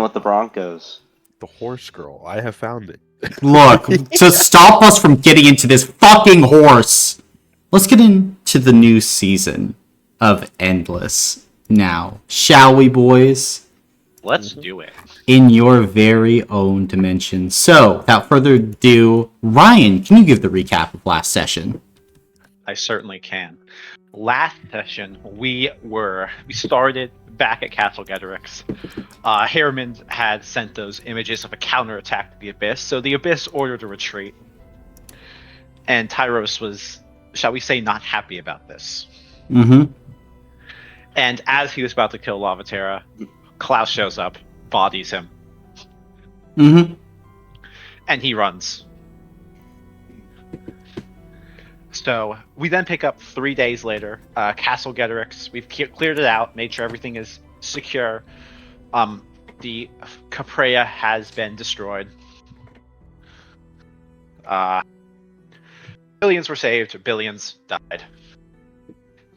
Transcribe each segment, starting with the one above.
With the Broncos. The horse girl. I have found it. Look, to stop us from getting into this fucking horse, let's get into the new season of Endless now, shall we, boys? Let's do it. In your very own dimension. So, without further ado, Ryan, can you give the recap of last session? I certainly can. Last session, we started back at Castle Geterix. Harriman had sent those images of a counterattack to the Abyss, so the Abyss ordered a retreat. And Tyros was, shall we say, not happy about this. Mm-hmm. And as he was about to kill Lavaterra, Klaus shows up, bodies him, Mm-hmm. and he runs. So we then pick up 3 days later, Castle Geterix. We've cleared it out, made sure everything is secure. The Caprea has been destroyed. Billions were saved, billions died.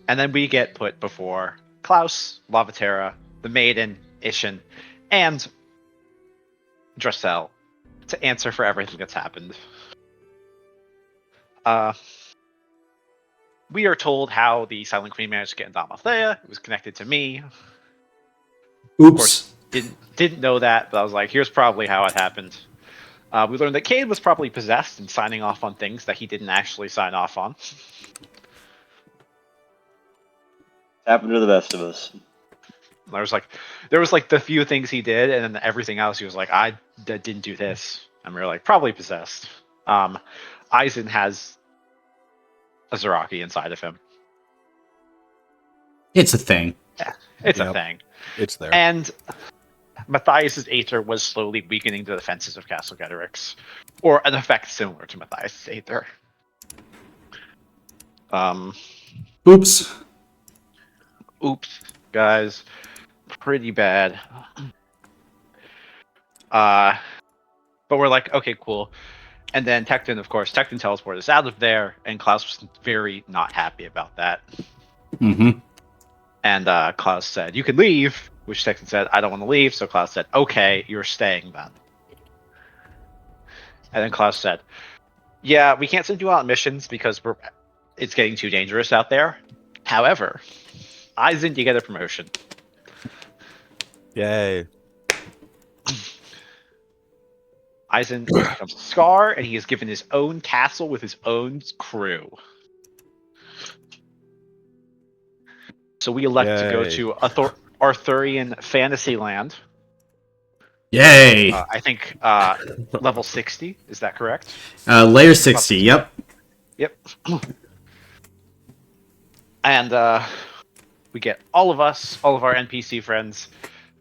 And then we get put before Klaus, Lavaterra, the Maiden, Ishin, and Dressel to answer for everything that's happened. We are told how the Silent Queen managed to get in Damathea. It was connected to me. Oops. Of course, didn't know that, but I was like, here's probably how it happened. We learned that Cade was probably possessed and signing off on things that he didn't actually sign off on. Happened to the best of us. There was like the few things he did, and then everything else he was like, I didn't do this. And we were like, probably possessed. Aizen has a Zaraki inside of him. It's a thing. Yeah, it's a thing. It's there. And Matthias's Aether was slowly weakening the defenses of Castle Geterix, or an effect similar to Matthias's Aether. Oops. Oops, guys, pretty bad. But we're like, okay, cool. And then Tecton, of course, teleported us out of there, and Klaus was very not happy about that. Mm-hmm. And Klaus said, you can leave, which Tecton said, I don't want to leave. So Klaus said, okay, you're staying then. And then Klaus said, yeah, we can't send you out on missions because it's getting too dangerous out there. However, Aizen, you get a promotion. Yay. Aizen becomes a Scar, and he is given his own castle with his own crew. So we elect to go to Arthurian Fantasyland. Yay! I think level 60, is that correct? Layer 60, yep. Yep. And we get all of our NPC friends,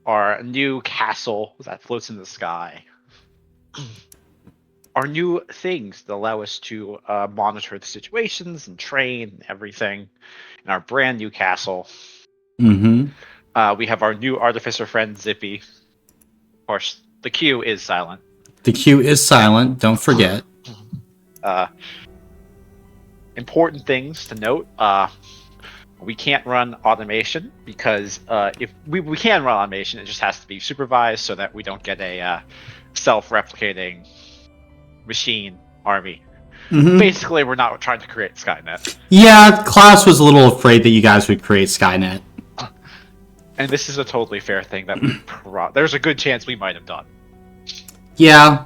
our new castle that floats in the sky. Our new things that allow us to monitor the situations and train and everything in our brand new castle. Mm-hmm. We have our new artificer friend Zippy. Of course, the Q is silent. The Q is silent, don't forget. Important things to note. We can't run automation because if we can run automation, it just has to be supervised so that we don't get a self-replicating machine army. Mm-hmm. Basically, we're not trying to create Skynet. Yeah, Klaus was a little afraid that you guys would create Skynet. And this is a totally fair thing that there's a good chance we might have done. Yeah.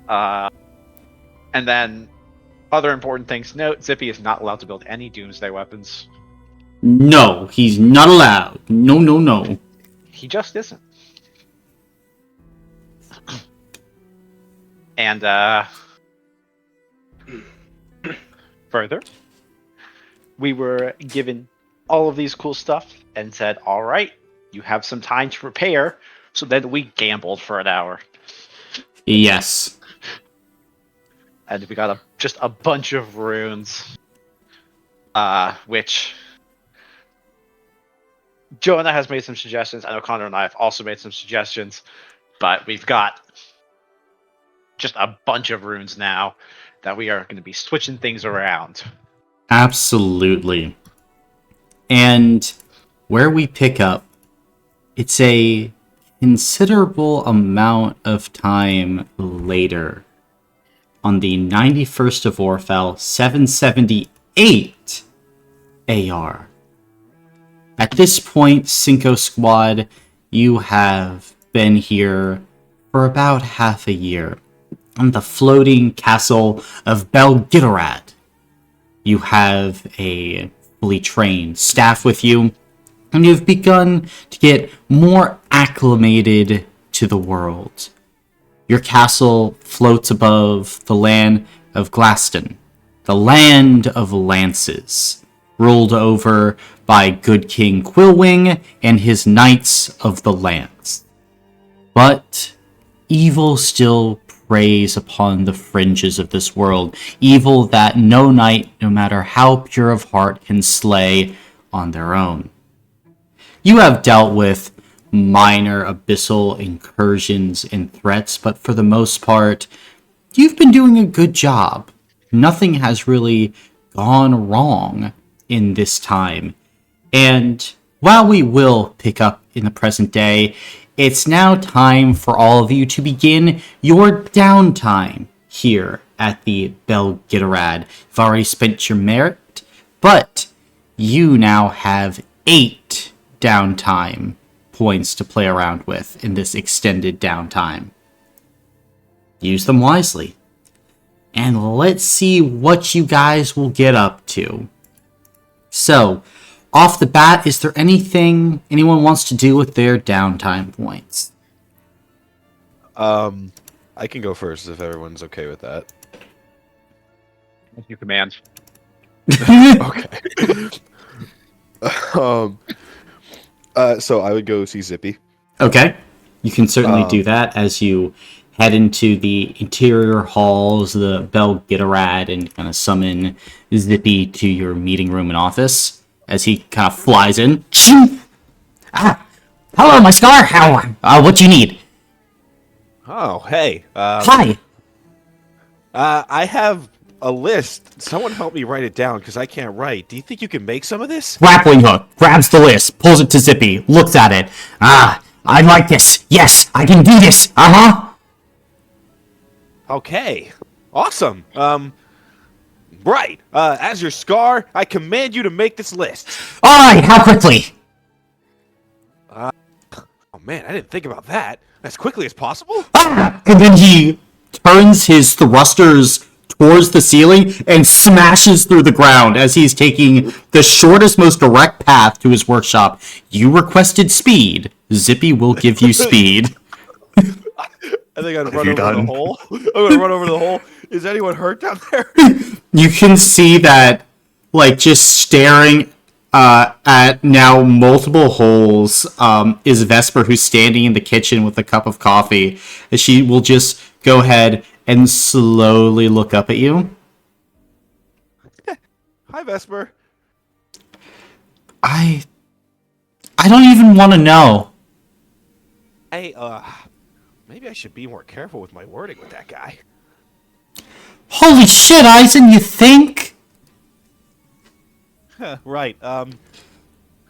And then other important things to note, Zippy is not allowed to build any Doomsday weapons. No, he's not allowed. No, no, no. He just isn't. And further, we were given all of these cool stuff and said, all right, you have some time to prepare. So then we gambled for an hour. Yes. And we got just a bunch of runes, which Jonah has made some suggestions. I know Connor and I have also made some suggestions, but we've got just a bunch of runes now that we are going to be switching things around. Absolutely. And where we pick up It's a considerable amount of time later, on the 91st of Orfel, 778 AR. At this point, Cinco Squad, you have been here for about half a year on the floating castle of Belgitorad. You have a fully trained staff with you, and you've begun to get more acclimated to the world. Your castle floats above the land of Glaston, the land of lances, ruled over by good King Quillwing and his Knights of the Lance. But evil still preys upon the fringes of this world, evil that no knight, no matter how pure of heart, can slay on their own. You have dealt with minor abyssal incursions and threats, but for the most part, you've been doing a good job. Nothing has really gone wrong in this time. And while we will pick up in the present day, it's now time for all of you to begin your downtime here at the Belgitorad. You've already spent your merit, but you now have 8 downtime points to play around with in this extended downtime. Use them wisely. And let's see what you guys will get up to. So, off the bat, is there anything anyone wants to do with their downtime points? I can go first if everyone's okay with that. You command. Okay. So I would go see Zippy. Okay, you can certainly do that as you head into the interior halls of the Belgitorad and kind of summon Zippy to your meeting room and office as he kind of flies in. Hello, my star. What do you need? Oh, hey. Hi. I have a list. Someone help me write it down because I can't write. Do you think you can make some of this? Grappling hook grabs the list, pulls it to Zippy, looks at it. I like this. Yes, I can do this. Okay. Awesome. Right. As your scar, I command you to make this list. All right, how quickly? Oh man, I didn't think about that. As quickly as possible? And then he turns his thrusters towards the ceiling and smashes through the ground as he's taking the shortest, most direct path to his workshop. You requested speed. Zippy will give you speed. I think I'd run over the hole. I'm gonna run over the hole. Is anyone hurt down there? You can see that, like, just staring at now multiple holes is Vesper, who's standing in the kitchen with a cup of coffee. And she will just go ahead and slowly look up at you. Hi, Vesper. I don't even want to know. Hey, maybe I should be more careful with my wording with that guy. Holy shit, Eisen, you think? Right, I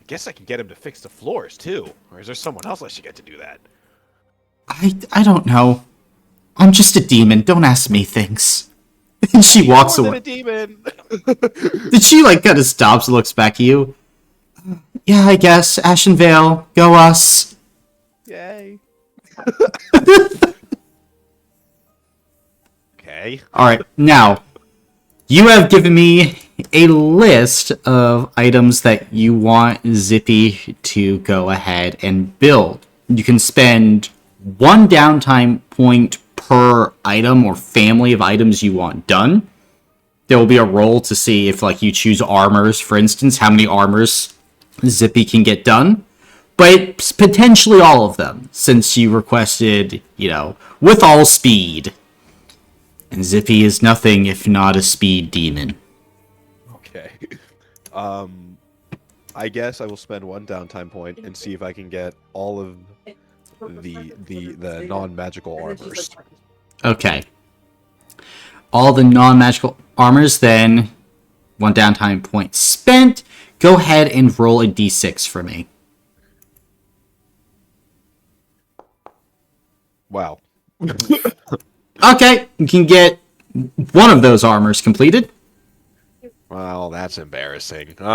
guess I can get him to fix the floors, too. Or is there someone else I should get to do that? I don't know. I'm just a demon. Don't ask me things. And she walks More away. than a demon. Did she, like, kind of stops and looks back at you? Yeah, I guess. Ashen Vale. Go us. Yay. Okay. Alright, now, you have given me a list of items that you want Zippy to go ahead and build. You can spend 1 downtime point per item or family of items you want done. There will be a roll to see if, like, you choose armors, for instance, how many armors Zippy can get done. But it's potentially all of them, since you requested, with all speed. And Zippy is nothing if not a speed demon. Okay. I guess I will spend 1 downtime point and see if I can get all of the non-magical armors. Okay. All the non-magical armors, then 1 downtime point spent. Go ahead and roll a d6 for me. Wow. Okay, you can get one of those armors completed. Well, that's embarrassing. Do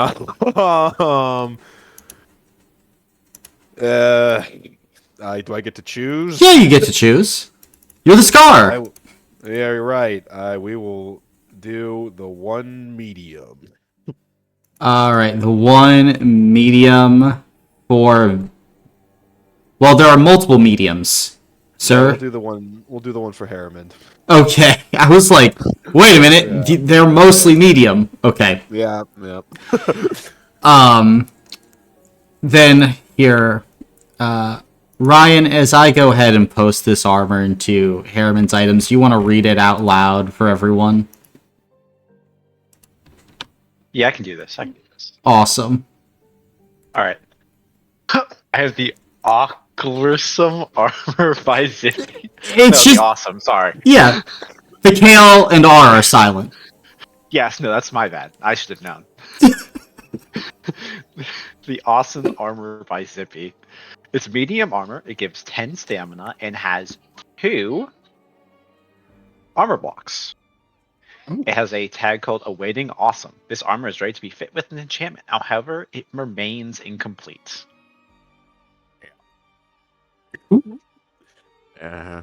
I get to choose? Yeah, you get to choose. You're the Scar. Yeah, you're right. We will do the one medium. All right, the one medium for. Well, there are multiple mediums, Yeah, sir. we'll do the one. We'll do the one for Harriman. Okay, I was like, wait a minute, Yeah. they're mostly medium. Okay. Yeah. Yeah. Then here, Ryan, as I go ahead and post this armor into Harriman's items, you want to read it out loud for everyone? Yeah, I can do this. Awesome. All right. I have the awesome armor by Zippy. It's just awesome. Sorry. yeah. The Kale and R are silent. Yes, no, that's my bad. I should have known. The awesome armor by Zippy. It's medium armor. It gives 10 stamina and has 2 armor blocks. It has a tag called Awaiting Awesome. This armor is ready to be fit with an enchantment. However, it remains incomplete. Uh,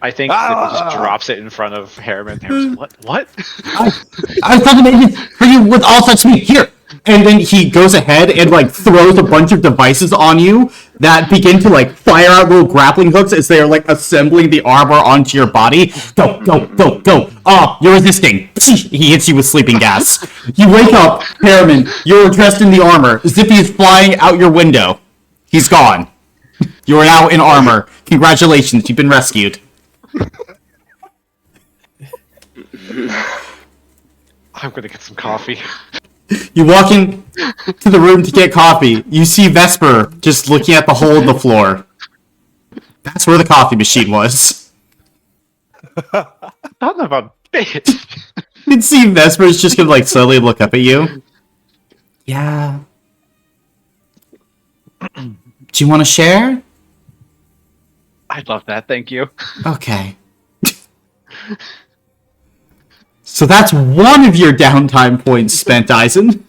I think Zippy just drops it in front of Harriman. Harriman's what? I thought to make it for you with all such meat here. And then he goes ahead and like throws a bunch of devices on you that begin to like fire out little grappling hooks as they are like assembling the armor onto your body. Go, go, go, go. Oh, you're resisting. He hits you with sleeping gas. You wake up, Harriman. You're dressed in the armor. Zippy is flying out your window. He's gone. You are now in armor. Congratulations, you've been rescued. I'm gonna get some coffee. You walk in to the room to get coffee. You see Vesper just looking at the hole in the floor. That's where the coffee machine was. Son of a bitch. You can see Vesper's just gonna like slowly look up at you. Yeah. Do you want to share? I'd love that, thank you. Okay. So that's one of your downtime points spent, Eisen.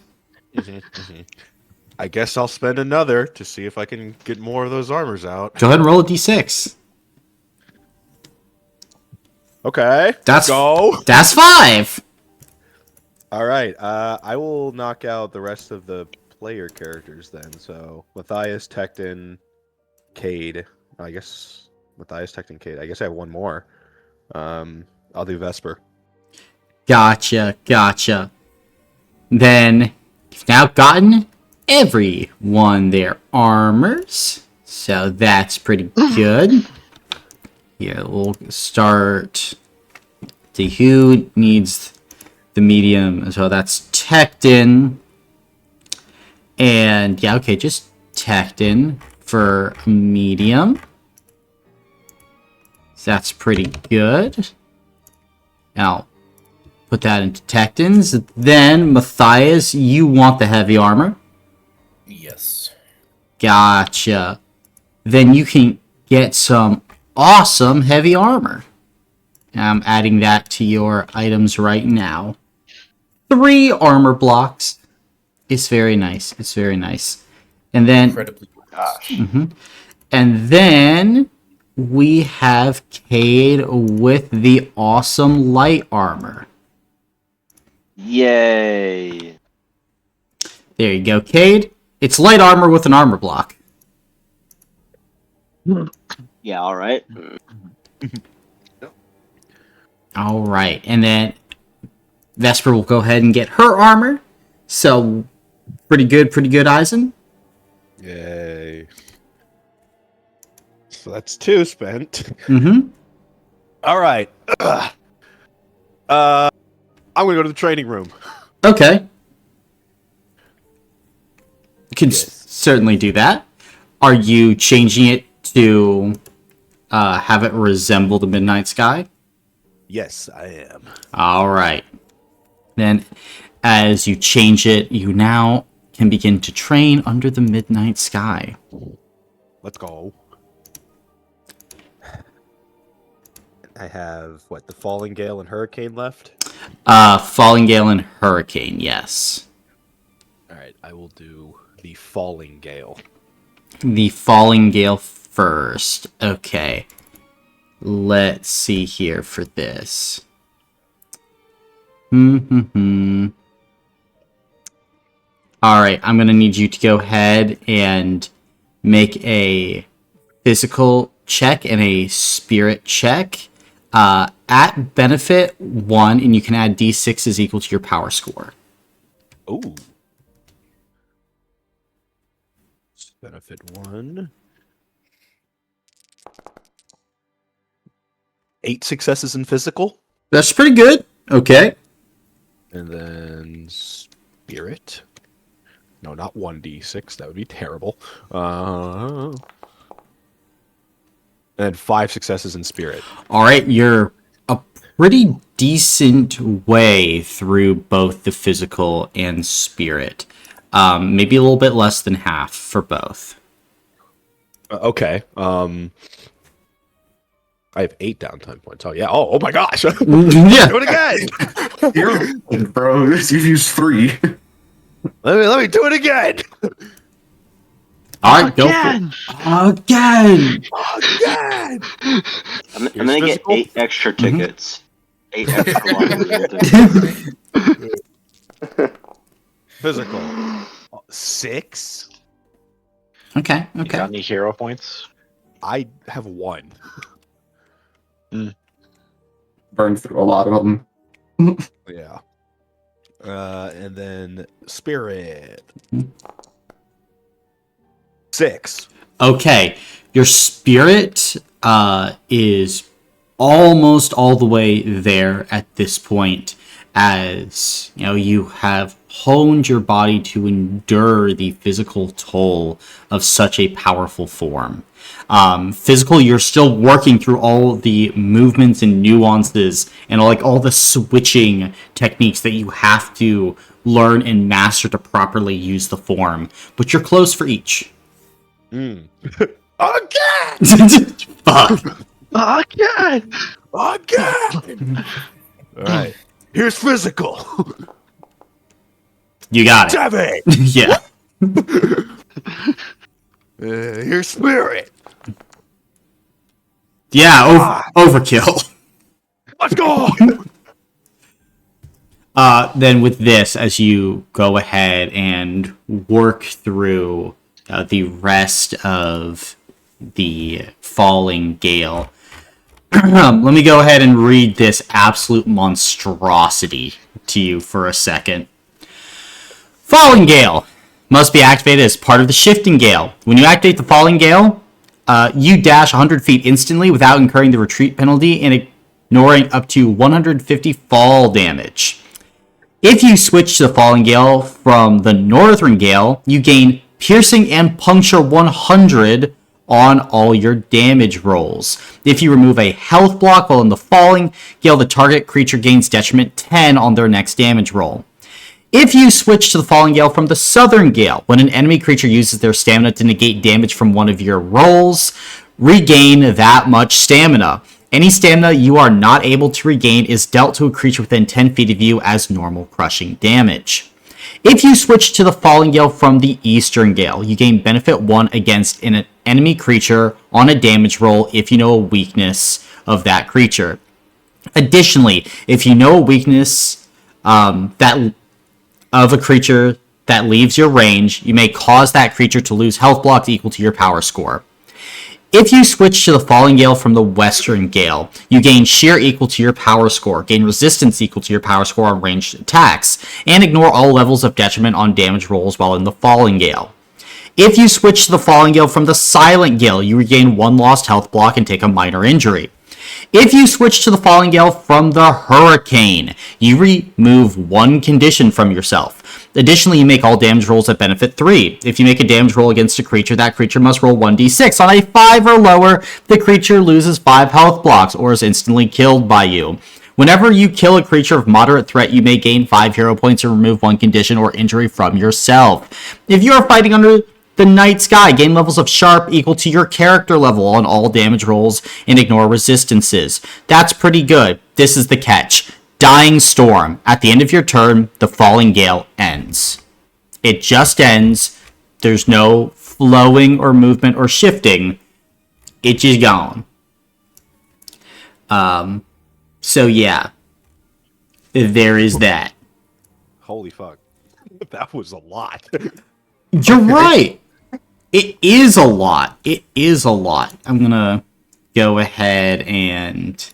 I guess I'll spend another to see if I can get more of those armors out. Go ahead and roll a d6. Okay. That's go. That's 5. All right. I will knock out the rest of the player characters then. So Matthias, Tecton, Cade. I guess Matthias, Tecton, Cade. I guess I have one more. I'll do Vesper. Gotcha. Then you've now gotten everyone their armors, so that's pretty good. Yeah, we'll start. See who needs the medium. So that's Tecton. And yeah, okay, just Tecton for medium. So that's pretty good. Now, put that into Tecton's. Then, Matthias, you want the heavy armor? Yes. Gotcha. Then you can get some awesome heavy armor. I'm adding that to your items right now. 3 armor blocks. It's very nice. And then, Incredibly. Gosh. and then we have Cade with the awesome light armor. Yay. There you go, Cade. It's light armor with an armor block. Yeah, alright. All right, and then Vesper will go ahead and get her armor. So, pretty good, Eisen. Yay. So that's 2 spent. All right. I'm gonna go to the training room. Okay. You can Yes. certainly do that. Are you changing it to have it resemble the Midnight Sky? Yes, I am. All right. Then, as you change it, you now can begin to train under the midnight sky. Let's go. I have, the Falling Gale and Hurricane left? Falling Gale and Hurricane, yes. Alright, I will do the Falling Gale. The Falling Gale first. Okay. Let's see here for this. Alright, I'm going to need you to go ahead and make a physical check and a spirit check. At benefit 1, and you can add d6 is equal to your power score. Ooh. Benefit 1. 8 successes in physical. That's pretty good. Okay. And then spirit. No, not 1d6. That would be terrible. And 5 successes in spirit. Alright, you're a pretty decent way through both the physical and spirit. Maybe a little bit less than half for both. Okay. I have 8 downtime points. Oh yeah. Oh my gosh. Yeah. Do it again. You're bro. You've used 3. Let me do it again. Alright, go for it. Again! Again. I'm gonna get physical? 8 extra tickets. 8 extra lottery tickets. Physical. 6. Okay, You okay. got any hero points? I have 1. Burned through a lot of them. Yeah. And then spirit. 6. Okay, your spirit is almost all the way there at this point, as you know you have honed your body to endure the physical toll of such a powerful form. Physical, you're still working through all the movements and nuances and all the switching techniques that you have to learn and master to properly use the form, but you're close for each. Again. Fuck. Again. All right. Here's physical. You got it. 7. Yeah. Here's spirit. Yeah, overkill. Let's go. Then with this, as you go ahead and work through the rest of the Falling Gale, let me go ahead and read this absolute monstrosity to you for a second. Falling Gale must be activated as part of the Shifting Gale. When you activate the Falling Gale, you dash 100 feet instantly without incurring the retreat penalty and ignoring up to 150 fall damage. If you switch to the Falling Gale from the Northern Gale, you gain Piercing and Puncture 100 on all your damage rolls. If you remove a health block while in the Falling Gale, the target creature gains Detriment 10 on their next damage roll. If you switch to the Falling Gale from the Southern Gale, when an enemy creature uses their stamina to negate damage from one of your rolls, regain that much stamina. Any stamina you are not able to regain is dealt to a creature within 10 feet of you as normal crushing damage. If you switch to the Falling Gale from the Eastern Gale, you gain benefit 1 against an enemy creature on a damage roll if you know a weakness of that creature. Additionally, if you know a weakness of a creature that leaves your range, you may cause that creature to lose health blocks equal to your power score. If you switch to the Falling Gale from the Western Gale, you gain sheer equal to your power score, gain resistance equal to your power score on ranged attacks, and ignore all levels of detriment on damage rolls while in the Falling Gale. If you switch to the Falling Gale from the Silent Gale, you regain 1 lost health block and take a minor injury. If you switch to the Falling Gale from the Hurricane, you remove 1 condition from yourself. Additionally, you make all damage rolls at benefit 3. If you make a damage roll against a creature, that creature must roll 1d6. On a 5 or lower, the creature loses 5 health blocks or is instantly killed by you. Whenever you kill a creature of moderate threat, you may gain 5 hero points and remove 1 condition or injury from yourself. If you are fighting under the night sky, gain levels of sharp equal to your character level on all damage rolls and ignore resistances. That's pretty good. This is the catch. Dying Storm. At the end of your turn, the Falling Gale ends. It just ends. There's no flowing or movement or shifting. It's just gone. So yeah. There is that. Holy fuck. That was a lot. You're right. It is a lot. It is a lot. I'm gonna go ahead and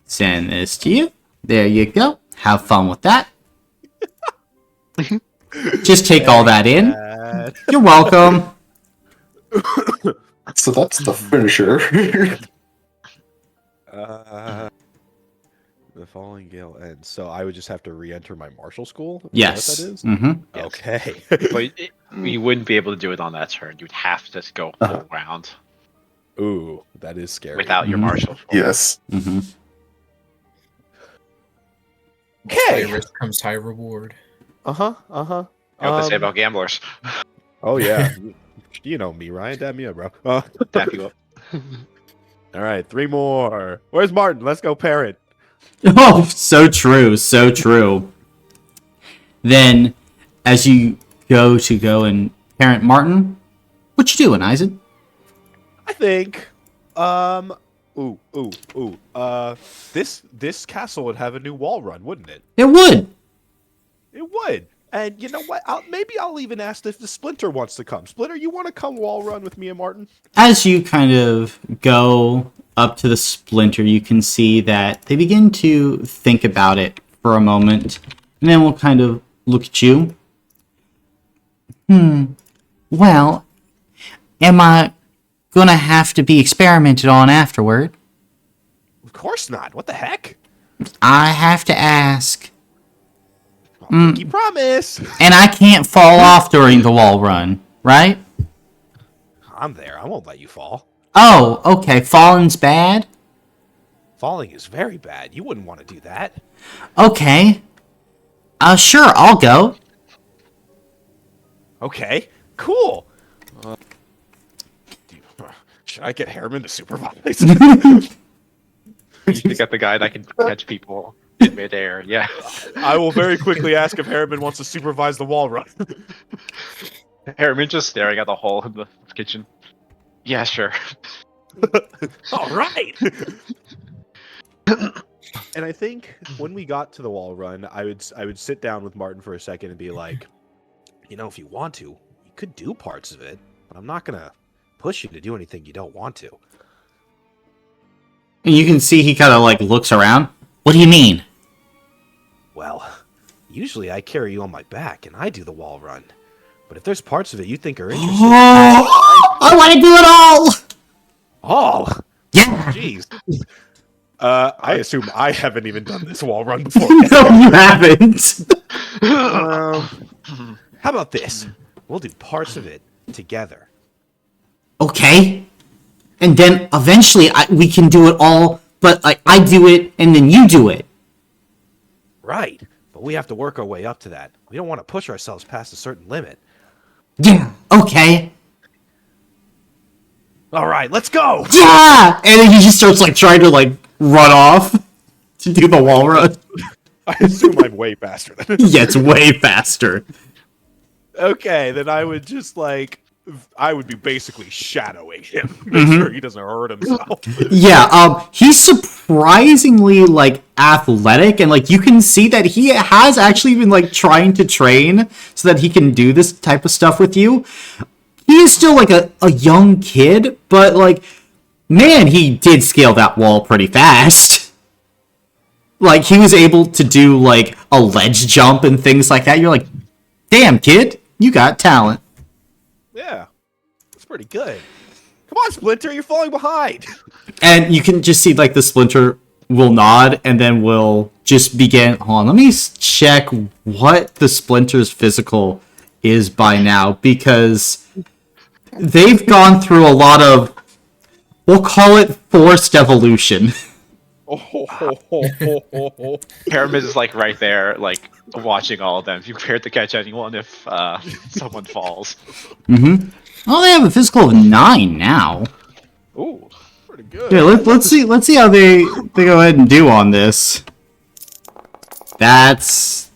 send this to you. There you go. Have fun with that. Just take all that in. You're welcome. So that's the finisher. The Falling Gale ends. So I would just have to re-enter my martial school? Yes. Is that what that is? Mm-hmm. Yes. Okay. But you wouldn't be able to do it on that turn. You'd have to go full round Ooh, that is scary. without your Mhm. martial. Yes. Mm-hmm. High Okay. risk comes high reward. Uh-huh. You know what they say about gamblers. Oh yeah. You know me, Ryan. Dab me up, bro. Tap you up. All right, 3 more. Where's Martin? Let's go parent. Oh, so true, so true. Then, as you go and parent Martin, what you doing, Isaac? I think. This castle would have a new wall run, wouldn't it? It would. It would. And you know what? Maybe I'll even ask if the Splinter wants to come. Splinter, you want to come wall run with me and Martin? As you kind of go up to the Splinter, you can see that they begin to think about it for a moment, and then we'll kind of look at you. Well, am I gonna have to be experimented on afterward? Of course not. What the heck? I have to ask. Pinky promise. And I can't fall off during the wall run, right? I'm there. I won't let you fall. Oh, okay. Falling's bad? Falling is very bad. You wouldn't want to do that. Okay. Sure, I'll go. Okay, cool. Should I get Harriman to supervise? You got the guy that can catch people in midair. Yeah. I will very quickly ask if Harriman wants to supervise the wall run. Harriman just staring at the hole in the kitchen. Yeah, sure. All right. And I think when we got to the wall run, I would sit down with Martin for a second and be like, you know, if you want to, you could do parts of it, but I'm not gonna push you to do anything you don't want to. And you can see he kind of like looks around. What do you mean? Well, usually I carry you on my back and I do the wall run. But if there's parts of it you think are interesting, I want to do it all! all. Yeah! Jeez. I assume I haven't even done this wall run before. No, you haven't! How about this? We'll do parts of it together. Okay. And then eventually we can do it all, but like I do it and then you do it. Right. But we have to work our way up to that. We don't want to push ourselves past a certain limit. Yeah, okay. All right, let's go. Yeah! And then he just starts like trying to like run off to do the wall run. I assume I'm way faster than Yeah, it's way faster. Okay, then I would just I would be basically shadowing him. Make sure he doesn't hurt himself. Yeah, he's surprisingly like athletic, and like you can see that he has actually been like trying to train so that he can do this type of stuff with you. He is still like a young kid, but like, man, he did scale that wall pretty fast. Like he was able to do like a ledge jump and things like that. You're like, damn kid, you got talent. Yeah, that's pretty good. Come on, Splinter, you're falling behind. And you can just see like the Splinter will nod and then will just begin. Hold on, let me check what the Splinter's physical is by now, because they've gone through a lot of, we'll call it forced evolution. Pyramid is like right there, like watching all of them. If you prepared to catch anyone if someone falls. Mm-hmm. Oh, they have a physical of 9 now. Ooh, pretty good. Yeah, let's see how they go ahead and do on this.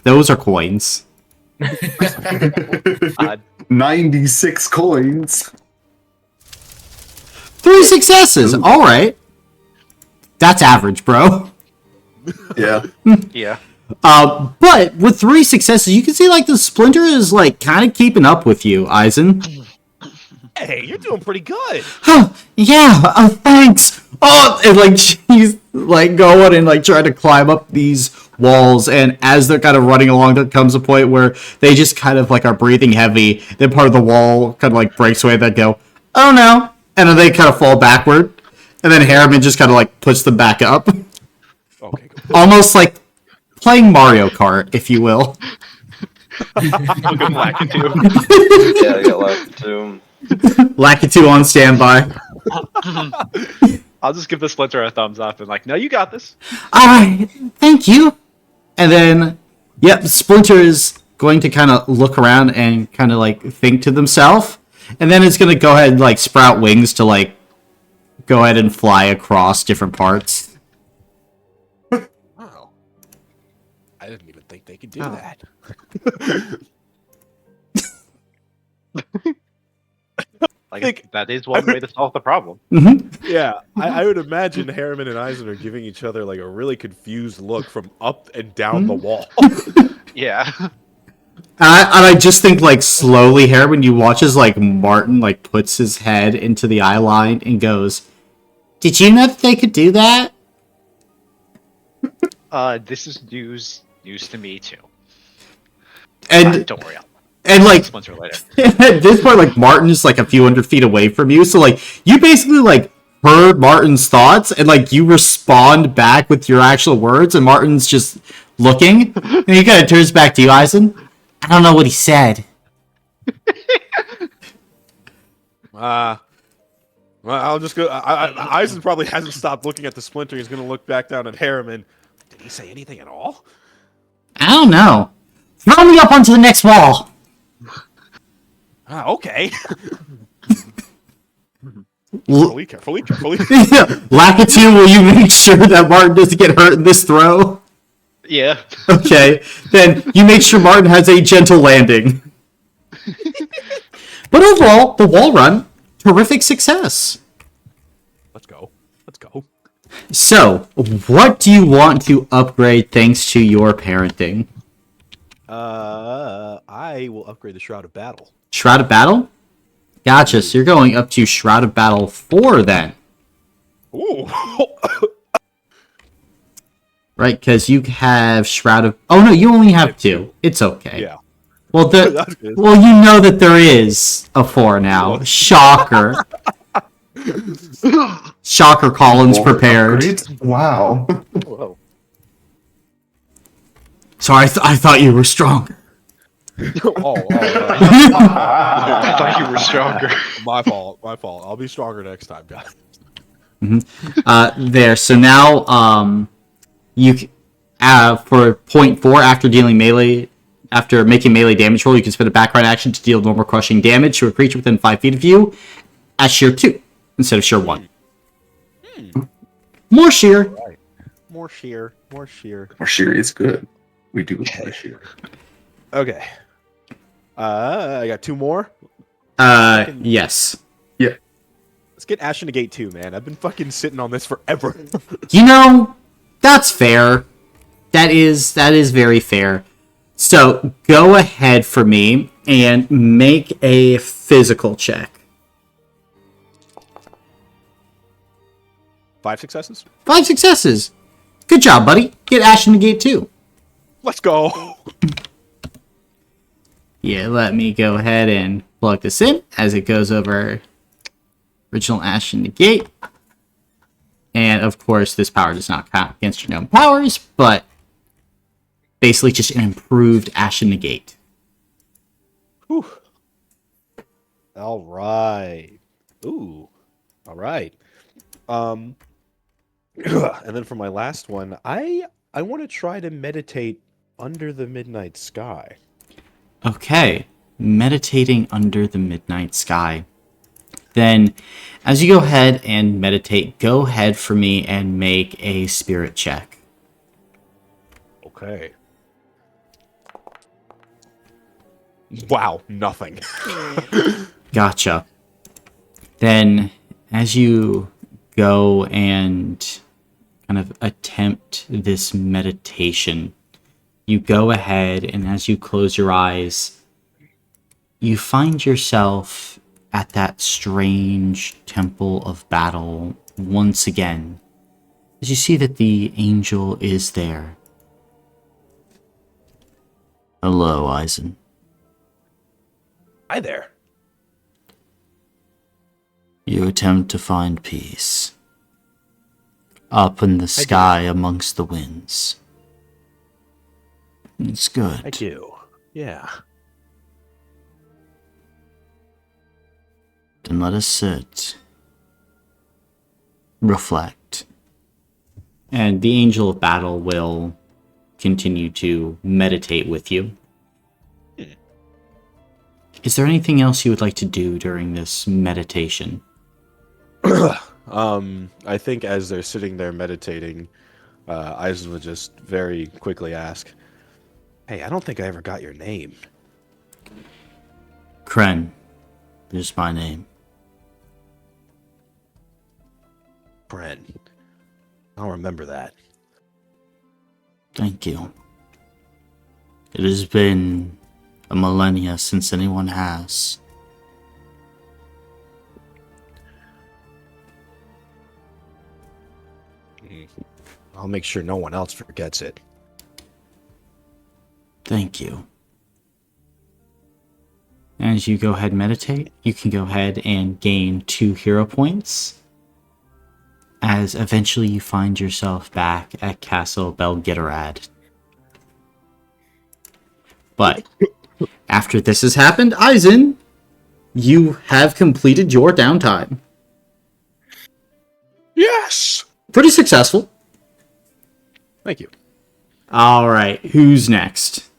Those are coins. 96 coins. 3 successes. Ooh. All right. That's average, bro. Yeah. Yeah. But with 3 successes, you can see like the splinter is like kind of keeping up with you, Eisen. Hey, you're doing pretty good. Oh, yeah. Oh, thanks. Oh, and like she's like going and like trying to climb up these walls, and as they're kind of running along, there comes a point where they just kind of like are breathing heavy. Then part of the wall kind of like breaks away. They go, oh no, and then they kind of fall backward, and then Harriman just kind of like puts them back up, Okay, good. almost like playing Mario Kart, if you will. Look at Lakitu. Yeah, I got left too. Lakitu on standby. I'll just give the splinter a thumbs up and like, no, you got this. All right, thank you. And then, yep, Splinter is going to kind of look around and kind of like think to themselves, and then it's going to go ahead and like sprout wings to like go ahead and fly across different parts. Wow. I didn't even think they could do Oh. that. Like Think- that is one way to solve the problem. Yeah, I would imagine Harriman and Eisen are giving each other like a really confused look from up and down the wall. Yeah. And I just think like slowly, Harriman, you watch as like Martin like puts his head into the eye line and goes, "Did you know that they could do that?" This is news to me too. And Don't worry, I'll like splinter later. at this point, like Martin is like a few hundred feet away from you, so like you basically like heard Martin's thoughts, and like you respond back with your actual words, and Martin's just looking, and he kind of turns back to you, Eisen. I don't know what he said. Well, I'll just go. Eisen probably hasn't stopped looking at the splinter. He's going to look back down at Harriman. Did he say anything at all? I don't know. Throw me up onto the next wall. Okay. L- Carefully. Lakitu, will you make sure that Martin doesn't get hurt in this throw? Yeah. Okay, then you make sure Martin has a gentle landing. But overall, the wall run, terrific success. Let's go. So, what do you want to upgrade thanks to your parenting? I will upgrade the Shroud of Battle. Shroud of Battle? Gotcha, so you're going up to Shroud of Battle 4 then. Ooh. Right, because you have Shroud of... Oh no, you only have 2. It's okay. Yeah. Well, That's good. well, you know that there is a 4 now. Shocker. Shocker, Collins More prepared. upgrades? Wow. Whoa. So I thought you were stronger. I thought you were stronger. My fault. I'll be stronger next time, guys. There. So now, for point 4, after making melee damage roll, you can spend a background action to deal normal crushing damage to a creature within 5 feet of you at sheer 2 instead of sheer 1. More sheer. More sheer. Our sheer is good. We do like sheer. Okay. I got 2 more. Yes. Let's get Ashen to Gate 2, man. I've been fucking sitting on this forever. You know, that's fair. That is very fair. So go ahead for me and make a physical check. 5 successes. 5 successes. Good job, buddy. Get Ash in the gate too. Let's go. Yeah, let me go ahead and plug this in as it goes over original Ash in the gate. And of course, this power does not count against your known powers, but basically just an improved Ash in the gate. Whew. All right. Ooh. All right. And then for my last one, I want to try to meditate under the midnight sky. Okay, meditating under the midnight sky. Then, as you go ahead and meditate, go ahead for me and make a spirit check. Okay. Wow, nothing. Gotcha. Then, as you go and kind of attempt this meditation, you go ahead and as you close your eyes, you find yourself at that strange temple of battle once again, as you see that the angel is there. Hello, Eisen. Hi there. You attempt to find peace. Up in the sky amongst the winds. It's good. I do. Yeah. Then let us sit. Reflect. And the angel of battle will continue to meditate with you. Is there anything else you would like to do during this meditation? I think as they're sitting there meditating, Eisen would just very quickly ask, "Hey, I don't think I ever got your name." Kren is my name. Bren. I'll remember that. Thank you. It has been a millennia since anyone has. I'll make sure no one else forgets it. Thank you. As you go ahead and meditate, you can go ahead and gain 2 hero points. As eventually you find yourself back at Castle Belgitorad. But after this has happened, Eisen, you have completed your downtime. Yes! Pretty successful. Thank you. Alright, who's next?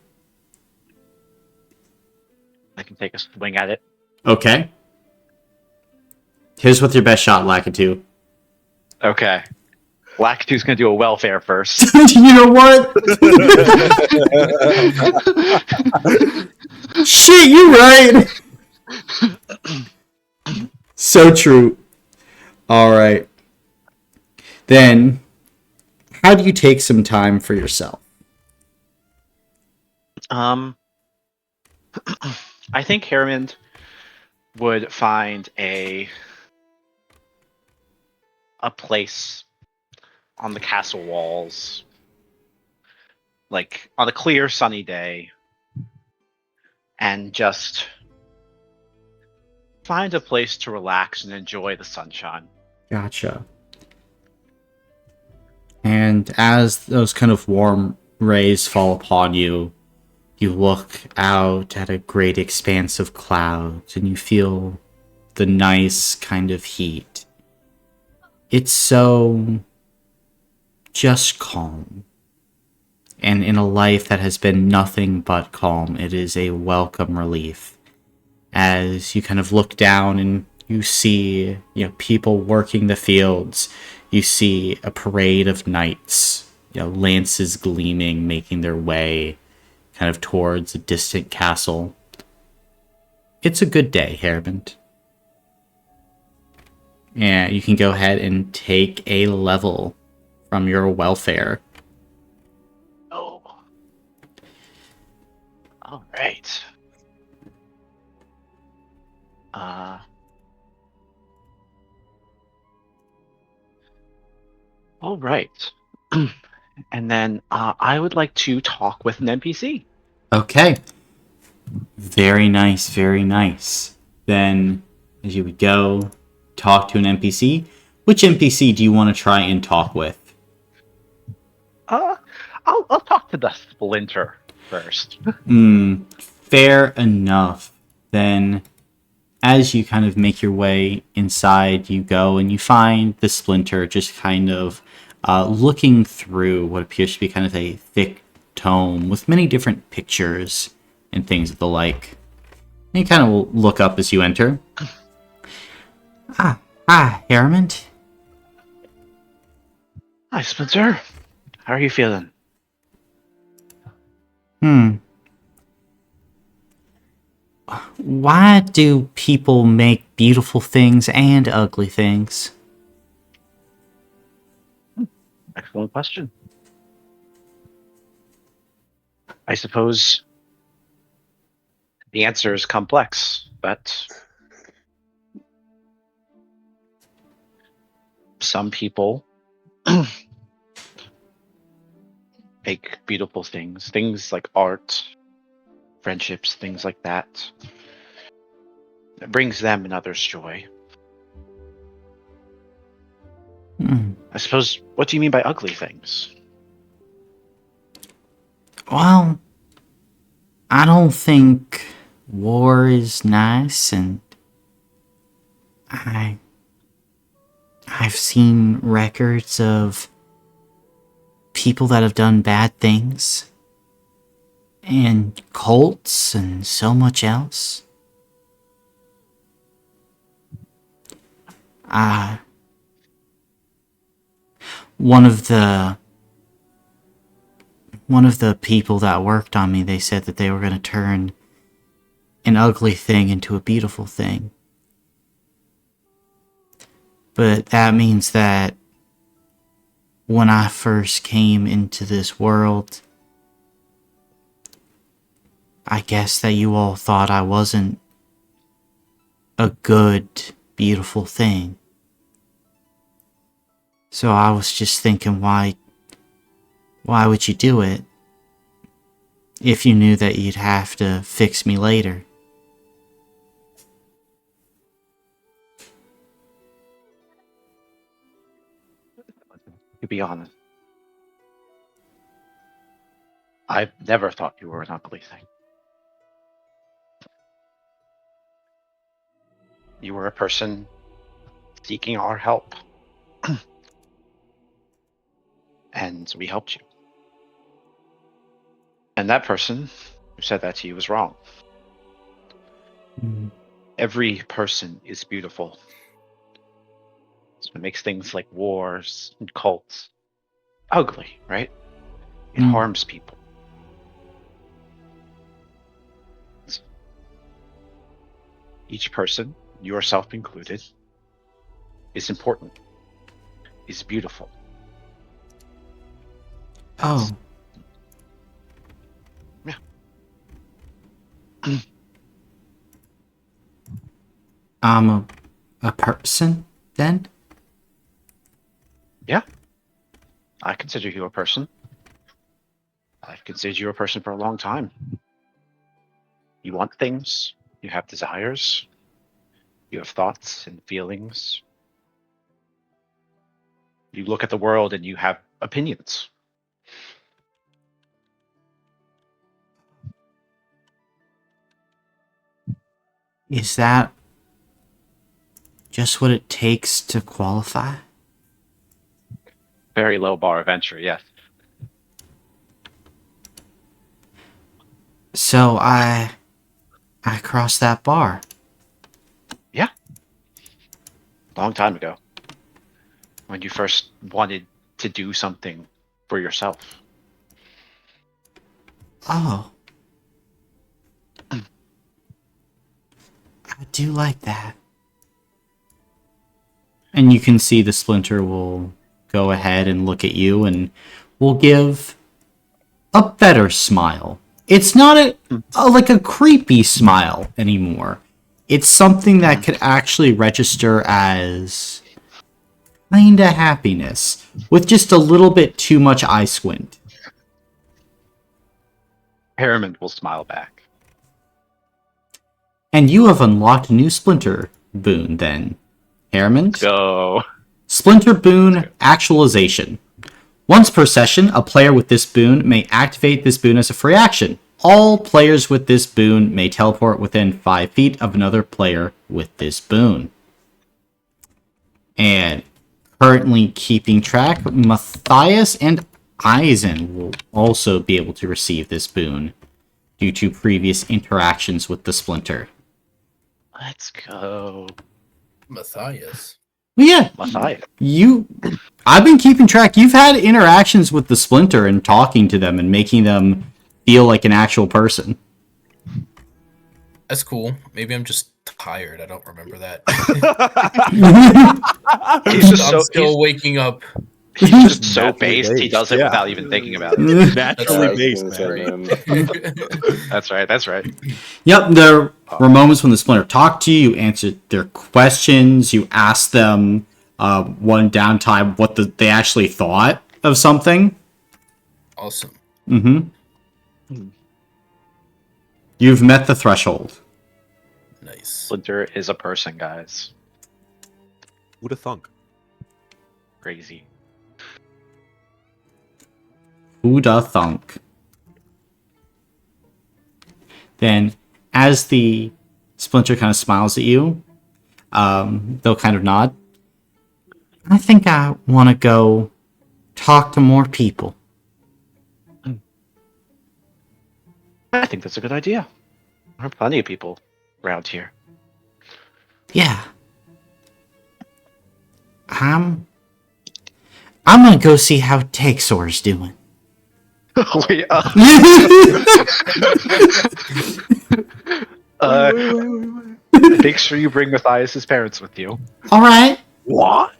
I can take a swing at it. Okay. Here's with your best shot, Lakitu. Okay. Lakitu's gonna do a welfare first. You know what? Shit, you're right. So true. Alright. Then, how do you take some time for yourself? I think Hammond would find a place on the castle walls, like on a clear sunny day, and just find a place to relax and enjoy the sunshine. Gotcha. And as those kind of warm rays fall upon you, you look out at a great expanse of clouds and you feel the nice kind of heat. It's so just calm. And in a life that has been nothing but calm, it is a welcome relief. As you kind of look down and you see, people working the fields. You see a parade of knights, lances gleaming, making their way kind of towards a distant castle. It's a good day, Hammond. Yeah, you can go ahead and take a level from your welfare. Oh. All right. All right. And then I would like to talk with an NPC. Okay. Very nice, very nice. Then, as you would go, talk to an NPC. Which NPC do you want to try and talk with? I'll talk to the Splinter first. Fair enough. Then, as you kind of make your way inside, you go and you find the Splinter just kind of looking through what appears to be kind of a thick tome with many different pictures and things of the like. And you kind of will look up as you enter. Harriman. Hi, Spencer. How are you feeling? Why do people make beautiful things and ugly things? Excellent question. I suppose the answer is complex, but some people make beautiful things like art, friendships, things like that. It brings them and others joy. I suppose, what do you mean by ugly things? Well, I don't think war is nice, and I've seen records of people that have done bad things, and cults, and so much else. One of the people that worked on me, they said that they were going to turn an ugly thing into a beautiful thing. But that means that when I first came into this world, I guess that you all thought I wasn't a good, beautiful thing. So I was just thinking, why would you do it if you knew that you'd have to fix me later? To be honest, I've never thought you were an ugly thing. You were a person seeking our help. And we helped you. And that person who said that to you was wrong. Every person is beautiful. So it makes things like wars and cults ugly, right? It harms people. Each person, yourself included, is important, is beautiful. Oh. Yeah. I'm a person, then? Yeah. I consider you a person. I've considered you a person for a long time. You want things, you have desires, you have thoughts and feelings. You look at the world and you have opinions. Is that just what it takes to qualify? Very low bar of entry, yes. So I crossed that bar. Yeah. Long time ago. When you first wanted to do something for yourself. Oh. I do like that. And you can see the splinter will go ahead and look at you and will give a better smile. It's not like a creepy smile anymore. It's something that could actually register as kinda happiness, with just a little bit too much eye squint. Harriman will smile back. And you have unlocked a new Splinter boon, then. Harriman? Go. Splinter boon actualization. Once per session, a player with this boon may activate this boon as a free action. All players with this boon may teleport within 5 feet of another player with this boon. And currently keeping track, Matthias and Eisen will also be able to receive this boon due to previous interactions with the Splinter. Let's go. Matthias. Yeah, Matthias. I've been keeping track. You've had interactions with the Splinter and talking to them and making them feel like an actual person. That's cool. Maybe I'm just tired. I don't remember that. He's just I'm so still waking up. he's just so Naturally based. He based, does it yeah. without even thinking about it. Naturally right. based, That's man. That's right. That's right. Yep, there were moments when the Splinter talked to you, you answered their questions, you asked them one downtime what they actually thought of something. Awesome. Mm-hmm. You've met the threshold. Nice. Splinter is a person, guys. Who'da thunk? Crazy. Who'da thunk? Then, as the Splinter kind of smiles at you, they'll kind of nod. I think I want to go talk to more people. I think that's a good idea. There are plenty of people around here. Yeah. I'm gonna go see how Texor's doing. Wait, make sure you bring Matthias's parents with you. All right. What?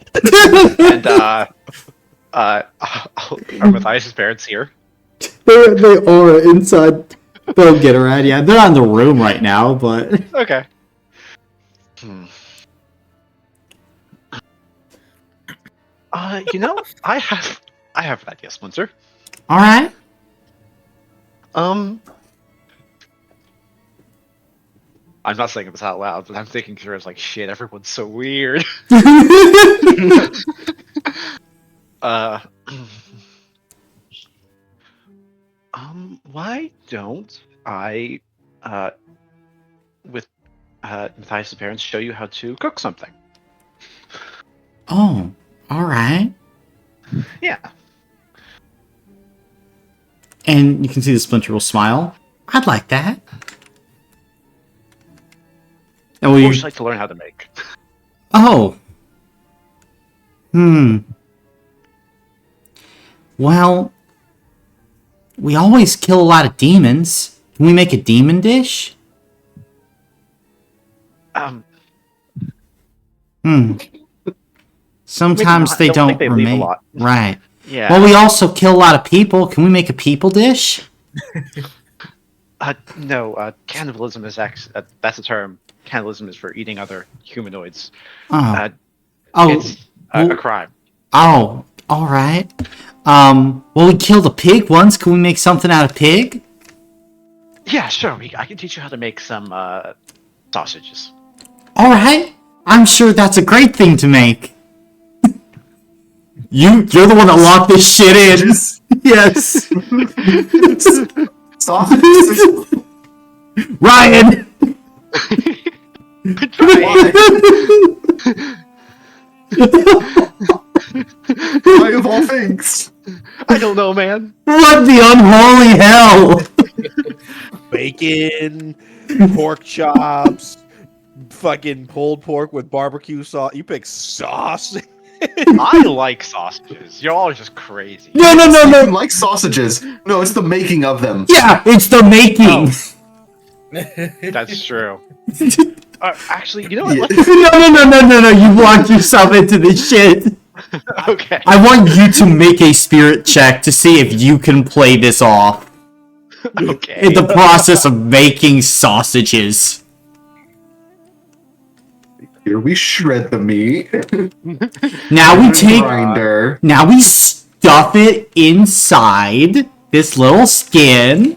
And are Matthias's parents here? They are inside Belgitorad. Yeah, they're not in the room right now, but Okay. I have an idea, Splinter. all right. I'm not saying this out loud, but I'm thinking through it's like shit, everyone's so weird. Why don't I with Matthias' parents show you how to cook something? Oh, all right. Yeah. And you can see the Splinter will smile. I'd like that. And What would you like to learn how to make? Oh. Well, we always kill a lot of demons. Can we make a demon dish? Sometimes they I don't think don't they leave a remain. lot. Right. Yeah. Well, we also kill a lot of people. Can we make a people dish? No, cannibalism is that's a term. Cannibalism is for eating other humanoids. Oh. It's a well- crime. Oh, all right. Well, we killed a pig once. Can we make something out of pig? Yeah, sure. I can teach you how to make some sausages. All right. I'm sure that's a great thing to make. You're the one that locked this shit in. Yes. Sausages? Ryan. Why of all things? I don't know, man. What the unholy hell? Bacon, pork chops, fucking pulled pork with barbecue sauce. You pick sauce? I like sausages. Y'all are just crazy. No. I like sausages. No, it's the making of them. Yeah, it's the making. That's true. Actually, you know what? Yeah. No. You locked yourself into this shit. Okay. I want you to make a spirit check to see if you can play this off Okay. in the process of making sausages. Here we shred the meat. Now we take. Grinder. Now we stuff it inside this little skin.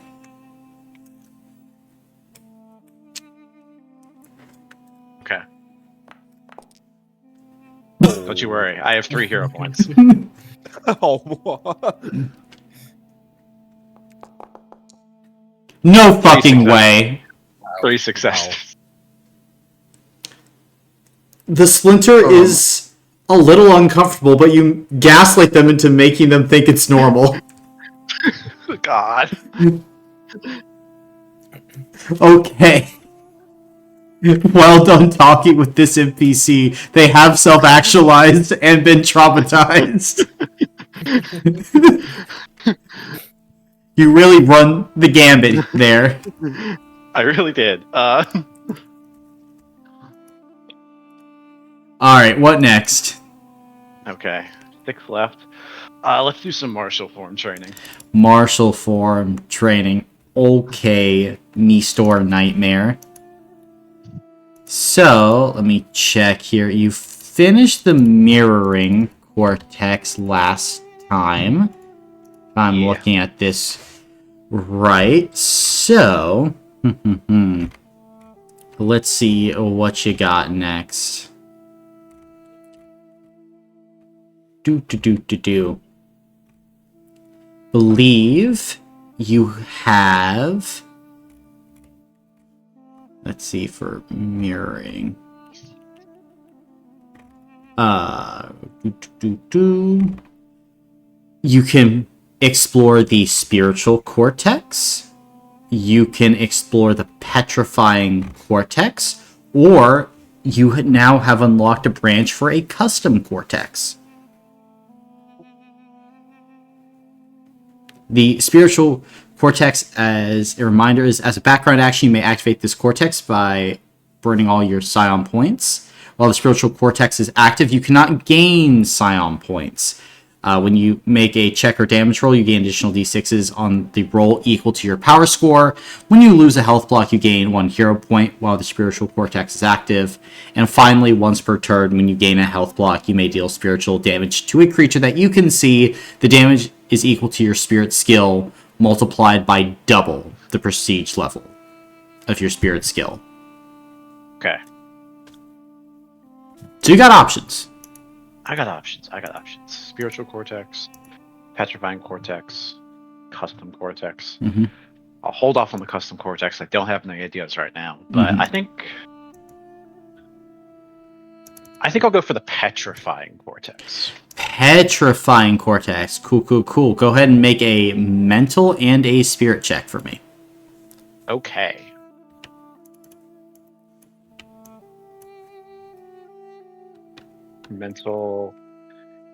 Okay. Don't you worry. I have 3 hero points. Oh, No fucking success. way. 3 successes. The Splinter is a little uncomfortable, but you gaslight them into making them think it's normal. God. Okay. Well done talking with this NPC. They have self-actualized and been traumatized. You really run the gambit there. I really did. Alright, what next? Okay. 6 left. Let's do some martial form training. Martial form training. Okay, Mistor Nightmare. So, let me check here. You finished the mirroring cortex last time. If I'm Yeah. looking at this right. So, let's see what you got next. Believe you have. Let's see for mirroring. You can explore the spiritual cortex. You can explore the petrifying cortex, or you now have unlocked a branch for a custom cortex. The spiritual cortex, as a reminder, is as a background action, you may activate this cortex by burning all your Scion points. While the spiritual cortex is active, you cannot gain Scion points. When you make a check or damage roll, you gain additional d6s on the roll equal to your power score. When you lose a health block, you gain 1 hero point while the spiritual cortex is active. And finally, once per turn, when you gain a health block, you may deal spiritual damage to a creature that you can see. The damage is equal to your spirit skill multiplied by double the prestige level of your spirit skill. Okay. So you got options. I got options. Spiritual cortex, petrifying cortex, custom cortex. Mhm. I'll hold off on the custom cortex. I don't have any ideas right now, but Mhm. I think I'll go for the petrifying cortex. Petrifying cortex. Cool. Go ahead and make a mental and a spirit check for me. Okay. Mental.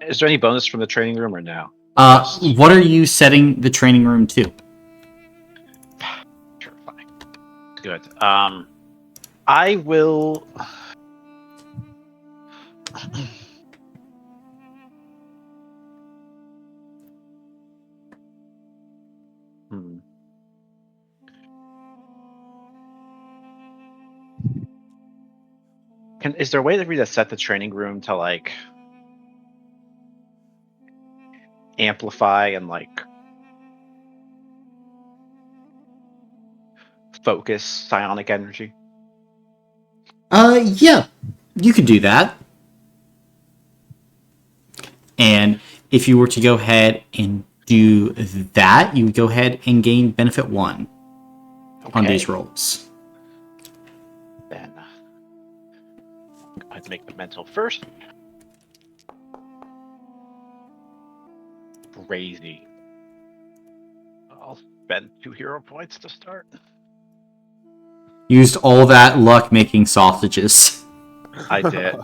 Is there any bonus from the training room or no? What are you setting the training room to? Petrifying. Good. I will. Hmm. Is there a way for me to set the training room to like amplify and like focus psionic energy? Yeah, you could do that. And if you were to go ahead and do that, you would go ahead and gain benefit 1 on these Okay. rolls. Then I'd make the mental first. Crazy. I'll spend 2 hero points to start. Used all that luck making sausages. I did.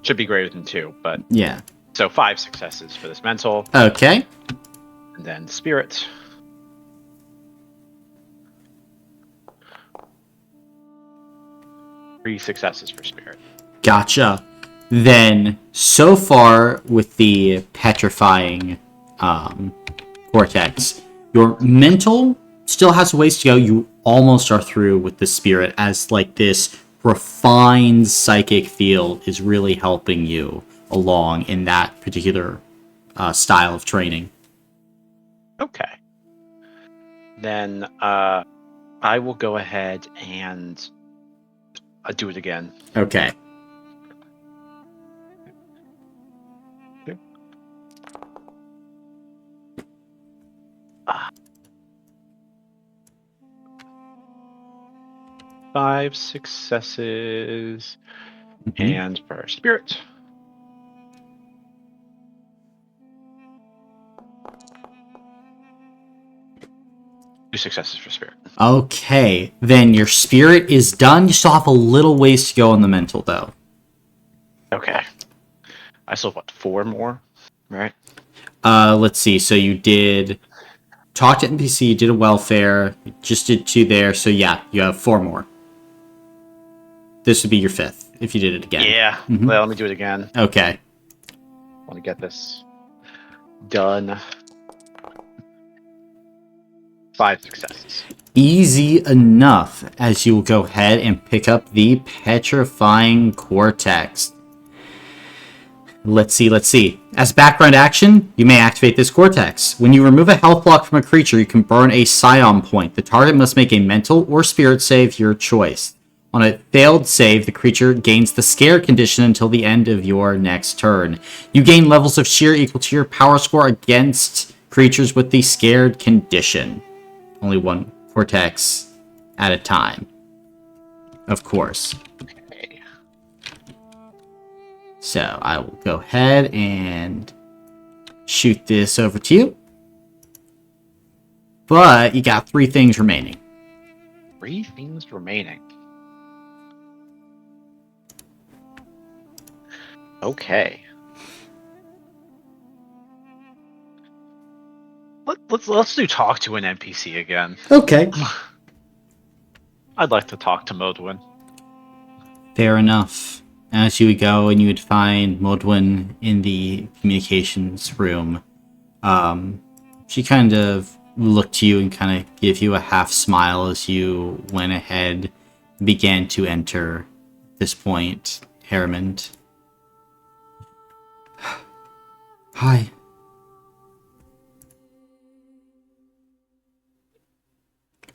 Should be greater than 2, but Yeah. so 5 successes for this mental, Okay. and then spirit. Three successes for spirit. Gotcha. Then, so far with the petrifying cortex, your mental still has a ways to go. You almost are through with the spirit, as like this refined psychic field is really helping you along in that particular style of training. Okay. Then I will go ahead and do it again. Okay. Okay. 5 successes. Mhm. And for spirit. Two successes for spirit. Okay, then your spirit is done. You still have a little ways to go on the mental, though. Okay. I still have, what, 4 more? Right? Let's see. So you did talk to NPC, you did a welfare, you just did 2 there. So yeah, you have 4 more. This would be your 5th if you did it again. Yeah. Mhm. Well, let me do it again. Okay. I want to get this done. 5 successes. Easy enough, as you will go ahead and pick up the Petrifying Cortex. Let's see. As background action, you may activate this Cortex. When you remove a health block from a creature, you can burn a Scion point. The target must make a mental or spirit save, your choice. On a failed save, the creature gains the scare condition until the end of your next turn. You gain levels of cheer equal to your power score against creatures with the scared condition. Only 1 Cortex at a time, of course. Okay. So I will go ahead and shoot this over to you. But you got 3 things remaining. 3 things remaining. Okay. Let's do talk to an NPC again. Okay. I'd like to talk to Modwin. Fair enough. As you would go and you would find Modwin in the communications room, she kind of looked to you and kind of gave you a half smile as you went ahead and began to enter at this point, Harriman. Hi.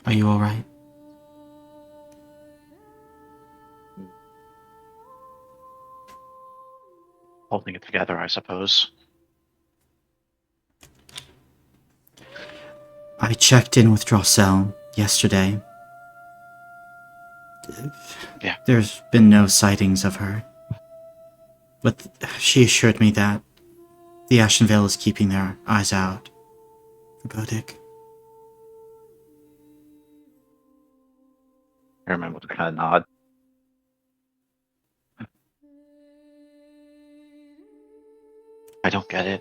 Are you alright? Holding it together, I suppose. I checked in with Drossel yesterday. Yeah. There's been no sightings of her. But she assured me that the Ashenvale is keeping their eyes out for Bodic. I remember the kind of nod. I don't get it.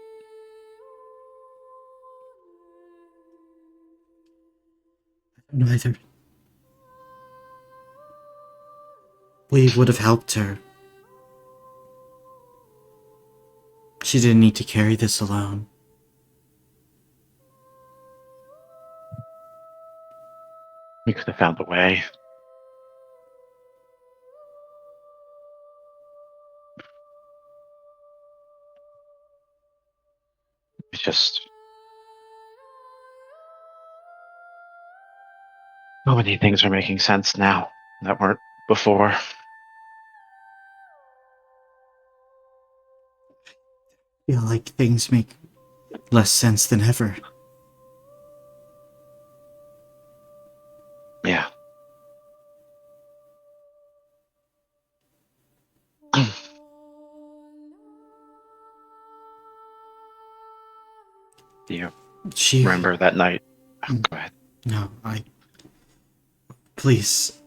Neither. We would have helped her. She didn't need to carry this alone. We could have found a way. It's just so many things are making sense now that weren't before. I feel like things make less sense than ever. Yeah. Do you She... remember that night? Oh, go ahead. No, Please,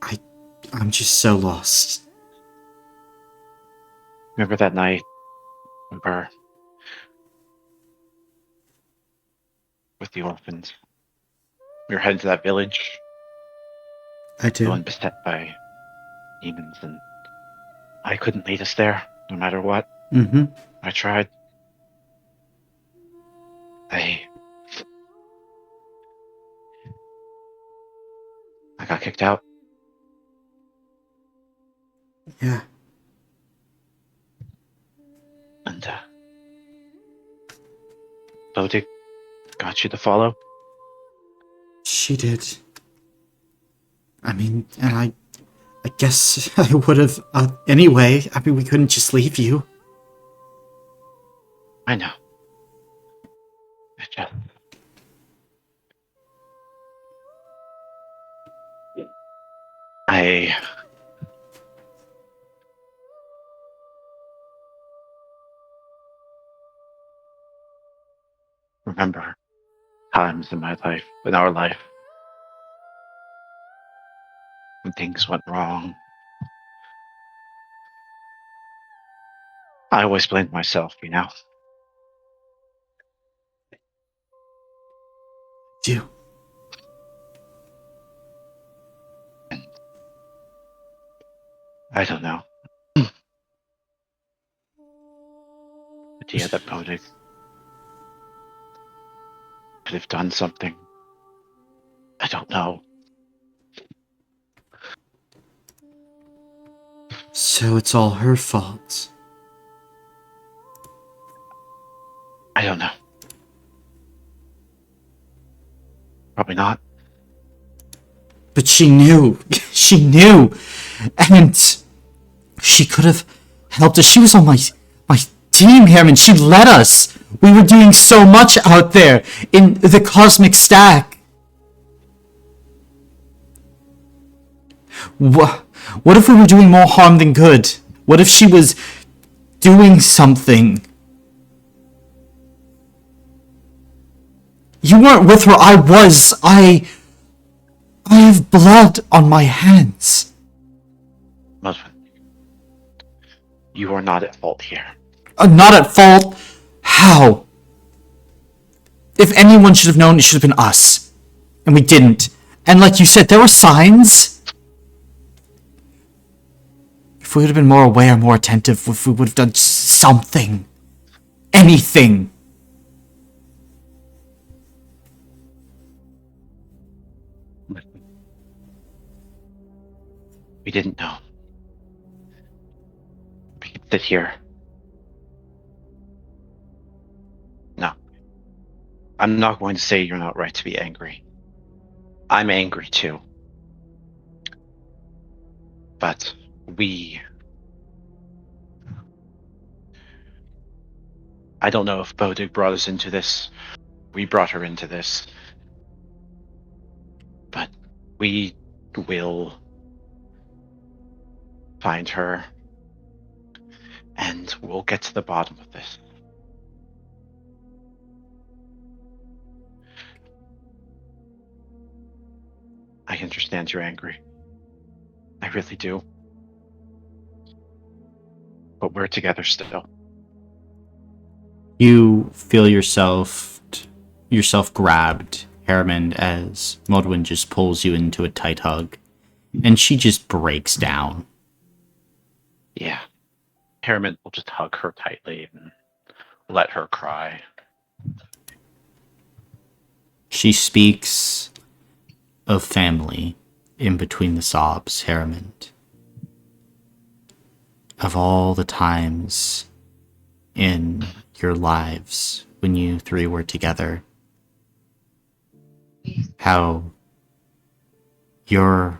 I'm just so lost. Remember that night we were with the orphans? We were heading to that village, I the do. one beset by demons, and I couldn't lead us there, no matter what. Mm-hmm. I tried. I got kicked out. Yeah. And Bodig got you to follow. She did. I mean, and I guess I would have, anyway. I mean, we couldn't just leave you. I know. It just... remember times in our life, when things went wrong. I always blamed myself, you know. Do. I don't know. Idea that Bodig could have done something. I don't know. So it's all her fault. I don't know. Probably not. But she knew. She knew. And she could have helped us. She was on my team, Herman. She led us. We were doing so much out there in the cosmic stack. What if we were doing more harm than good? What if she was doing something? You weren't with her. I was. I have blood on my hands. Muswin, you are not at fault here. Not at fault? How? If anyone should have known, it should have been us. And we didn't. And like you said, there were signs. If we would have been more aware, more attentive, if we would have done something. Anything. We didn't know. We can sit here. No. I'm not going to say you're not right to be angry. I'm angry too. But I don't know if Bodig brought us into this. We brought her into this. But we will find her, and we'll get to the bottom of this. I understand you're angry. I really do. But we're together still. You feel yourself grabbed, Harriman, as Modwin just pulls you into a tight hug, and she just breaks down. Yeah. Harriman will just hug her tightly and let her cry. She speaks of family in between the sobs, Harriman. Of all the times in your lives when you three were together. How her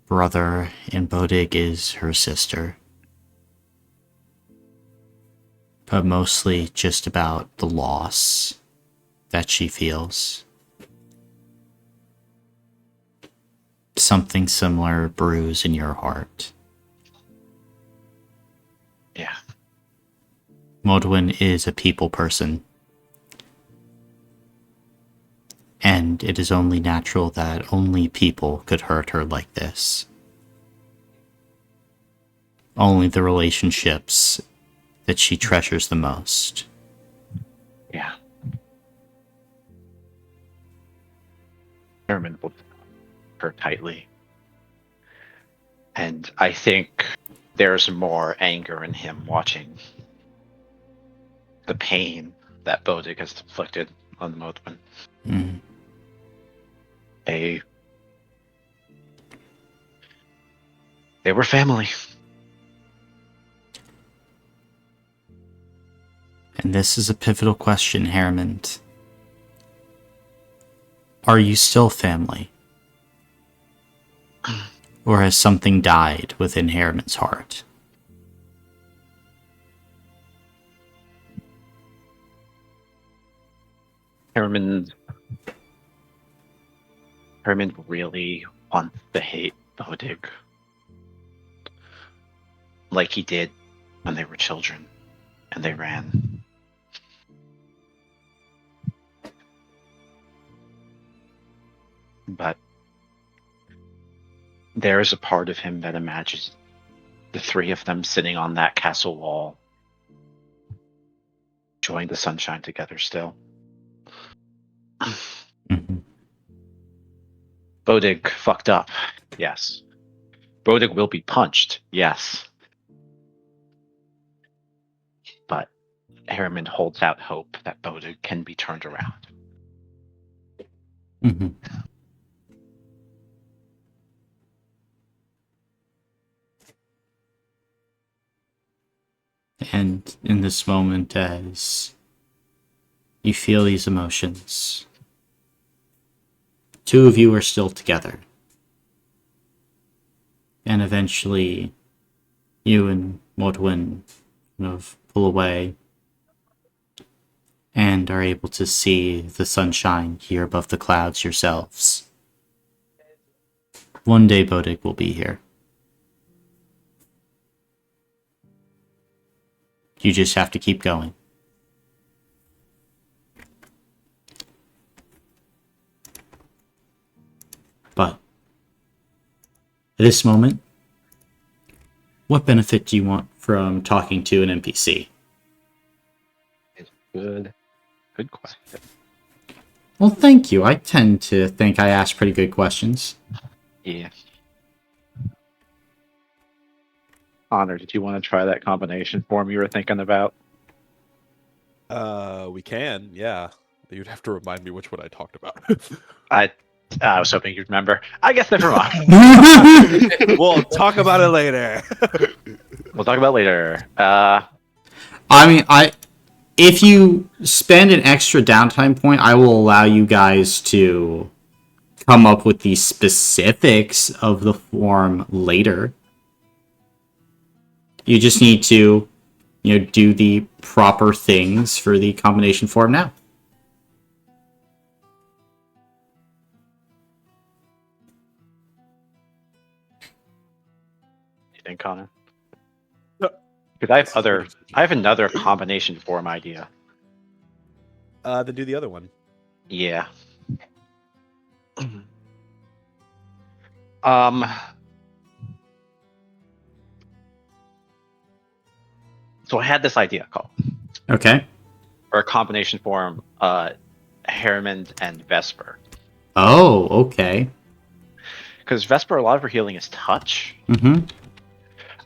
brother and Bodig is her sister. But mostly just about the loss that she feels. Something similar brews in your heart. Yeah. Modwin is a people person. And it is only natural that only people could hurt her like this. Only the relationships that she treasures the most. Yeah. Harriman will hug her tightly. And I think there's more anger in him watching the pain that Bodig has inflicted on the Modwin. Mm. They were family. And this is a pivotal question, Harriman. Are you still family? Or has something died within Harriman's heart? Harriman really wants to hate Bodig. Like he did when they were children and they ran. But there is a part of him that imagines the three of them sitting on that castle wall, enjoying the sunshine together still. Mhm. Bodig fucked up, yes. Bodig will be punched, yes. But Harriman holds out hope that Bodig can be turned around. Mhm. And in this moment, as you feel these emotions, two of you are still together. And eventually, you and Modwin kind of pull away and are able to see the sunshine here above the clouds yourselves. One day Bodig will be here. You just have to keep going. But at this moment, what benefit do you want from talking to an NPC? Good question. Well, thank you. I tend to think I ask pretty good questions. Yeah. Honor, did you want to try that combination form you were thinking about? We can, yeah. You'd have to remind me which one I talked about. I was hoping you'd remember. I guess never mind. We'll talk about it later. We'll talk about it later. I mean, if you spend an extra downtime point, I will allow you guys to come up with the specifics of the form later. You just need to, do the proper things for the combination form now. You think, Connor? No. Because I have another combination form idea. Then do the other one. Yeah. So I had this idea called, Okay. or a combination form, Harriman and Vesper. Oh, okay. Because Vesper, a lot of her healing is touch. Mm-hmm.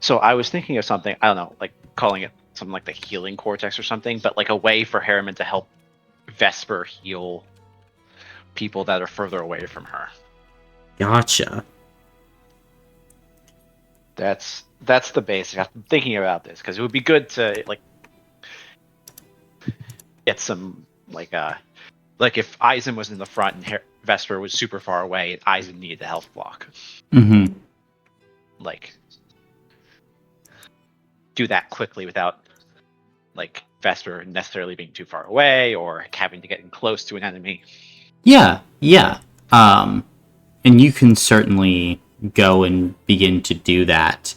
So I was thinking of something, I don't know, like calling it something like the healing cortex or something, but like a way for Harriman to help Vesper heal people that are further away from her. Gotcha. That's the basic. I'm thinking about this because it would be good to like get some like if Eisen was in the front and Vesper was super far away and Eisen needed the health block. Mm-hmm. Like do that quickly without like Vesper necessarily being too far away or having to get in close to an enemy. Yeah. And you can certainly go and begin to do that.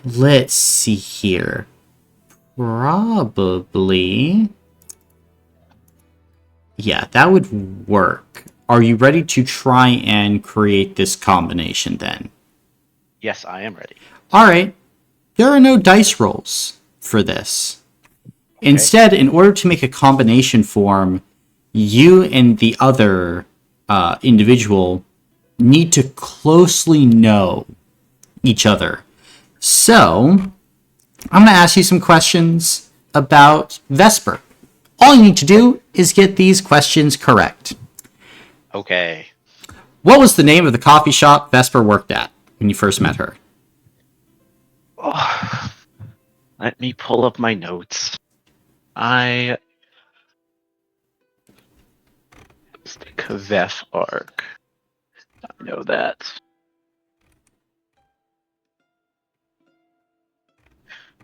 Let's see here. Probably. Yeah, that would work. Are you ready to try and create this combination then? Yes, I am ready. Alright. There are no dice rolls for this. Okay. Instead, in order to make a combination form, you and the other individual need to closely know each other. So, I'm going to ask you some questions about Vesper. All you need to do is get these questions correct. Okay. What was the name of the coffee shop Vesper worked at when you first met her? Oh, let me pull up my notes. I it's the Kavef arc. I know that.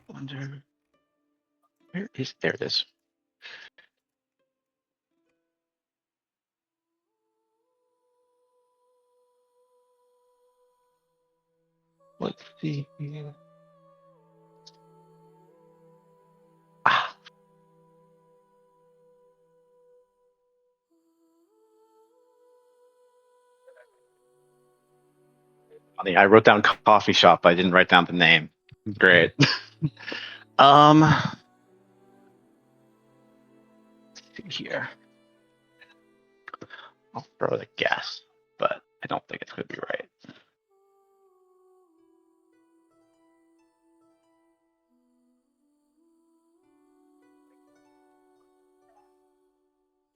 Wonder there it is. Let's see here. Ah. Funny, I wrote down coffee shop, but I didn't write down the name. Great. Let's see here. I'll throw a guess, but I don't think it's going to be right.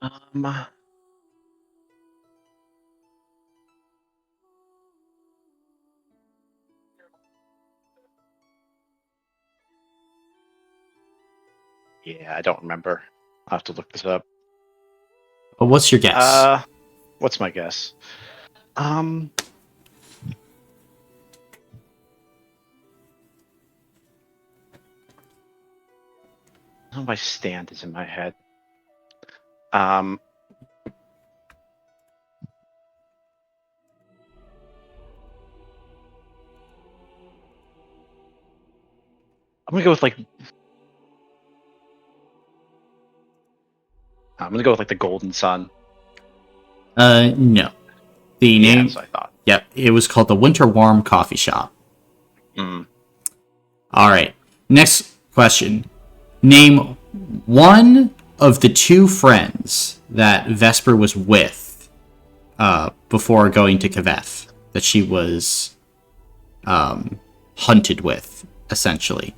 Um, yeah, I don't remember. I'll have to look this up. But what's your guess? What's my guess? Oh, my stand is in my head. I'm gonna go with like. I'm gonna go with like the Golden Sun. No. The Yeah, name. that's what I thought. Yep, it was called the Winter Warm Coffee Shop. Mm. All right. Next question. Name one of the two friends that Vesper was with before going to Kaveth, that she was hunted with, essentially.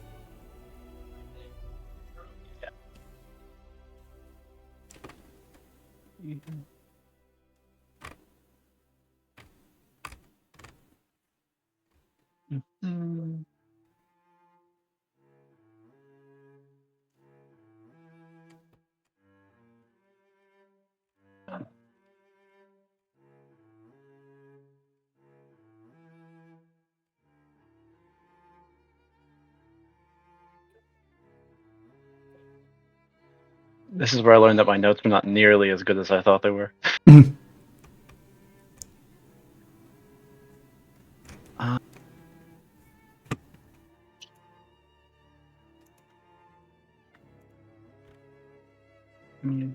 Mm. This is where I learned that my notes were not nearly as good as I thought they were. Mm.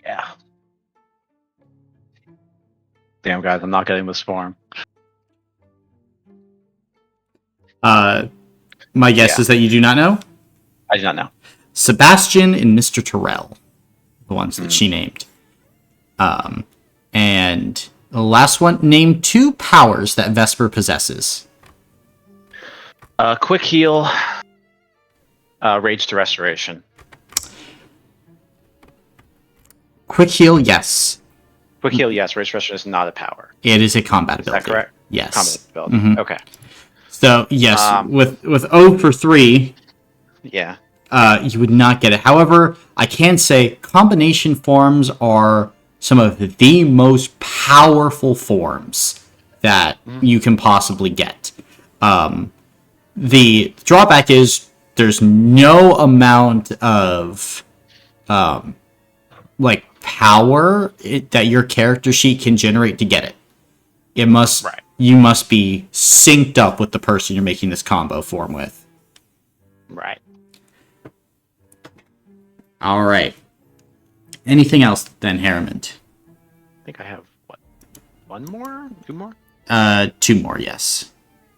Yeah. Damn, guys, I'm not getting this form. My guess Yeah. is that you do not know. I do not know. Sebastian and Mr. Terrell, the ones that she named. And the last one, name two powers that Vesper possesses. Quick heal. Rage to restoration. Quick heal, yes. Quick heal, yes. Rage to restoration is not a power. It is a combat Is ability. that correct? Yes. Combat ability. Mhm. Okay. So yes, with O for 3, Yeah. you would not get it. However, I can say combination forms are some of the most powerful forms that you can possibly get. The drawback is there's no amount of like power that your character sheet can generate to get it. It must Right. You must be synced up with the person you're making this combo form with. Right. All right. Anything else then, Harriman? I think I have what? One more? Two more? 2 more, yes.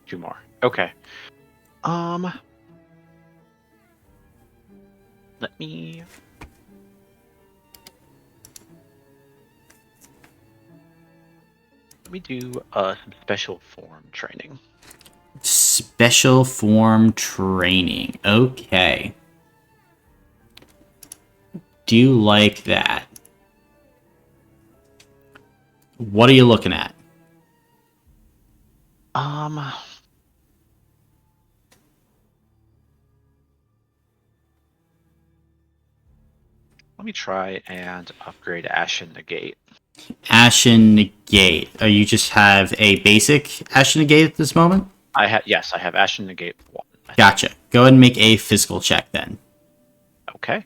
2 more. Okay. Let me do some special form training. Special form training. Okay. Do you like that? What are you looking at? Let me try and upgrade Ashen Negate. Ashen Negate. You just have a basic Ashen Negate at this moment? I have Ashen Negate 1. Gotcha. Go ahead and make a physical check then. Okay.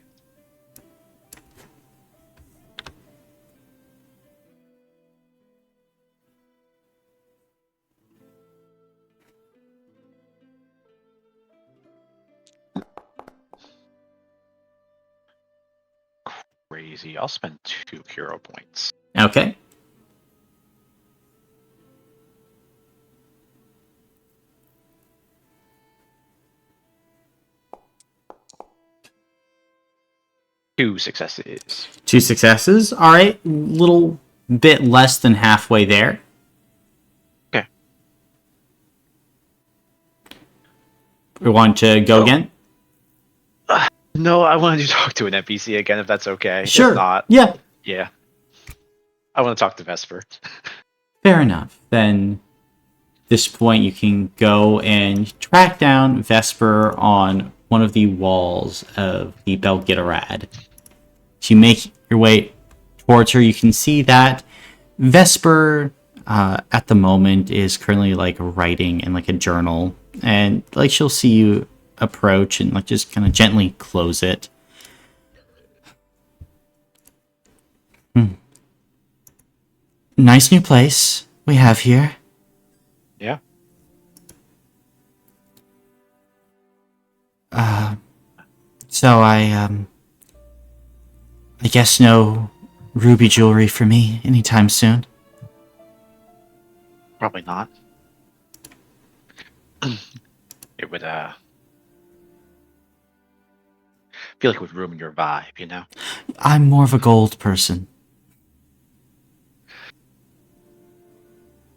easy. I'll spend 2 hero points. Okay. Two successes. 2 successes. All right, little bit less than halfway there. Okay. We want to go again? No, I wanted to talk to an NPC again, if that's okay. Sure. If not, Yeah, yeah. I want to talk to Vesper. fair enough. Then, this point, you can go and track down Vesper on one of the walls of the Belgitorad. As you make your way towards her, you can see that Vesper, at the moment, is currently like writing in like a journal, and like she'll see you approach and like just kind of gently close it. Nice new place we have here. Yeah. So I guess no ruby jewelry for me anytime soon. Probably not. It would feel like it would ruin your vibe, you know? I'm more of a gold person.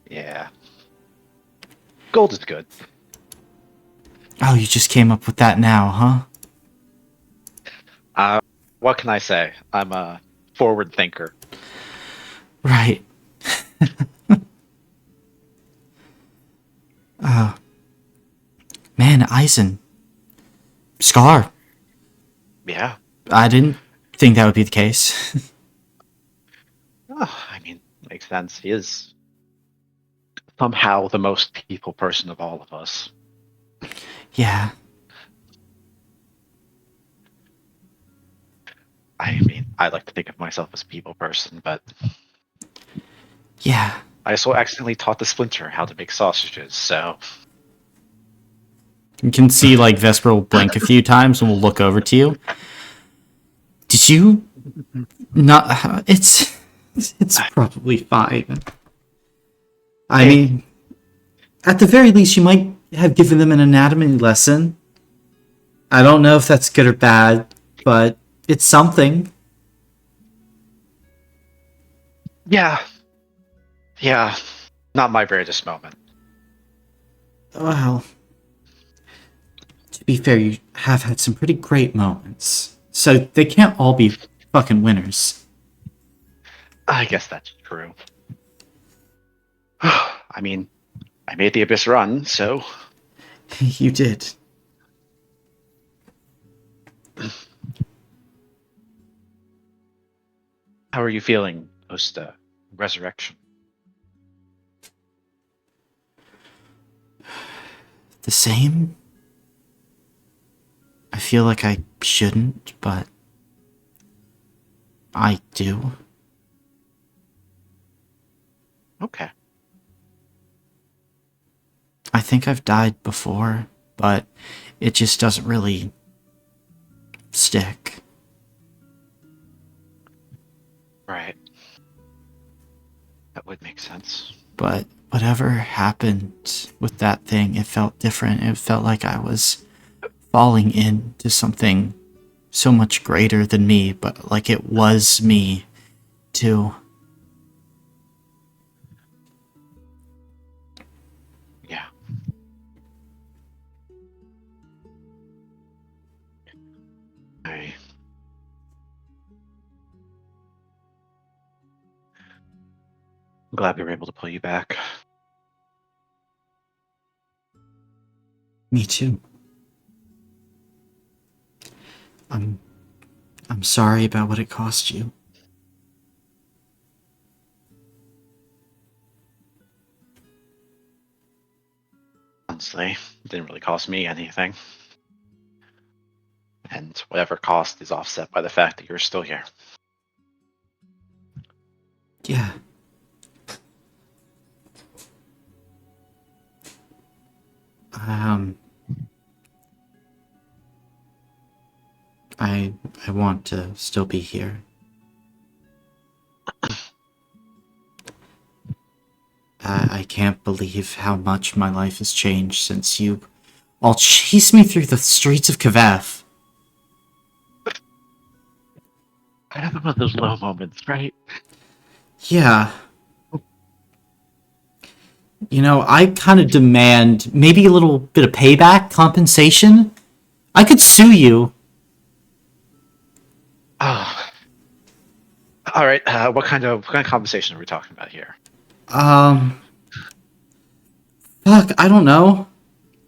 Yeah. Gold is good. Oh, you just came up with that now, huh? What can I say? I'm a forward thinker. Right. Man, Eisen. Scar. Yeah. I didn't think that would be the case. Oh, I mean, makes sense. He is somehow the most people person of all of us. Yeah. I mean, I like to think of myself as a people person, but Yeah. I also accidentally taught the Splinter how to make sausages, so You can see like Vesper will blink a few times and will look over to you. Did you not? It's probably fine. I mean, at the very least, you might have given them an anatomy lesson. I don't know if that's good or bad, but it's something. yeah. Yeah. Not my greatest moment. Well, to be fair, you have had some pretty great moments. So they can't all be fucking winners. I guess that's true. I mean, I made the Abyss run, so You did. how are you feeling post resurrection? The same? I feel like I shouldn't, but I do. Okay. I think I've died before, but it just doesn't really stick. Right. That would make sense. But whatever happened with that thing, it felt different. It felt like I was falling into something so much greater than me, but like it was me, too. Yeah. I'm glad we were able to pull you back. Me too. I'm sorry about what it cost you. Honestly, it didn't really cost me anything. And whatever cost is offset by the fact that you're still here. Yeah. I want to still be here. can't believe how much my life has changed since you all chased me through the streets of Kvev. I have one of those low moments, right? Yeah. You know, I kind of demand maybe a little bit of payback, compensation. I could sue you. Oh. All right. What kind of conversation are we talking about here? Fuck, I don't know.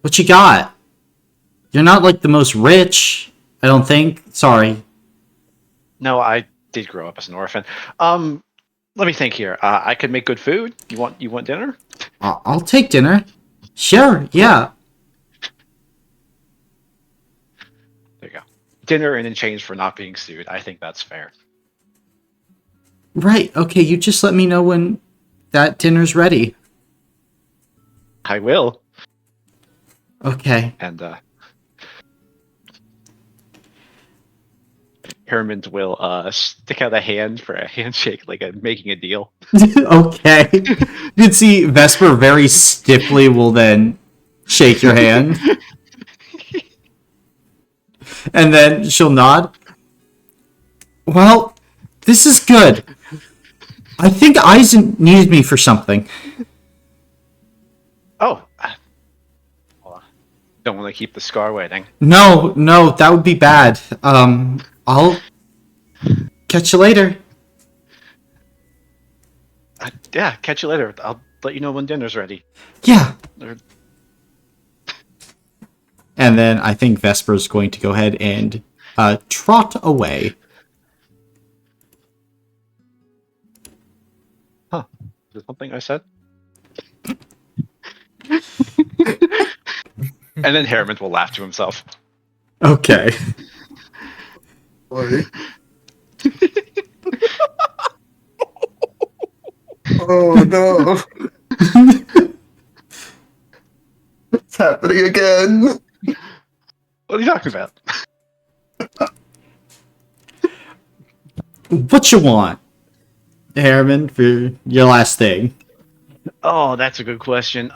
What you got? You're not like the most rich, I don't think. Sorry. No, I did grow up as an orphan. Let me think here. I could make good food. You want dinner? I'll take dinner. Sure, yeah. There you go. Dinner in exchange for not being sued. I think that's fair. Right, okay, you just let me know when that dinner's ready. I will. Okay. And Herman will stick out a hand for a handshake, like making a deal. Okay. You can see Vesper very stiffly will then shake your hand. And then she'll nod. Well, this is good. I think Eisen needed me for something. Oh. Well, don't want to keep the scar waiting. No, that would be bad. I'll catch you later. Yeah, catch you later. I'll let you know when dinner's ready. Yeah. Or- And then I think Vesper's going to go ahead and trot away. Huh. Is there something I said? And then Harriman will laugh to himself. Okay. Oh no! It's happening again. What are you talking about? What you want, Harriman, for your last thing? Oh, that's a good question.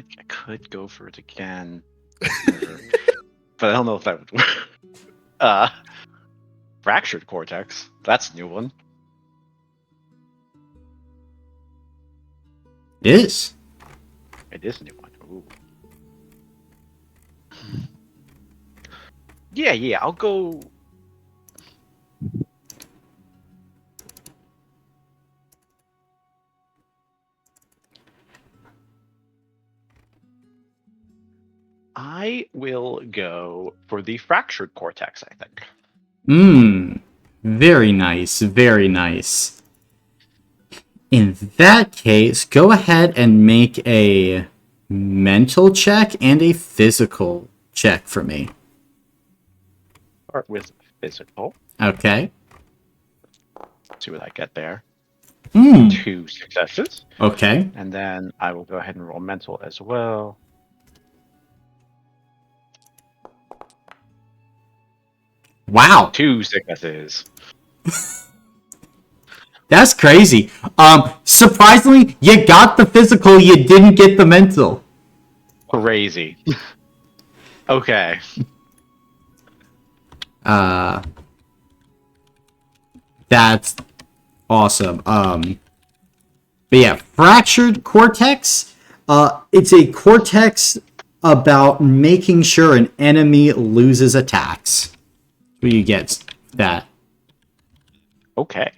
I could go for it again, but I don't know if that would work. Fractured cortex. That's a new one. It is. It is a new one. Ooh. Yeah. I'll go. I will go for the fractured cortex, I think. Very nice, very nice. In that case, go ahead and make a mental check and a physical check for me. Start with physical. Okay. See what I get there. 2 successes. Okay. And then I will go ahead and roll mental as well. Wow. 2 successes. That's crazy. Surprisingly, you got the physical, you didn't get the mental. Crazy. Okay. That's awesome. But yeah, fractured cortex. It's a cortex about making sure an enemy loses attacks. So you get that. Okay.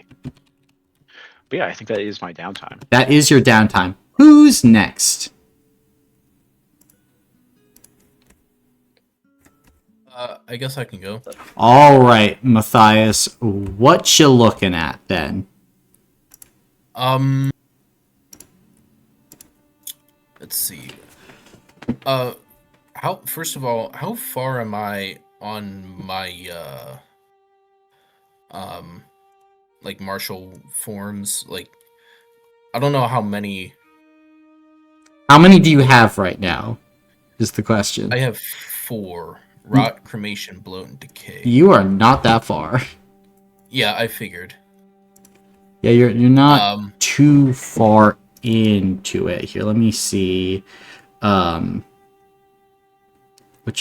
But yeah, I think that is my downtime. That is your downtime. Who's next? I guess I can go. All right, Matthias. What you looking at then? Let's see. First of all, how far am I on my like martial forms? Like, I don't know how many. How many do you have right now? Is the question. I have 4: rot, cremation, bloat, and decay. You are not that far. Yeah, I figured. Yeah, you're not Um, too far into it. Here, let me see. What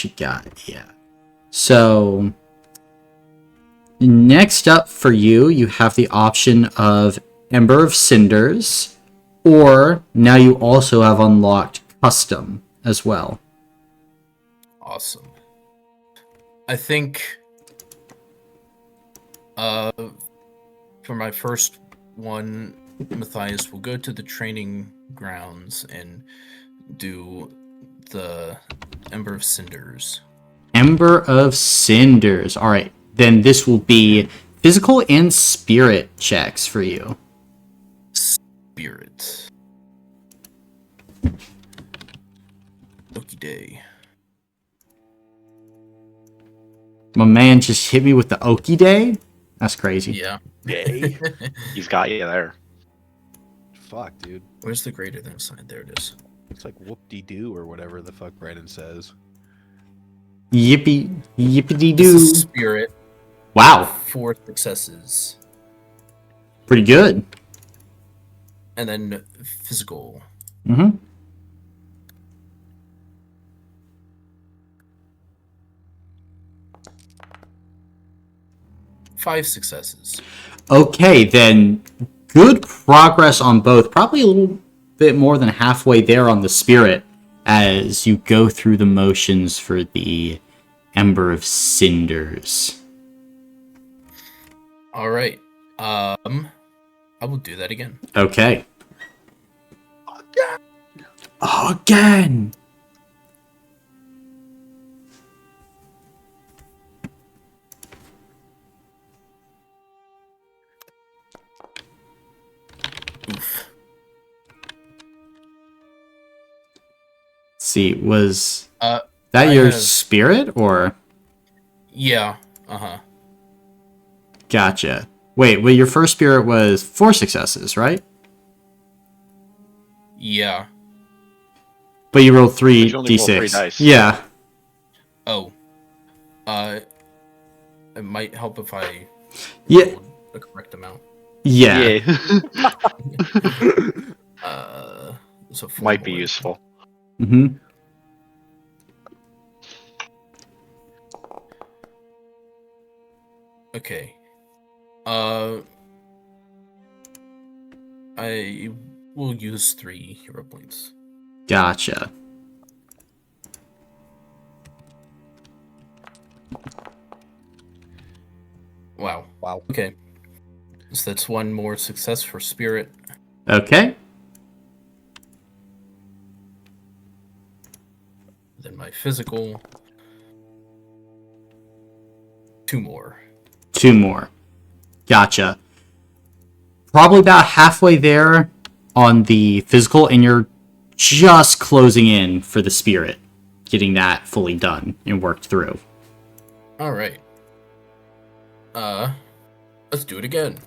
you got? Yeah. So next up for you, you have the option of Ember of Cinders, or now you also have unlocked Custom as well. awesome. I think uh for my first one, Matthias will go to the training grounds and do the Ember of Cinders. Ember of Cinders. All right, then this will be physical and spirit checks for you. Spirit. Okie day. My man just hit me with the Okie Day. That's crazy. Yeah. Yay. He's got you there. Fuck, dude. Where's the greater than sign? There it is. It's like whoop-de-doo or whatever the fuck Brandon says. Yippee, yippity This doo. is spirit. Wow, 4 successes. pretty good. And then physical. Mm-hmm. Five successes. Okay, then good progress on both. Probably a little bit more than halfway there on the spirit as you go through the motions for the Ember of Cinders. All right. I will do that again. Okay. Again! Oof. Let's see, was Uh, that I your have- spirit or? Yeah. Uh-huh. Gotcha. Wait, well, your first spirit was 4 successes, right? Yeah. But you rolled 3 But you only rolled 3 d6. dice. Yeah. Oh. It might help if I Yeah. rolled the correct amount. Yeah. So 4 Might be more. useful. Mm-hmm. Okay. I will use 3 hero points. Gotcha. Wow. Wow. Okay. So that's 1 more success for spirit. Okay. Then my physical. 2 more. 2 more. Gotcha. Probably about halfway there on the physical, and you're just closing in for the spirit. Getting that fully done and worked through. All right. Let's do it again.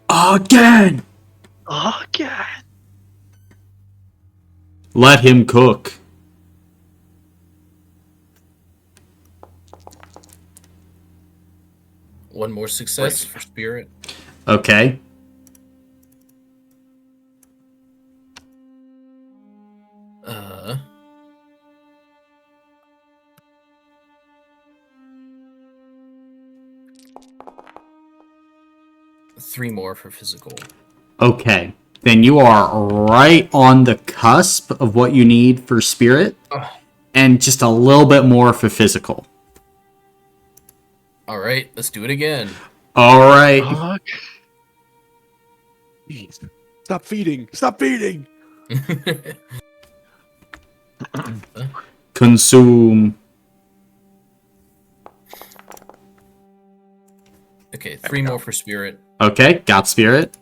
Again! Oh, God. Let him cook. One more success for spirit. Okay. Uh, three more for physical. Okay. Then you are right on the cusp of what you need for spirit, Ugh. and just a little bit more for physical. All right, let's do it again. All right. Fuck. Jeez. Stop feeding! Stop feeding! Consume. Okay, three more for spirit. Okay, got spirit.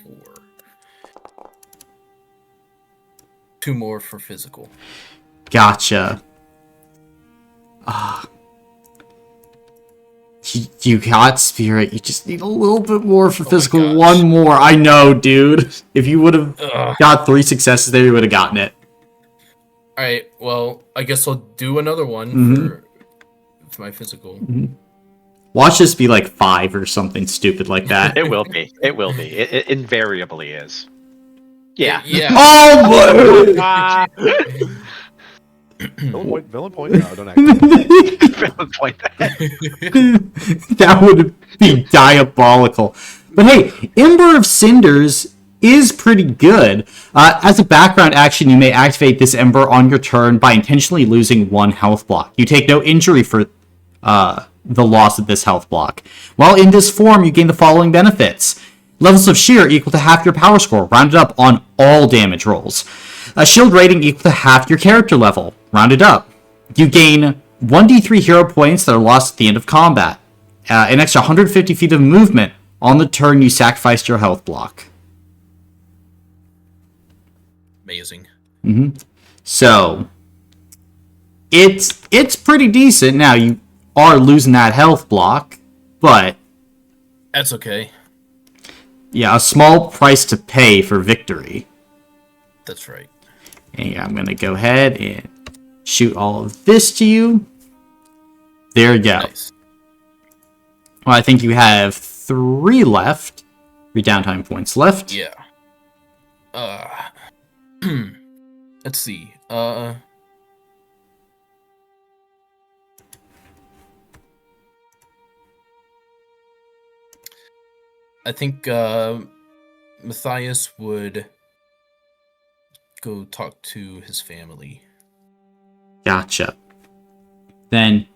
4. 2 more for physical. Gotcha. You got spirit. You just need a little bit more for my physical. gosh. One more. I know, dude. If you would have Ugh. got 3 successes there, you would have gotten it. All right, well, I guess I'll do another one Mhm. for to my physical. Watch this be like 5 or something stupid like that. It will be. It will be. It invariably is. Yeah. Yeah. Oh my! Ah. Villain point. No, don't act. Villain point. That would be diabolical. But hey, Ember of Cinders is pretty good. As a background action, you may activate this Ember on your turn by intentionally losing 1 health block. You take no injury for the loss of this health block. While in this form, you gain the following benefits. Levels of Sheer equal to half your power score, rounded up on all damage rolls. A shield rating equal to half your character level, rounded up. You gain 1d3 hero points that are lost at the end of combat. An extra 150 feet of movement on the turn you sacrificed your health block. Amazing. So, it's pretty decent. Now, you are losing that health block, but That's okay. yeah, a small price to pay for victory. That's right. And I'm going to go ahead and shoot all of this to you. There you go. Nice. Well, I think you have 3 left. 3 downtime points left. Yeah. Let's see. I think Matthias would go talk to his family. Gotcha. Then you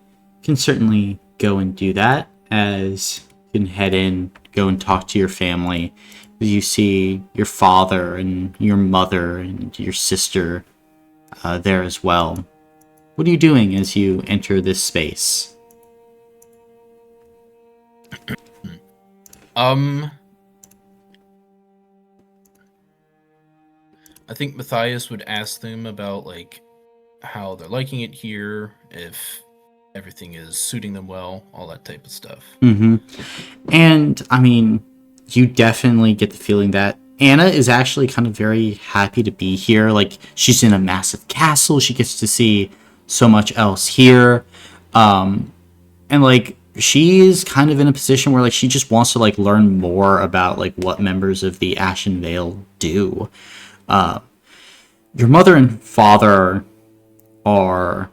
can certainly go and do that, as you can head in, go and talk to your family. You see your father and your mother and your sister there as well. What are you doing as you enter this space? I think Matthias would ask them about like how they're liking it here, if everything is suiting them well, all that type of stuff. And I mean, you definitely get the feeling that Anna is actually kind of very happy to be here. Like, she's in a massive castle. She gets to see so much else here. And like, she is kind of in a position where like she just wants to like learn more about like what members of the Ashen Veil do. Your mother and father they're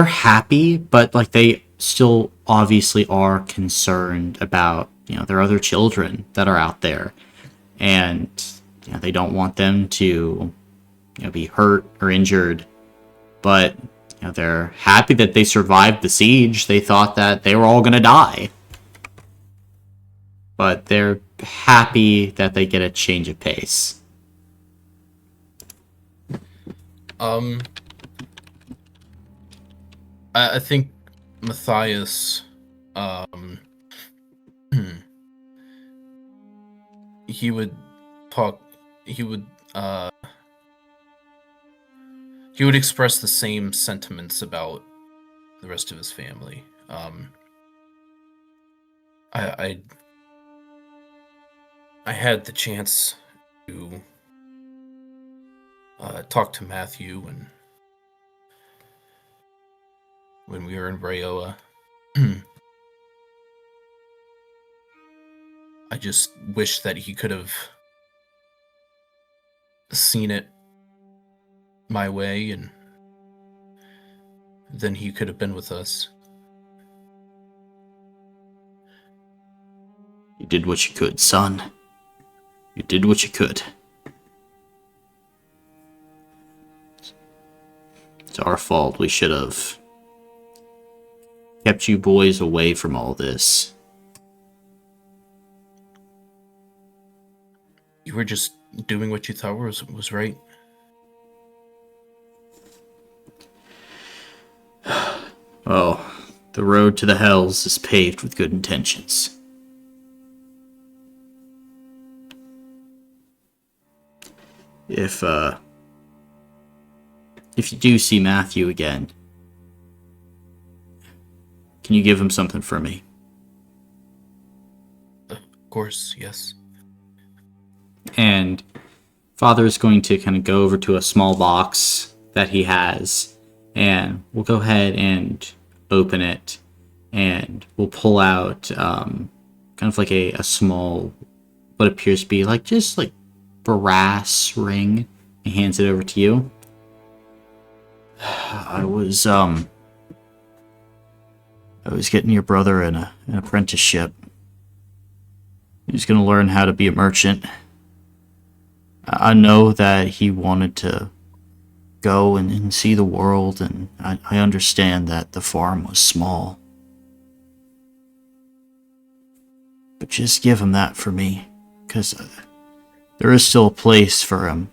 happy, but like they still obviously are concerned about, you know, their other children that are out there, and you know, they don't want them to, you know, be hurt or injured. But you know, they're happy that they survived the siege. They thought that they were all gonna die, but they're happy that they get a change of pace. I think Matthias, he would express the same sentiments about the rest of his family. I had the chance to talk to Matthew when we were in Rayoa. I just wish that he could have seen it my way, and then he could have been with us. You did what you could, son. You did what you could. It's our fault. We should have kept you boys away from all this. You were just doing what you thought was right. Oh, the road to the hells is paved with good intentions. If you do see Matthew again, can you give him something for me? Of course, yes. And Father is going to kind of go over to a small box that he has, and we'll go ahead and open it and will pull out kind of like a small, what appears to be like just like brass ring, and hands it over to you. I was getting your brother an apprenticeship. He's going to learn how to be a merchant. I know that he wanted to go and see the world, and I understand that the farm was small. But just give him that for me, because there is still a place for him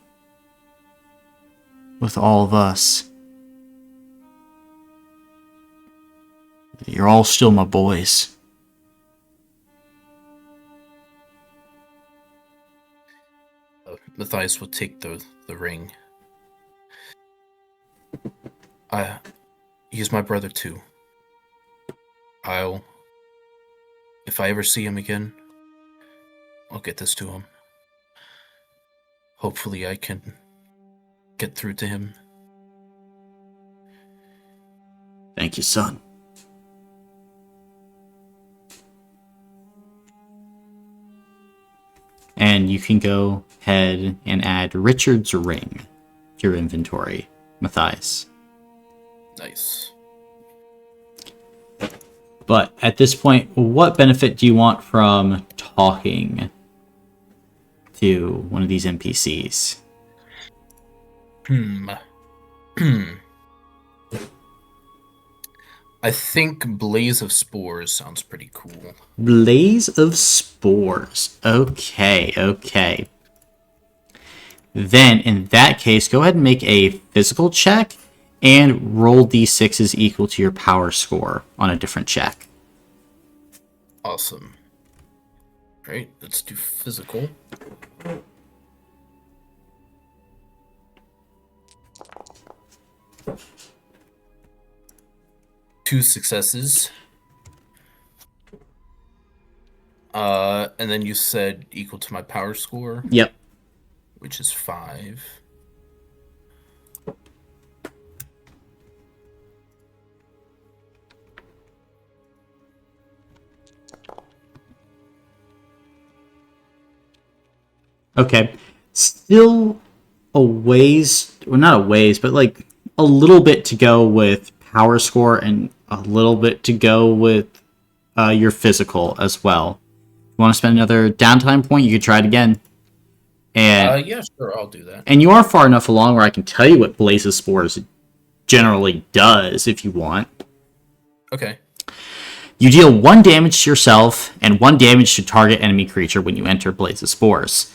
with all of us. You're all still my boys. Matthias will take the ring. He's my brother too. If I ever see him again, I'll get this to him. Hopefully I can get through to him. Thank you, son. And you can go ahead and add Richard's ring to your inventory, Matthias. Nice. But at this point, what benefit do you want from talking to one of these NPCs? I think Blaze of Spores sounds pretty cool. Blaze of Spores. Okay. Then, in that case, go ahead and make a physical check and roll d6s equal to your power score on a different check. Awesome. Right, let's do physical. Two successes. And then you said equal to my power score? Yep. Which is 5. Okay. Still a ways, well, not a ways, but like a little bit to go with power score and a little bit to go with your physical as well. You want to spend another downtime point? You could try it again. And Yeah, sure, I'll do that. And you are far enough along where I can tell you what Blaze of Spores generally does if you want. Okay. You deal 1 damage to yourself and 1 damage to target enemy creature when you enter Blaze of Spores.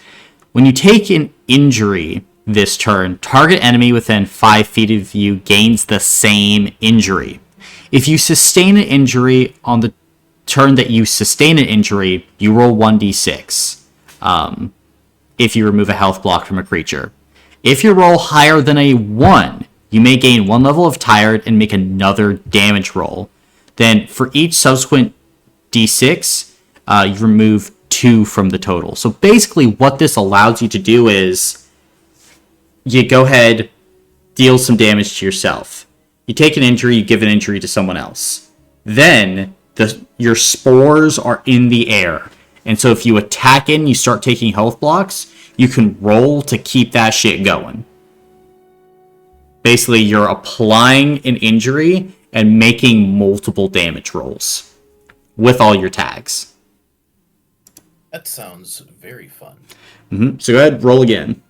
When you take an injury this turn, target enemy within 5 feet of you gains the same injury. If you sustain an injury on the turn that you sustain an injury, you roll 1d6. If you remove a health block from a creature. If you roll higher than a 1, you may gain 1 level of tired and make another damage roll. Then for each subsequent d6, you remove 2 from the total. So basically what this allows you to do is you go ahead, deal some damage to yourself. You take an injury, you give an injury to someone else. Then your spores are in the air. And so if you attack in, you start taking health blocks, you can roll to keep that shit going. Basically, you're applying an injury and making multiple damage rolls with all your tags. That sounds very fun. So go ahead, roll again.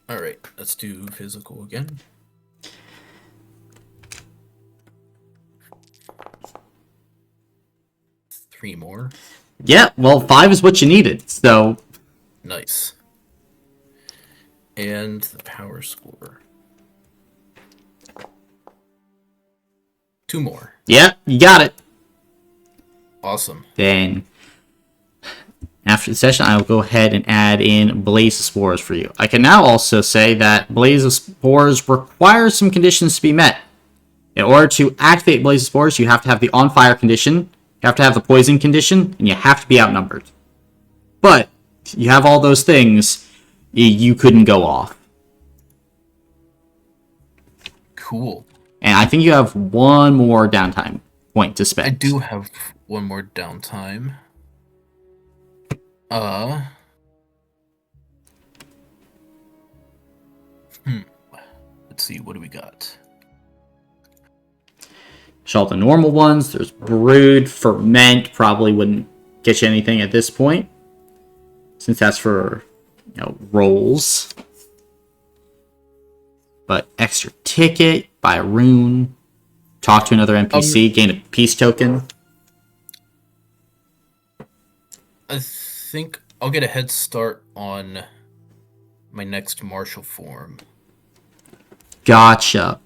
All right, let's do physical again. Three more. Yeah, well, 5 is what you needed, so... Nice. And the power score. 2 more. Yeah, you got it. Awesome. Then, after the session, I will go ahead and add in Blaze of Spores for you. I can now also say that Blaze of Spores requires some conditions to be met. In order to activate Blaze of Spores, you have to have the on fire condition, you have to have the poison condition, and you have to be outnumbered. But, if you have all those things, you couldn't go off. Cool. And I think you have one more downtime point to spend. I do have one more downtime. Let's see, what do we got? So all the normal ones, there's Brood, Ferment, probably wouldn't get you anything at this point. Since that's for, rolls. But extra ticket, buy a rune, talk to another NPC, gain a peace token. I think I'll get a head start on my next martial form. Gotcha.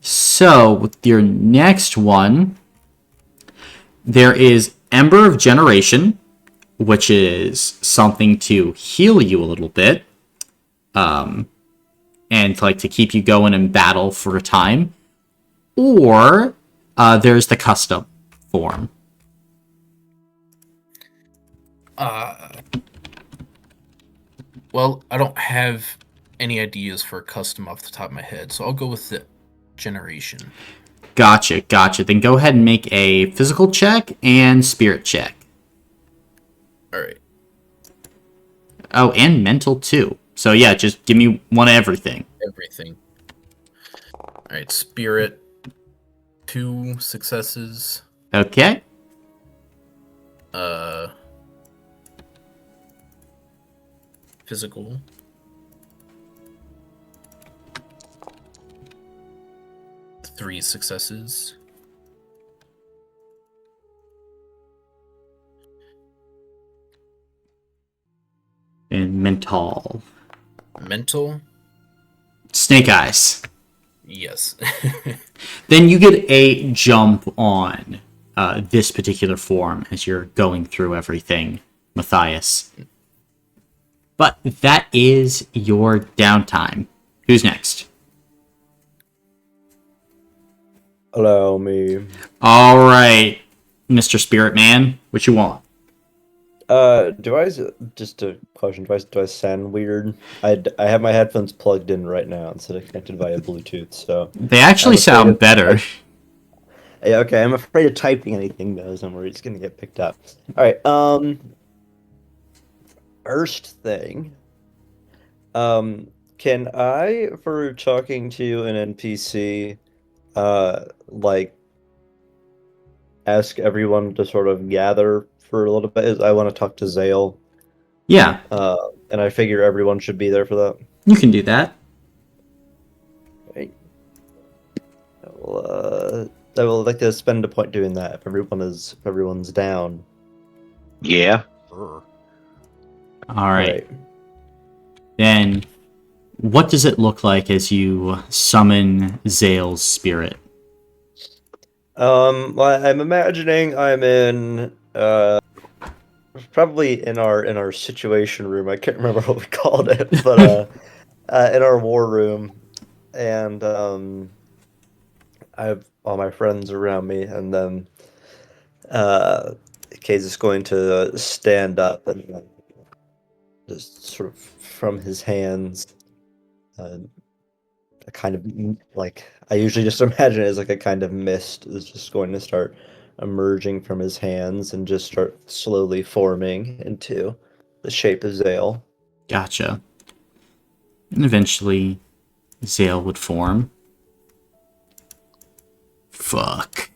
So with your next one, there is Ember of Generation, which is something to heal you a little bit, and to keep you going in battle for a time. Or there's the custom form. Well, I don't have any ideas for a custom off the top of my head, so I'll go with the generation. Gotcha. Then go ahead and make a physical check and spirit check. Alright. Oh, and mental too. So yeah, just give me one of everything. Everything. Alright, spirit. 2 successes. Okay. Physical. 3 successes. And mental. Mental? Snake eyes. Yes. Then you get a jump on this particular form as you're going through everything, Matthias. But that is your downtime. Who's next? Allow me. All right, Mr. Spirit Man, what you want? Just a question, do I sound weird? I have my headphones plugged in right now instead of connected via Bluetooth, so... They actually sound better. Yeah, okay, I'm afraid of typing anything, though, so I'm worried it's gonna get picked up. Alright, first thing... can I, for talking to an NPC, ask everyone to sort of gather for a little bit? I want to talk to Zale. Yeah, And I figure everyone should be there for that. you can do that. Right. I will like to spend a point doing that if everyone's down. Yeah. Brr. All right. Then, what does it look like as you summon Zale's spirit? Well, I'm imagining I'm in probably in our situation room. I can't remember what we called it, but in our war room, and I have all my friends around me, and then Kay's is going to stand up and just sort of from his hands, a kind of like I usually just imagine it as like a kind of mist is just going to start emerging from his hands and just start slowly forming into the shape of Zale. Gotcha. And eventually, Zale would form. Fuck.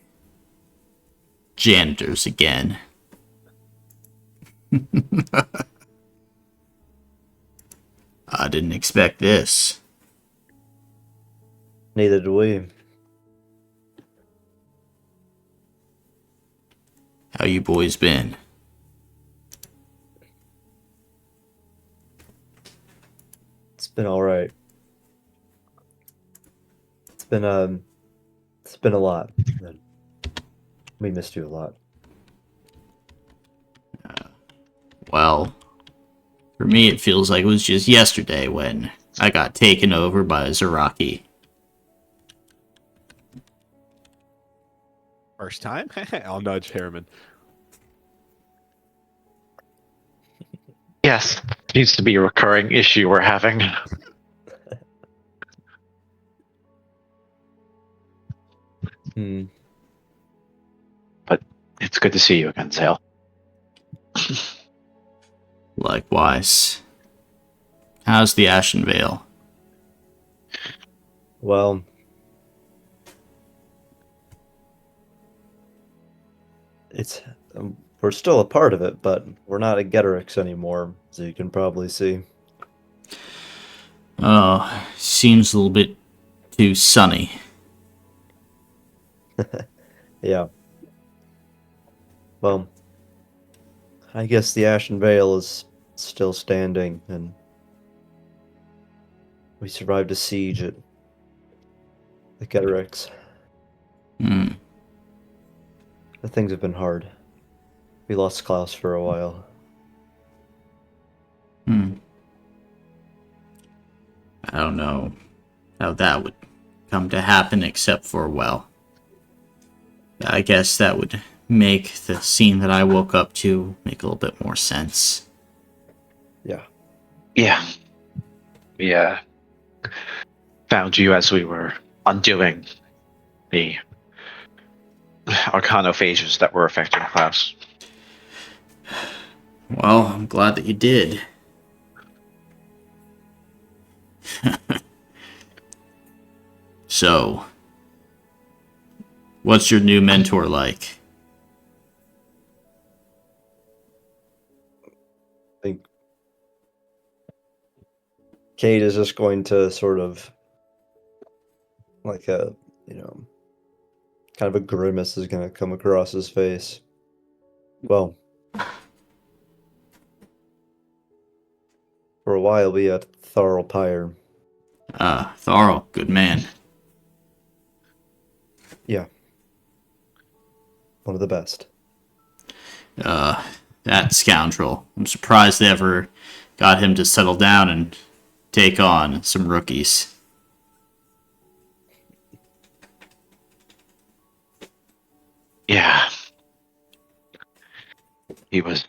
Janitors again. I didn't expect this. Neither do we. How you boys been? It's been all right. It's been a lot. We missed you a lot. Well, for me it feels like it was just yesterday when I got taken over by Zaraki. First time? I'll nudge Harriman. Yes. Seems to be a recurring issue we're having. It's good to see you again, Zale. Likewise. How's the Ashen Vale? Well, it's we're still a part of it, but we're not at Getorix anymore, as you can probably see. Oh, seems a little bit too sunny. Yeah. Well, I guess the Ashen Vale is still standing, and we survived a siege at the Getorix. Hmm. The things have been hard. We lost Klaus for a while. Hmm. I don't know how that would come to happen, except for, well, I guess that would make the scene that I woke up to make a little bit more sense. Yeah. Yeah. We found you as we were undoing the arcanophages that were affecting Klaus. Well, I'm glad that you did. So, what's your new mentor like? I think Kate is just going to sort of like a, kind of a grimace is going to come across his face. Well, for a while we had Tharl Pyre. Tharl, good man. Yeah. One of the best. That scoundrel. I'm surprised they ever got him to settle down and take on some rookies. Yeah. He was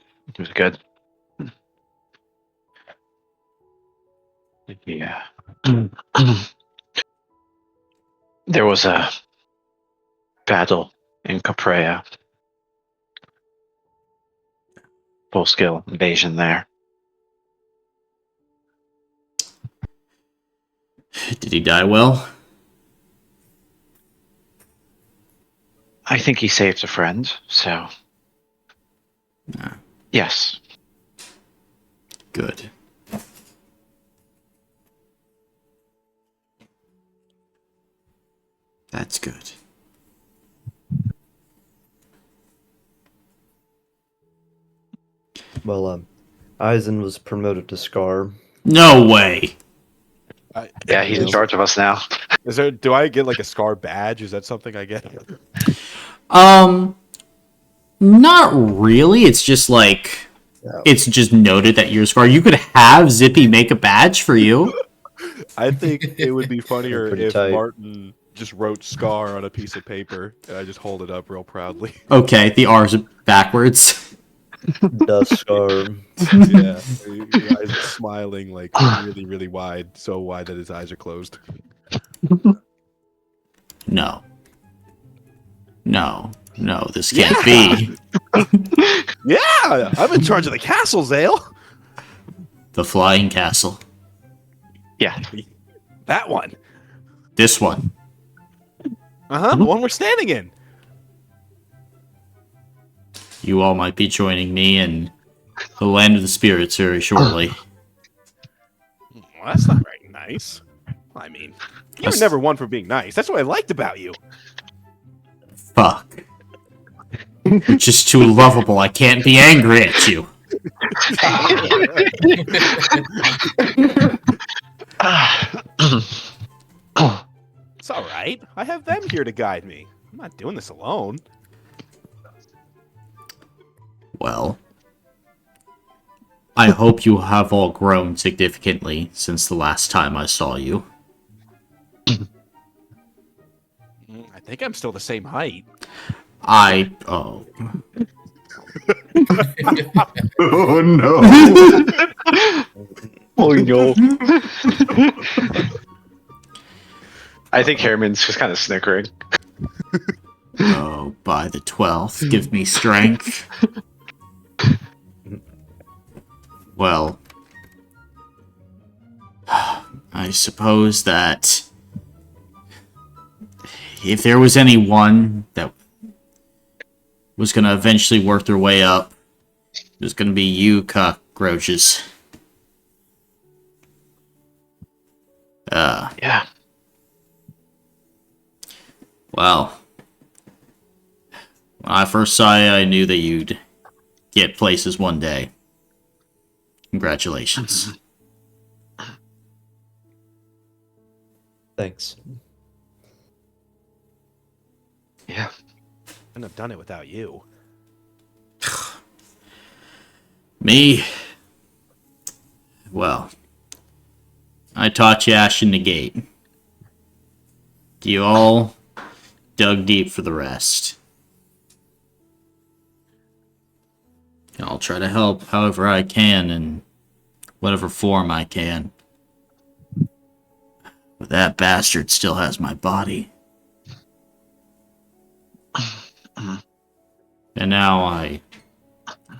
good. Yeah. There was a battle in Caprea. Full-scale invasion there. Did he die well? I think he saved a friend, so... Yes. Good. That's good. Well, Eisen was promoted to Scar. No way! Yeah, he's in charge of us now. Do I get like a Scar badge? Is that something I get? Not really. It's just like... Yeah. It's just noted that you're a Scar. You could have Zippy make a badge for you. I think it would be funnier Pretty if tight. Martin just wrote Scar on a piece of paper and I just hold it up real proudly. Okay, the R's are backwards. The Scar. Yeah, his eyes are smiling like really, really wide, so wide that his eyes are closed. No. No. No, this can't be. Yeah, I'm in charge of the castle, Zale. The Flying Castle. Yeah. That one. This one. The one we're standing in. You all might be joining me in the land of the spirits very shortly. Well, that's not very nice. I mean, you were That's- never one for being nice. That's what I liked about you. Fuck. You're just too lovable. I can't be angry at you. It's all right. I have them here to guide me. I'm not doing this alone. Well, I hope you have all grown significantly since the last time I saw you. I think I'm still the same height. Oh Oh no. Oh no. I think Harriman's just kind of snickering. Oh, by the 12th, give me strength. Well, I suppose that if there was anyone that was going to eventually work their way up, it was going to be you, cockroaches. Yeah. Well, when I first saw you, I knew that you'd get places one day. Congratulations. Thanks. Yeah. Couldn't have done it without you. Me? Well, I taught you Ash and Negate. You all dug deep for the rest. I'll try to help however I can in whatever form I can. But that bastard still has my body. And now I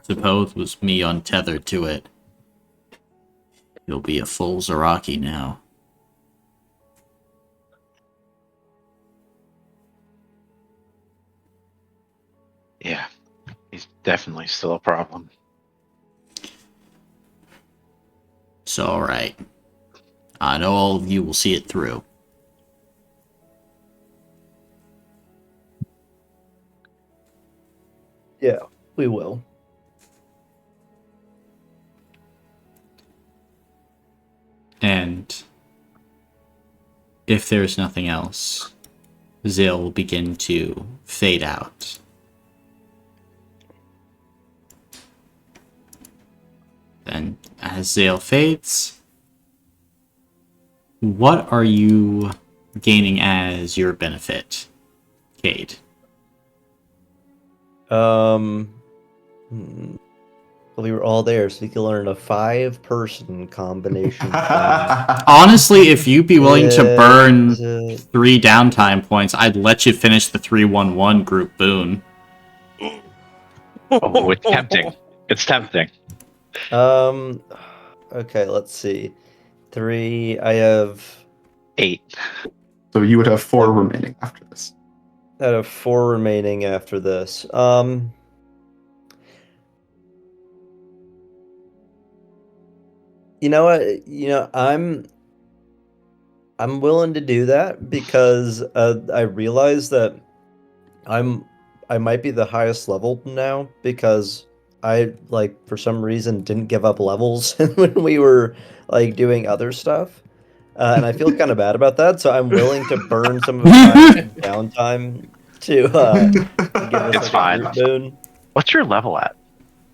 suppose with me untethered to it, he'll be a full Zaraki now. Yeah. He's definitely still a problem. It's alright. I know all of you will see it through. Yeah, we will. And if there's nothing else, Zale will begin to fade out. Then, as Zale fades, what are you gaining as your benefit, Cade? Well, we were all there, so we could learn a 5-person combination. Honestly, if you'd be willing to burn Is 3 downtime points, I'd let you finish the 3-1-1 group boon. Oh, it's tempting. It's tempting. Okay, let's see. 3. I have 8. So you would have 4 remaining after this. out of 4 remaining after this. You know what? I'm willing to do that because I realize that I might be the highest level now because I for some reason didn't give up levels when we were doing other stuff. And I feel kind of bad about that, so I'm willing to burn some of my downtime to give us It's a fine. group boon. What's your level at?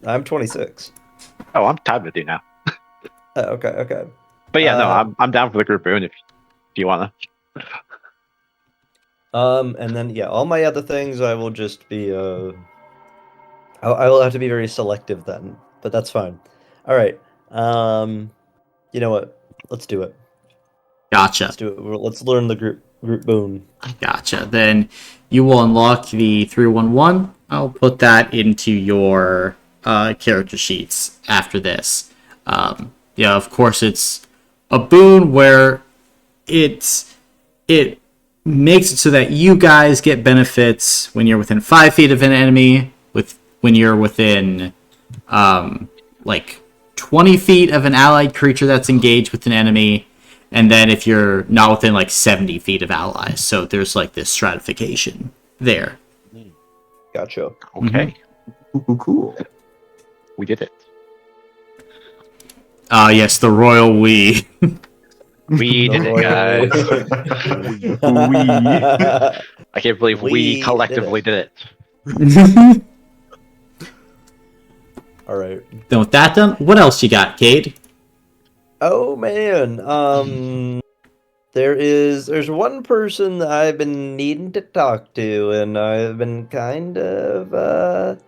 I'm 26. Oh, I'm tied with you now. Okay. But yeah, no, I'm down for the group boon if you wanna. And then all my other things I will just be I will have to be very selective then, but that's fine. All right. You know what? Let's do it. Gotcha. Let's do it. Let's learn the group boon. Gotcha. Then you will unlock the 311. I'll put that into your character sheets after this. Of course, it's a boon where it makes it so that you guys get benefits when you're within 5 feet of an enemy, when you're within 20 feet of an allied creature that's engaged with an enemy, and then if you're not within 70 feet of allies. So there's this stratification there. Gotcha. Okay, Cool. we did it. Yes, the royal we. We did it, guys. I can't believe we collectively did it. All right. Then with that done, what else you got, Cade? Oh man. There's one person that I've been needing to talk to, and I've been kind of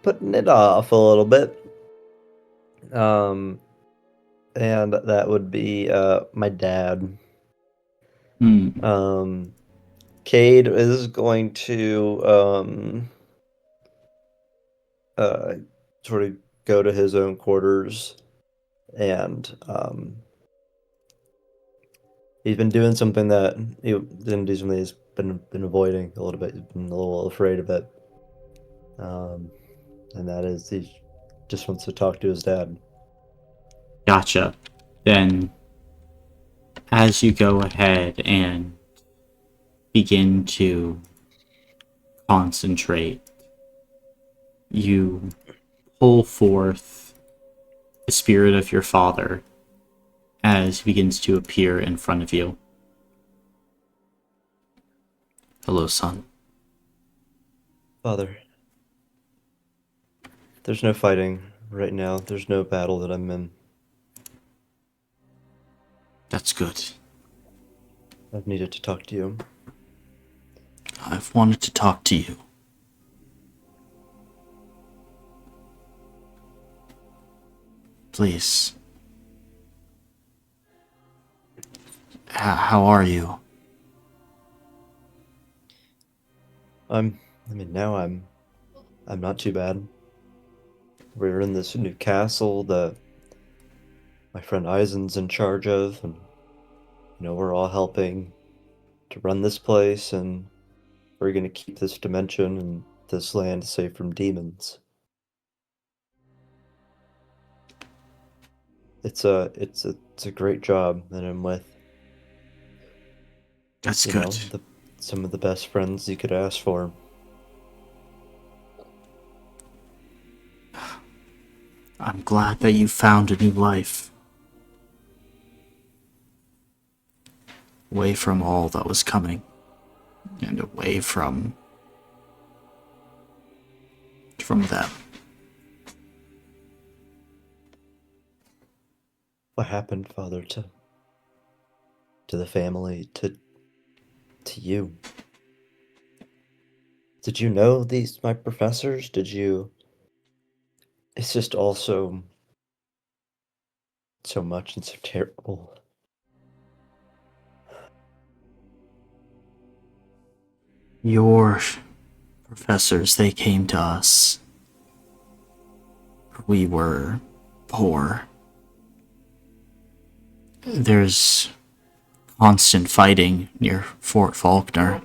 putting it off a little bit. And that would be my dad. Hmm. Cade is going to sort of go to his own quarters, and he's been doing something that he didn't do, something he's been avoiding a little bit. He's been a little afraid of it, and that is he just wants to talk to his dad. Gotcha. Then, as you go ahead and begin to concentrate, you pull forth the spirit of your father as he begins to appear in front of you. Hello, son. Father, there's no fighting right now. There's no battle that I'm in. That's good. I've needed to talk to you. I've wanted to talk to you. Please. How are you? Now I'm not too bad. We're in this new castle that my friend Eisen's in charge of, and we're all helping to run this place, and we're gonna keep this dimension and this land safe from demons. It's a great job that I'm with. That's You good. know, some of the best friends you could ask for. I'm glad that you found a new life. Away from all that was coming. And away from them. What happened, Father, to the family, to you? Did you know my professors? Did you? It's just all so much and so terrible. Your professors, they came to us. We were poor. There's constant fighting near Fort Faulkner.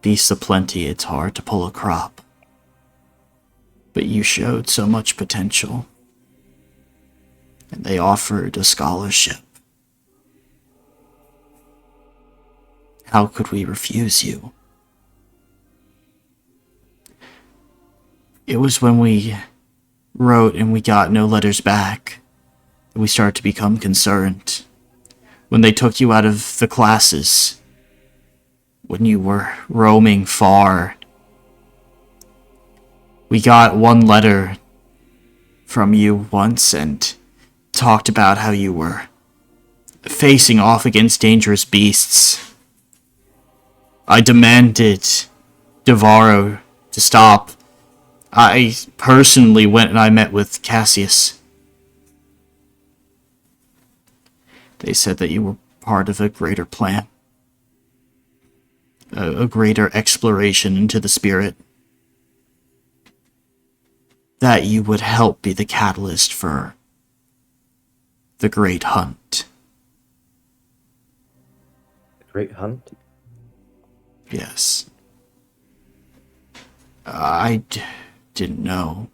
Beasts aplenty, it's hard to pull a crop. But you showed so much potential. And they offered a scholarship. How could we refuse you? It was when we wrote and we got no letters back that we started to become concerned. When they took you out of the classes, when you were roaming far, we got one letter from you once and talked about how you were facing off against dangerous beasts. I demanded Devaro to stop. I personally went and I met with Cassius. They said that you were part of a greater plan. A greater exploration into the spirit. That you would help be the catalyst for the Great Hunt. Great hunt? Yes. Didn't know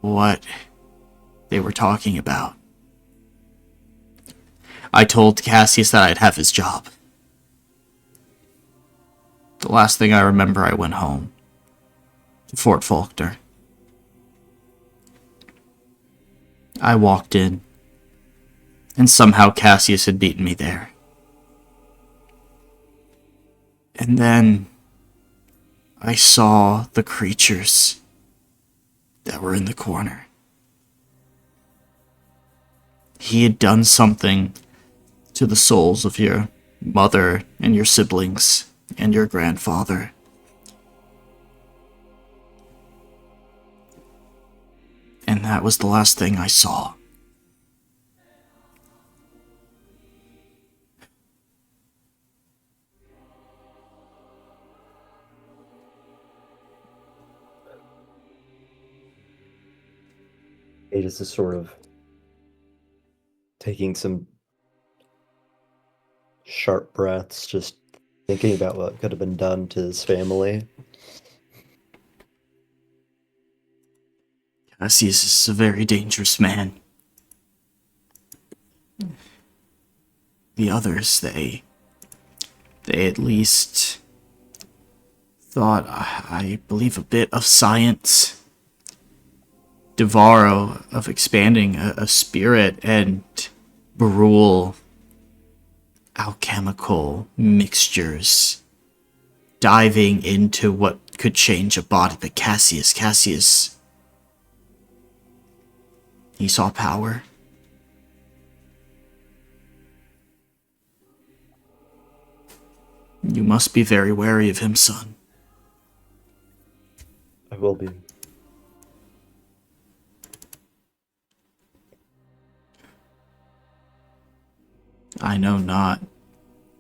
what they were talking about. I told Cassius that I'd have his job. The last thing I remember, I went home to Fort Faulkner. I walked in, and somehow Cassius had beaten me there. And then I saw the creatures that were in the corner. He had done something to the souls of your mother and your siblings and your grandfather. And that was the last thing I saw. Kate is just sort of taking some sharp breaths, just thinking about what could have been done to his family. Cassius is a very dangerous man. The others, they at least thought, I believe, a bit of science. Devarro of expanding a spirit, and Barul alchemical mixtures, diving into what could change a body. But Cassius, he saw power. You must be very wary of him, son. I will be. I know not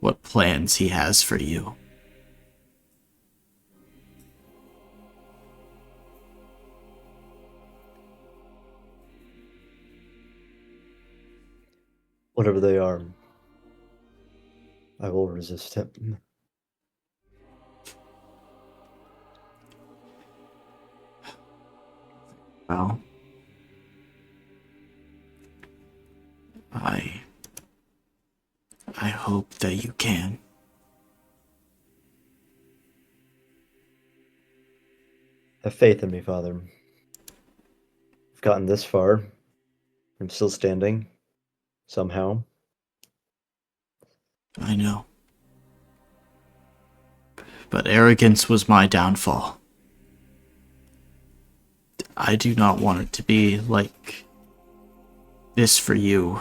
what plans he has for you. Whatever they are, I will resist him. Well, I hope that you can. Have faith in me, Father. I've gotten this far. I'm still standing. Somehow. I know. But arrogance was my downfall. I do not want it to be like this for you.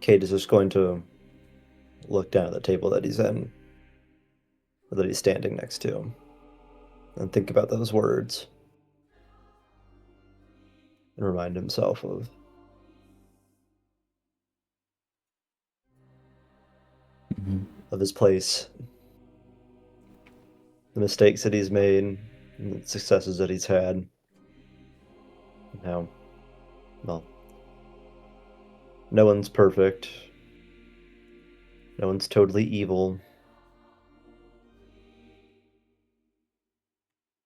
Kate is just going to look down at the table that he's in, or that he's standing next to, and think about those words, and remind himself of his place, the mistakes that he's made, and the successes that he's had, and how, well, no one's perfect. No one's totally evil.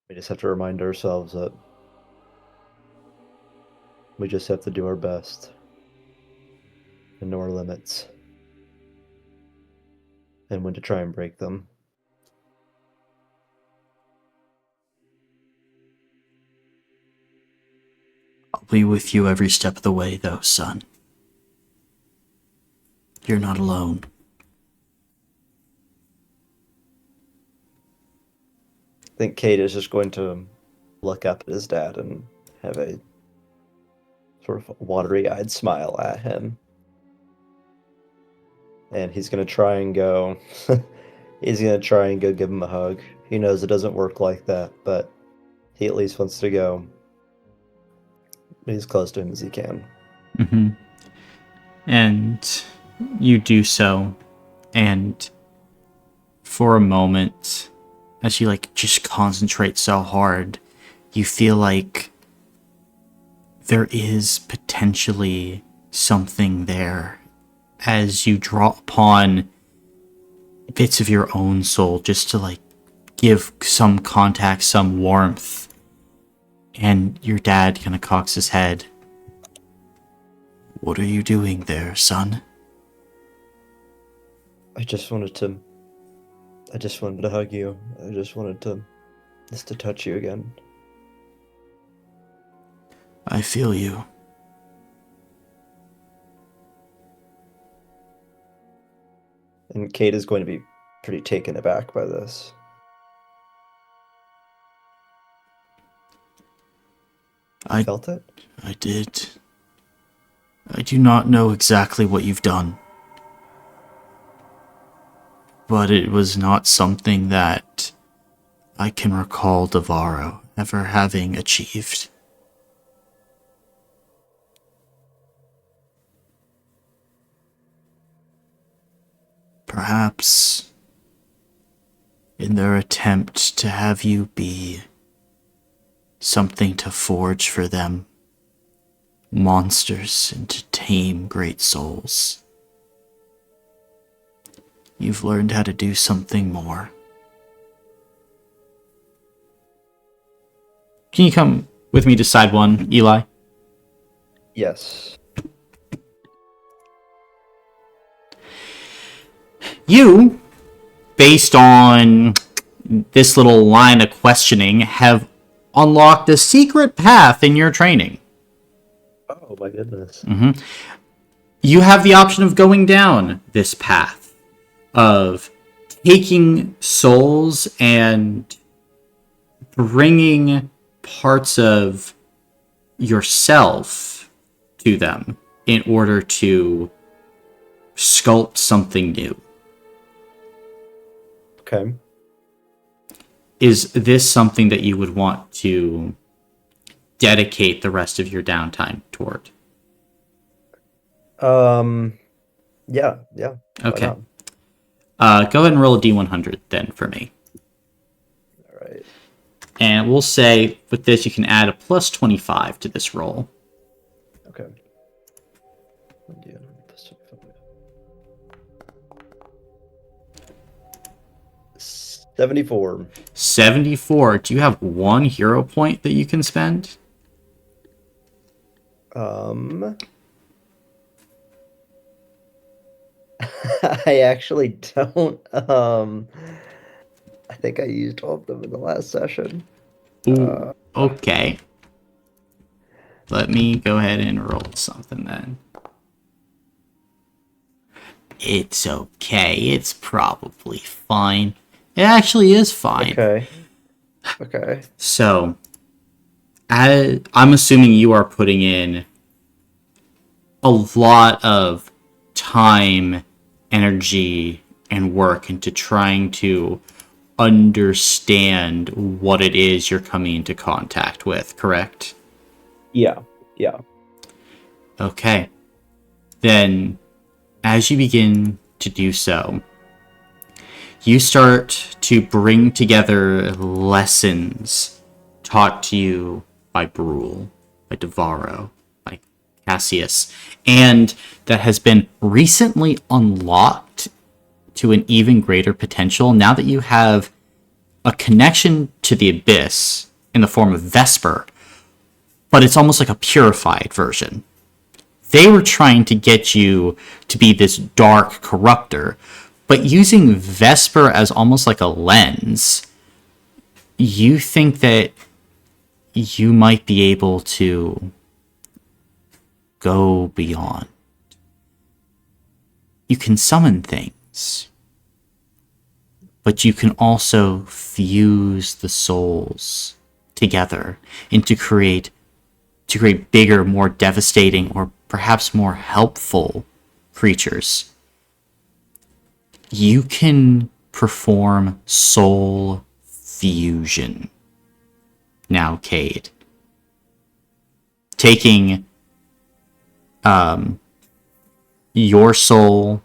We just have to remind ourselves that we just have to do our best and know our limits and when to try and break them. I'll be with you every step of the way, though, son. You're not alone. I think Kate is just going to look up at his dad and have a sort of watery-eyed smile at him. And he's going to try and go... he's going to try and go give him a hug. He knows it doesn't work like that, but he at least wants to go as close to him as he can. Mm-hmm. And you do so, and for a moment, as you just concentrate so hard, you feel like there is potentially something there as you draw upon bits of your own soul just to give some contact, some warmth. And your dad kind of cocks his head. What are you doing there, son? I just wanted to hug you. I just wanted to touch you again. I feel you. And Kate is going to be pretty taken aback by this. I Felt it? I did. I do not know exactly what you've done. But it was not something that I can recall Devarro ever having achieved. Perhaps in their attempt to have you be something to forge for them, monsters and to tame great souls, you've learned how to do something more. Can you come with me to side one, Eli? Yes. You, based on this little line of questioning, have unlocked a secret path in your training. Oh my goodness. You have the option of going down this path of taking souls and bringing parts of yourself to them in order to sculpt something new. Okay. Is this something that you would want to dedicate the rest of your downtime toward? Yeah. Why Okay. not? Go ahead and roll a d100 then for me. All right. And we'll say with this you can add a plus 25 to this roll. Okay. 74. 74. Do you have one hero point that you can spend? I actually don't. I think I used all of them in the last session. Ooh, okay. Let me go ahead and roll something then. It's okay. It's probably fine. It actually is fine. Okay. So, I'm assuming you are putting in a lot of time, energy, and work into trying to understand what it is you're coming into contact with, correct? Yeah. Okay. Then, as you begin to do so, you start to bring together lessons taught to you by Brule, by Devaro, by Cassius, and that has been recently unlocked to an even greater potential now that you have a connection to the Abyss in the form of Vesper, but it's almost like a purified version. They were trying to get you to be this dark corruptor, but using Vesper as almost like a lens, you think that you might be able to go beyond. You can summon things, but you can also fuse the souls together and to create bigger, more devastating, or perhaps more helpful creatures. You can perform soul fusion. Now, Cade. Taking your soul,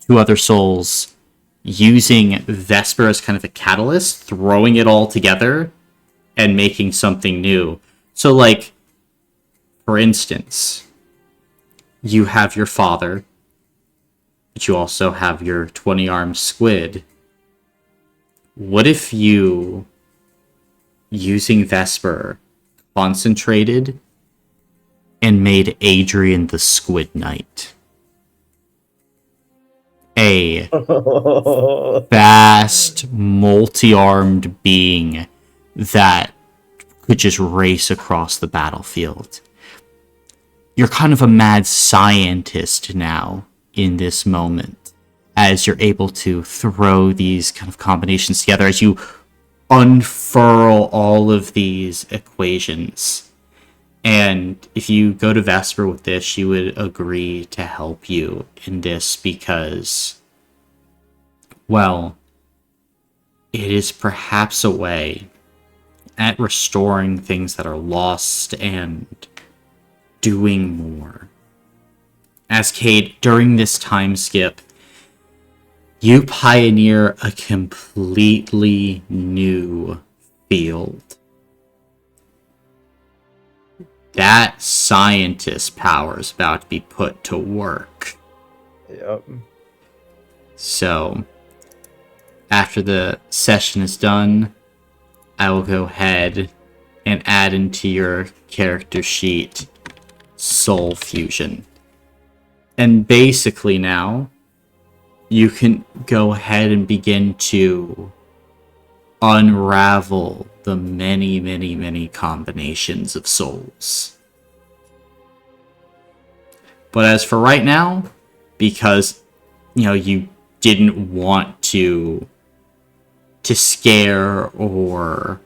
two other souls, using Vesper as kind of a catalyst, throwing it all together, and making something new. So, like, for instance, you have your father, but you also have your 20-armed squid. What if you, using Vesper, concentrated and made Adrian the Squid Knight? A vast, multi-armed being that could just race across the battlefield. You're kind of a mad scientist now in this moment, as you're able to throw these kind of combinations together, as you unfurl all of these equations. And if you go to Vesper with this, she would agree to help you in this because, well, it is perhaps a way at restoring things that are lost and doing more. As Cade, during this time skip, You pioneer a completely new field. That scientist power is about to be put to work. Yep. So, after the session is done, I will go ahead and add into your character sheet Soul Fusion. And basically now, you can go ahead and begin to unravel the many, many, many combinations of souls. But as for right now, because, you didn't want to scare or,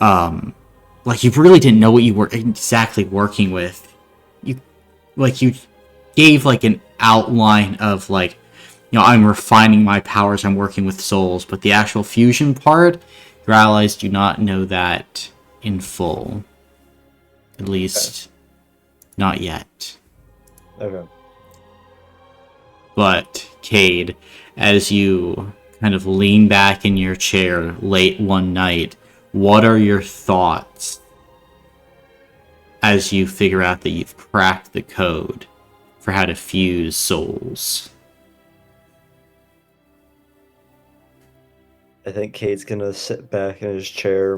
you really didn't know what you were exactly working with. You gave, an outline of, I'm refining my powers, I'm working with souls, but the actual fusion part, your allies do not know that in full. At least, not yet. Okay. But, Cade, as you kind of lean back in your chair late one night, what are your thoughts as you figure out that you've cracked the code for how to fuse souls? I think Cade's gonna sit back in his chair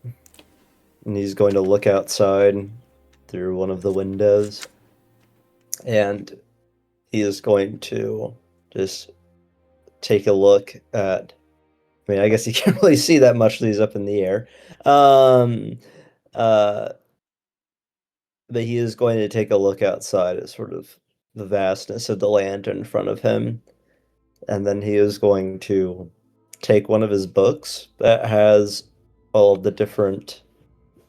and he's going to look outside through one of the windows. And he is going to just take a look at. I guess you can't really see that much. He's up in the air. But he is going to take a look outside at sort of the vastness of the land in front of him. And then he is going to take one of his books that has all of the different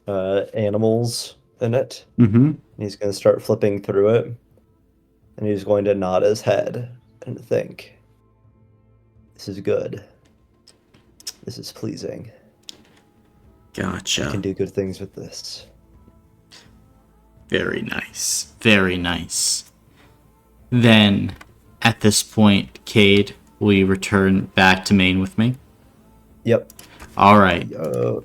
animals in it. Mm-hmm. And he's going to start flipping through it. And he's going to nod his head and think, this is good. This is pleasing. Gotcha. I can do good things with this. Very nice. Very nice. Then, at this point, Cade, will you return back to Maine with me? Yep. Alright. Hello.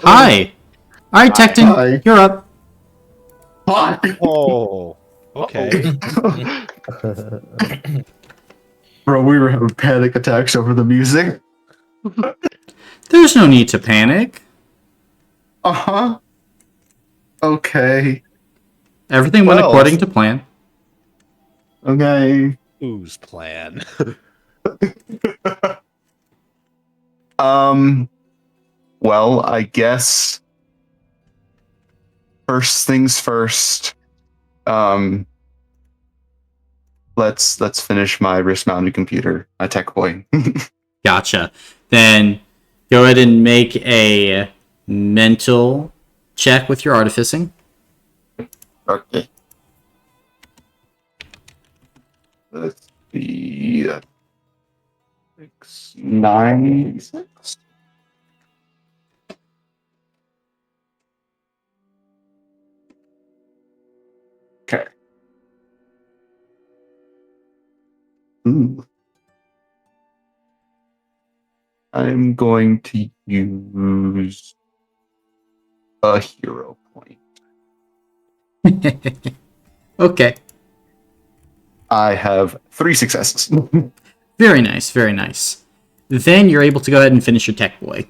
Hi! Alright, Hi. Tecton, Hi. you're up. Hi. Oh, okay. Bro, we were having panic attacks over the music. There's no need to panic. Uh-huh. Okay. Everything went Well, according to plan. Okay. Whose plan? Well, I guess first things first. Let's finish my wrist-mounted computer, my tech boy. Gotcha. Then go ahead and make a mental check with your artificing. Okay. Let's see. 6, 9, 6. Okay. Ooh. I'm going to use a hero point. Okay. I have 3 successes. Very nice, very nice. Then you're able to go ahead and finish your tech boy.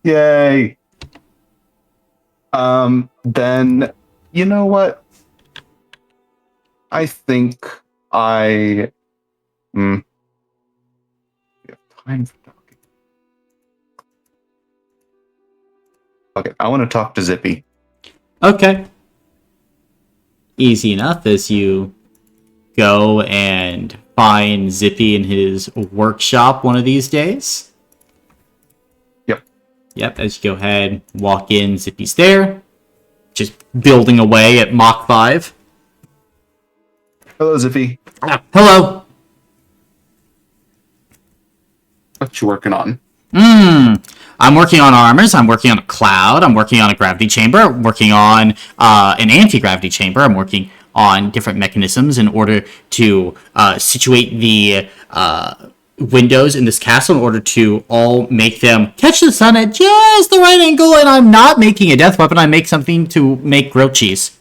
Yay. Then, you know what? I think we have time for talking. Okay, I want to talk to Zippy. Okay. Easy enough as you go and find Zippy in his workshop one of these days. Yep, as you go ahead, walk in, Zippy's there. Just building away at Mach 5. Hello, Zippy. Hello. What you working on? I'm working on armors, I'm working on a cloud, I'm working on a gravity chamber, I'm working on an anti-gravity chamber, I'm working on different mechanisms in order to situate the windows in this castle in order to all make them catch the sun at just the right angle. And I'm not making a death weapon. I make something to make grilled cheese.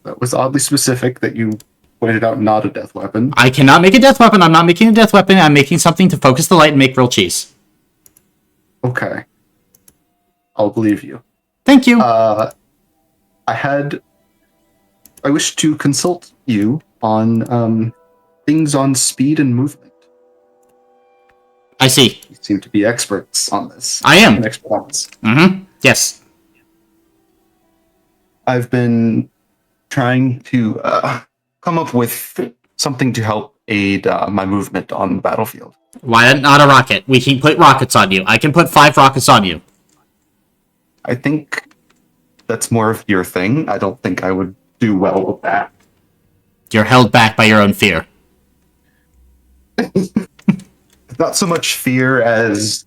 That was oddly specific that you pointed out not a death weapon. I cannot make a death weapon. I'm not making a death weapon. I'm making something to focus the light and make grilled cheese. Okay. I'll believe you. Thank you. I wish to consult you on things on speed and movement. I see. You seem to be experts on this. I am. An expert on this. Mm-hmm. Yes. I've been trying to come up with something to help aid my movement on the battlefield. Why not a rocket? We can put rockets on you. I can put 5 rockets on you. I think that's more of your thing. I don't think I would do well with that. You're held back by your own fear. Not so much fear as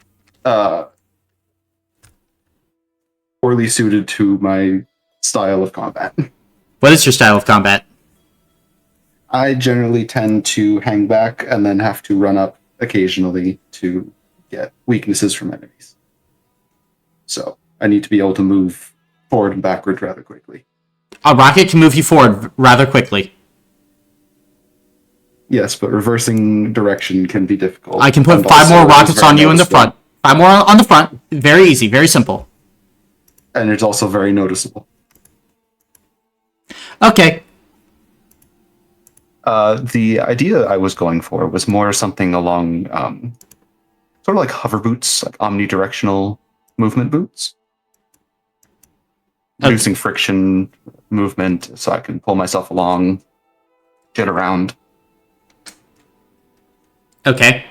poorly suited to my style of combat. What is your style of combat? I generally tend to hang back and then have to run up occasionally to get weaknesses from enemies. So I need to be able to move forward and backward rather quickly. A rocket can move you forward rather quickly. Yes, but reversing direction can be difficult. I can put And 5 also more it's rockets very on you in the noticeable. front. 5 more on the front. Very easy. Very simple. And it's also very noticeable. Okay. The idea I was going for was more something along sort of like hover boots, like omnidirectional movement boots. Okay. Reducing friction movement so I can pull myself along, get around. Okay.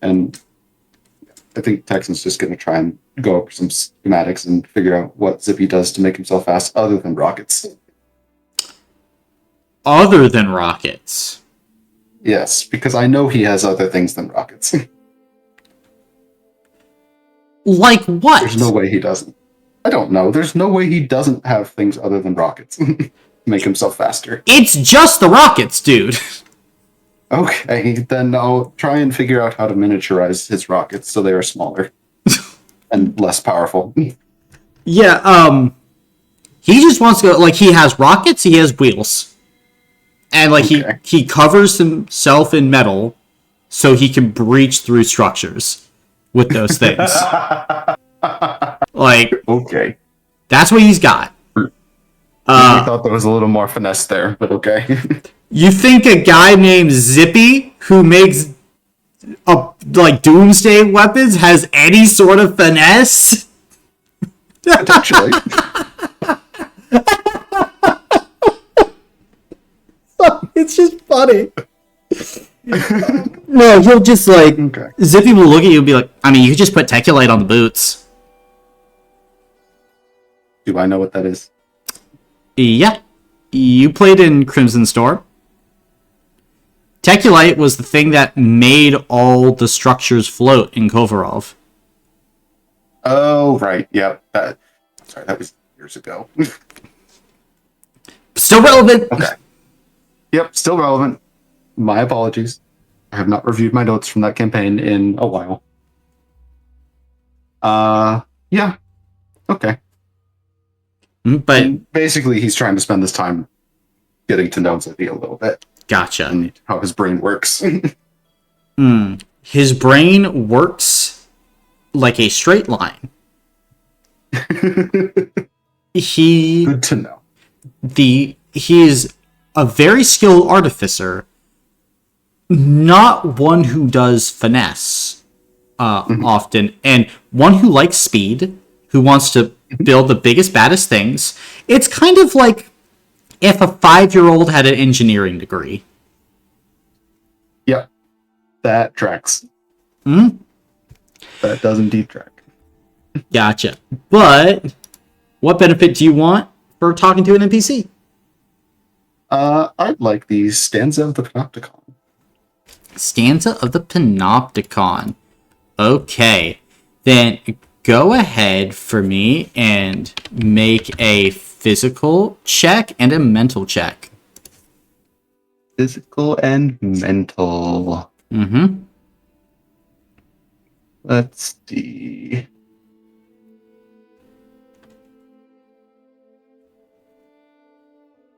And I think Texan's just going to try and go over some schematics and figure out what Zippy does to make himself fast other than rockets. Other than rockets. Yes, because I know he has other things than rockets. Like what? There's no way he doesn't. I don't know. There's no way he doesn't have things other than rockets. Make himself faster. It's just the rockets, dude. Okay, then I'll try and figure out how to miniaturize his rockets so they are smaller and less powerful. Yeah, he just wants to go, like, he has rockets, he has wheels. And, like, Okay. he covers himself in metal so he can breach through structures with those things. Like, Okay. that's what he's got. I thought there was a little more finesse there, but okay. You think a guy named Zippy, who makes, doomsday weapons, has any sort of finesse? Potentially. It's just funny. No, he'll just, like, Okay. Zippy will look at you and be like, I mean, you could just put Teculite on the boots. Do I know what that is? Yeah. You played in Crimson Storm. Teculite was the thing that made all the structures float in Kovarov. Oh, right. Yep. Sorry, that was years ago. Still relevant. Okay. Yep, still relevant. My apologies. I have not reviewed my notes from that campaign in a while. Yeah. Okay. But And basically, he's trying to spend this time getting to know Zippy a little bit gotcha. and how his brain works. His brain works like a straight line. He Good to know. he is a very skilled artificer, not one who does finesse often, and one who likes speed, who wants to build the biggest, baddest things. It's kind of like if a 5-year-old had an engineering degree. Yep. That tracks. Hmm? That does indeed track. Gotcha. But what benefit do you want for talking to an NPC? I'd like the stanza of the Panopticon. Stanza of the Panopticon. Okay. Then go ahead for me and make a physical check and a mental check. Physical and mental. Mm-hmm. Let's see.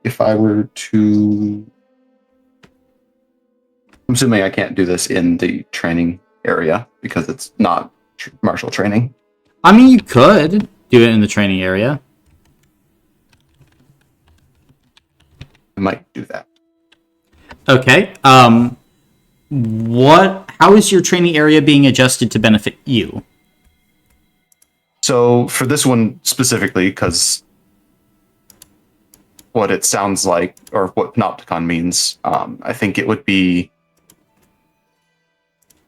If I were to... I'm assuming I can't do this in the training area because it's not martial training. I mean, you could do it in the training area. I might do that. Okay. How is your training area being adjusted to benefit you? So for this one specifically, because what it sounds like, or what Panopticon means, I think it would be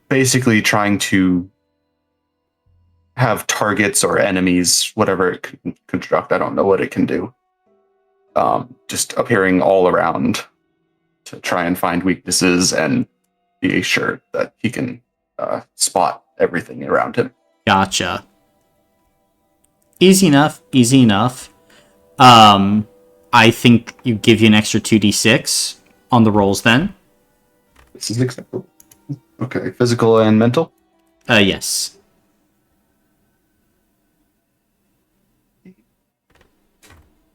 basically trying to have targets or enemies, whatever it can construct. I don't know what it can do. Just appearing all around to try and find weaknesses and be sure that he can spot everything around him. Gotcha. Easy enough. Easy enough. I think you give you an extra 2d6 on the rolls then. This is acceptable. Okay, physical and mental. Yes.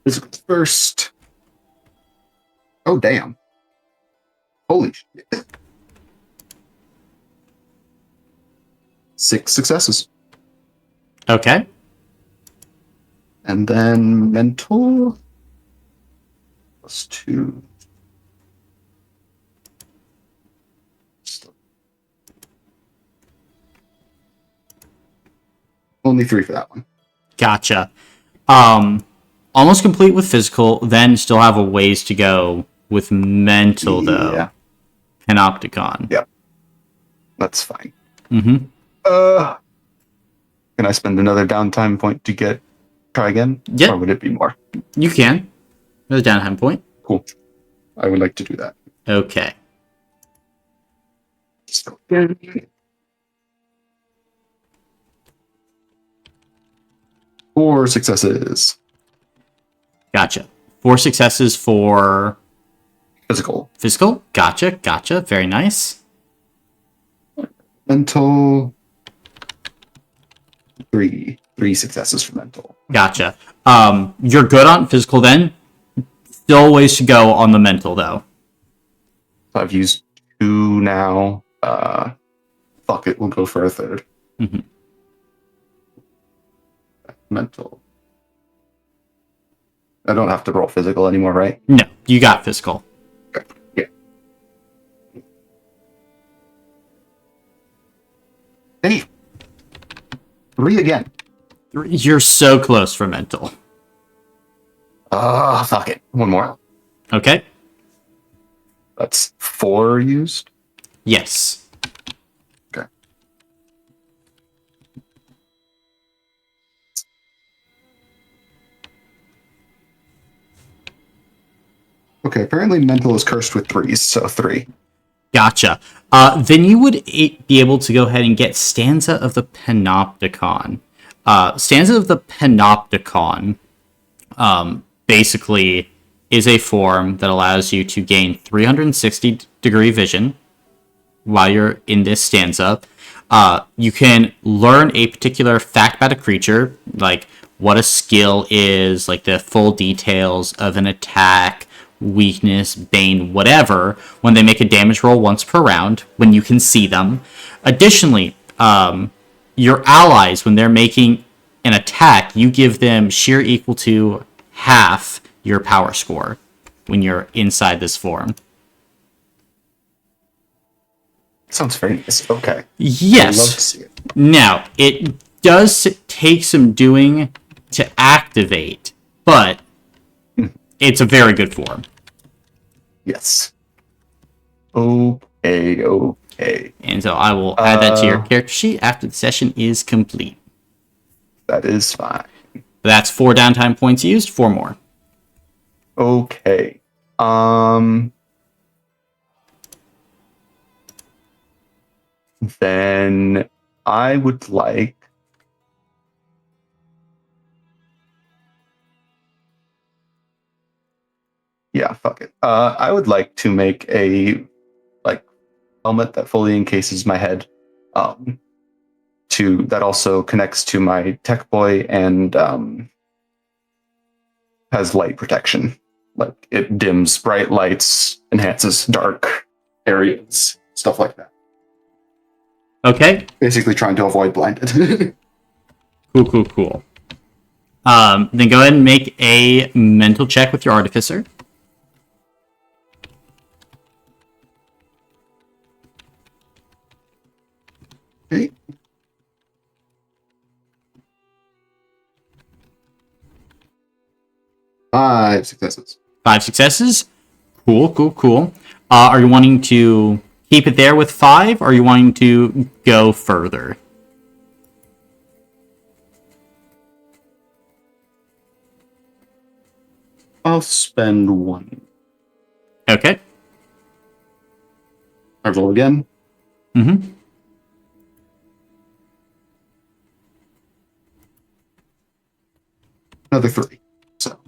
Physical first. Oh, damn. Holy shit. 6 successes. Okay. And then mental. +2. Only 3 for that one. Gotcha. Almost complete with physical, then still have a ways to go with mental, though. Yeah. Panopticon. Yep. That's fine. Mm-hmm. Can I spend another downtime point to try again? Yeah. Or would it be more? You can. There's a downtime point. Cool. I would like to do that. Okay. So, 4 successes. Gotcha. 4 successes for Physical. physical. Gotcha. Very nice. Mental. 3 successes for mental. Gotcha. You're good on physical then. Still ways to go on the mental, though. So I've used 2 now. Fuck it, we'll go for a third. Mhm. Mental. I don't have to roll physical anymore, right? No, you got physical. Yeah. Hey! 3 again. You're so close for mental. Fuck it. 1 more. Okay? That's 4 used. Yes. Okay. Okay, apparently mental is cursed with 3s, so 3. Gotcha. Then you would be able to go ahead and get Stanza of the Panopticon. Stanza of the Panopticon basically is a form that allows you to gain 360-degree vision while you're in this stanza. You can learn a particular fact about a creature, like what a skill is, like the full details of an attack, weakness, bane, whatever, when they make a damage roll once per round, when you can see them. Additionally, your allies, when they're making an attack, you give them sheer equal to half your power score when you're inside this form. Sounds very nice. Okay. I'd love to Yes. see it. Now, it does take some doing to activate, but it's a very good form. Yes. Okay. And so I will add that to your character sheet after the session is complete. That is fine. That's 4 downtime points used, 4 more. Okay. Then I would like Yeah, fuck it. I would like to make a helmet that fully encases my head. That also connects to my tech boy and has light protection. Like it dims bright lights, enhances dark areas, stuff like that. Okay. Basically trying to avoid blinded. Cool. Then go ahead and make a mental check with your artificer. Okay. Five successes. 5 successes. Cool. Are you wanting to keep it there with 5, or are you wanting to go further? I'll spend 1. Okay. I roll again. Mm-hmm. Another 3. So.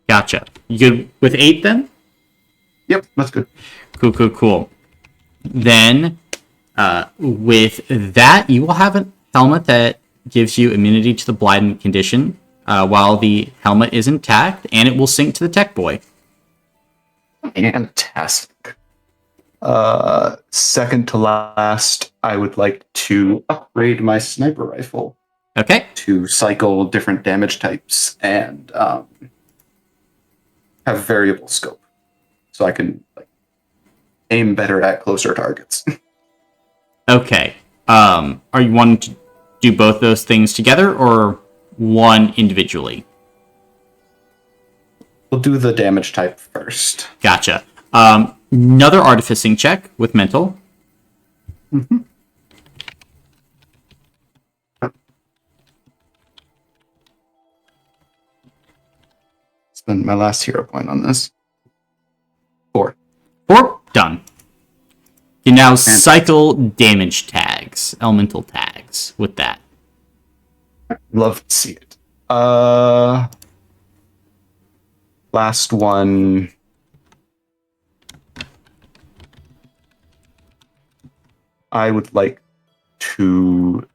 Gotcha. You good with 8 then? Yep, that's good. Cool. Then, with that, you will have a helmet that gives you immunity to the blinding condition while the helmet is intact, and it will sync to the tech boy. Fantastic. Second to last, I would like to upgrade my sniper rifle Okay. to cycle different damage types and have variable scope, so I can aim better at closer targets. Okay. Are you wanting to do both those things together or one individually? We'll do the damage type first. Gotcha. Another artificing check with mental. Mm-hmm. Spend my last hero point on this. 4. 4. Done. You now cycle damage tags, elemental tags with that. Love to see it. Last one. I would like to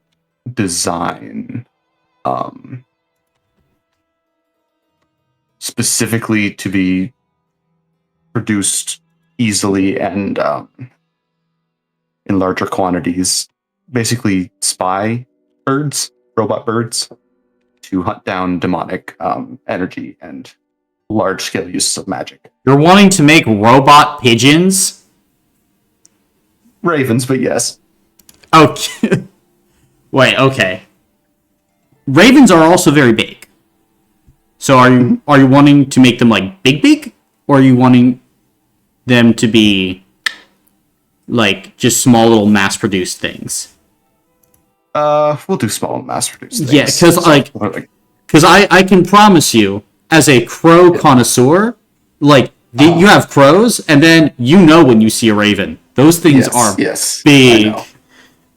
design specifically to be produced easily and in larger quantities. Basically, spy birds, robot birds, to hunt down demonic energy and large-scale uses of magic. You're wanting to make robot pigeons? Ravens, but yes. Okay. Wait, okay. Ravens are also very big. So are you wanting to make them like big, or are you wanting them to be like just small little mass-produced things? We'll do small and mass-produced things. Yeah, because I can promise you, as a crow connoisseur, you have crows, and then you know when you see a raven. Those things are big.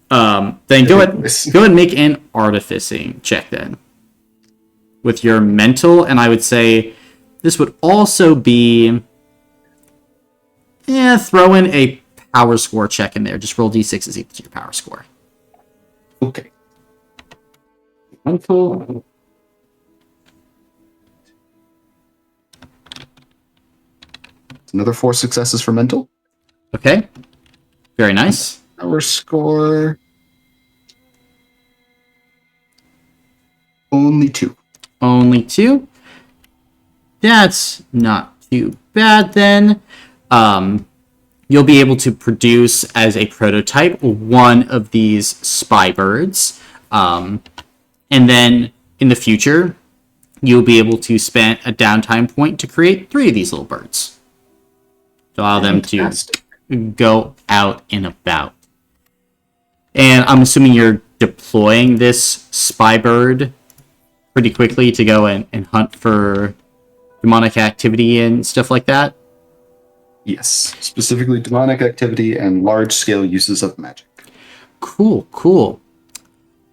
Then go ahead and make an artificing check then. With your mental, and I would say this would also be throw in a power score check in there. Just roll d6 is equal to your power score. Okay. Mental. Another 4 successes for mental. Okay. Very nice. Power score. Only 2. Only 2. That's not too bad then. You'll be able to produce as a prototype one of these spy birds. And then in the future, you'll be able to spend a downtime point to create 3 of these little birds. To allow them to go out and about. And I'm assuming you're deploying this spy bird pretty quickly to go and hunt for demonic activity and stuff like that? Yes, specifically demonic activity and large-scale uses of magic. Cool.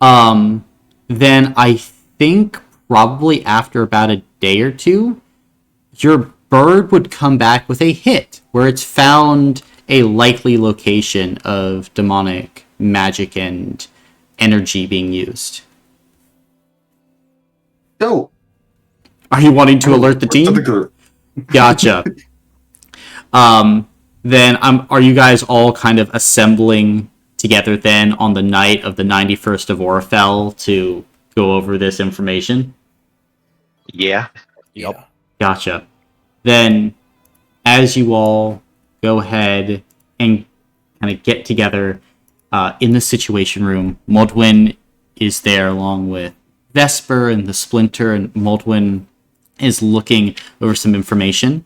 Then I think probably after about a day or two, your bird would come back with a hit where it's found a likely location of demonic magic and energy being used. No. Are you wanting to alert the To the team? group. Gotcha. Then are you guys all kind of assembling together then on the night of the 91st of Orifel to go over this information? Yeah. Yep. Gotcha. Then, as you all go ahead and kind of get together in the situation room, Moldwyn is there along with Vesper and the Splinter, and Moldwyn is looking over some information.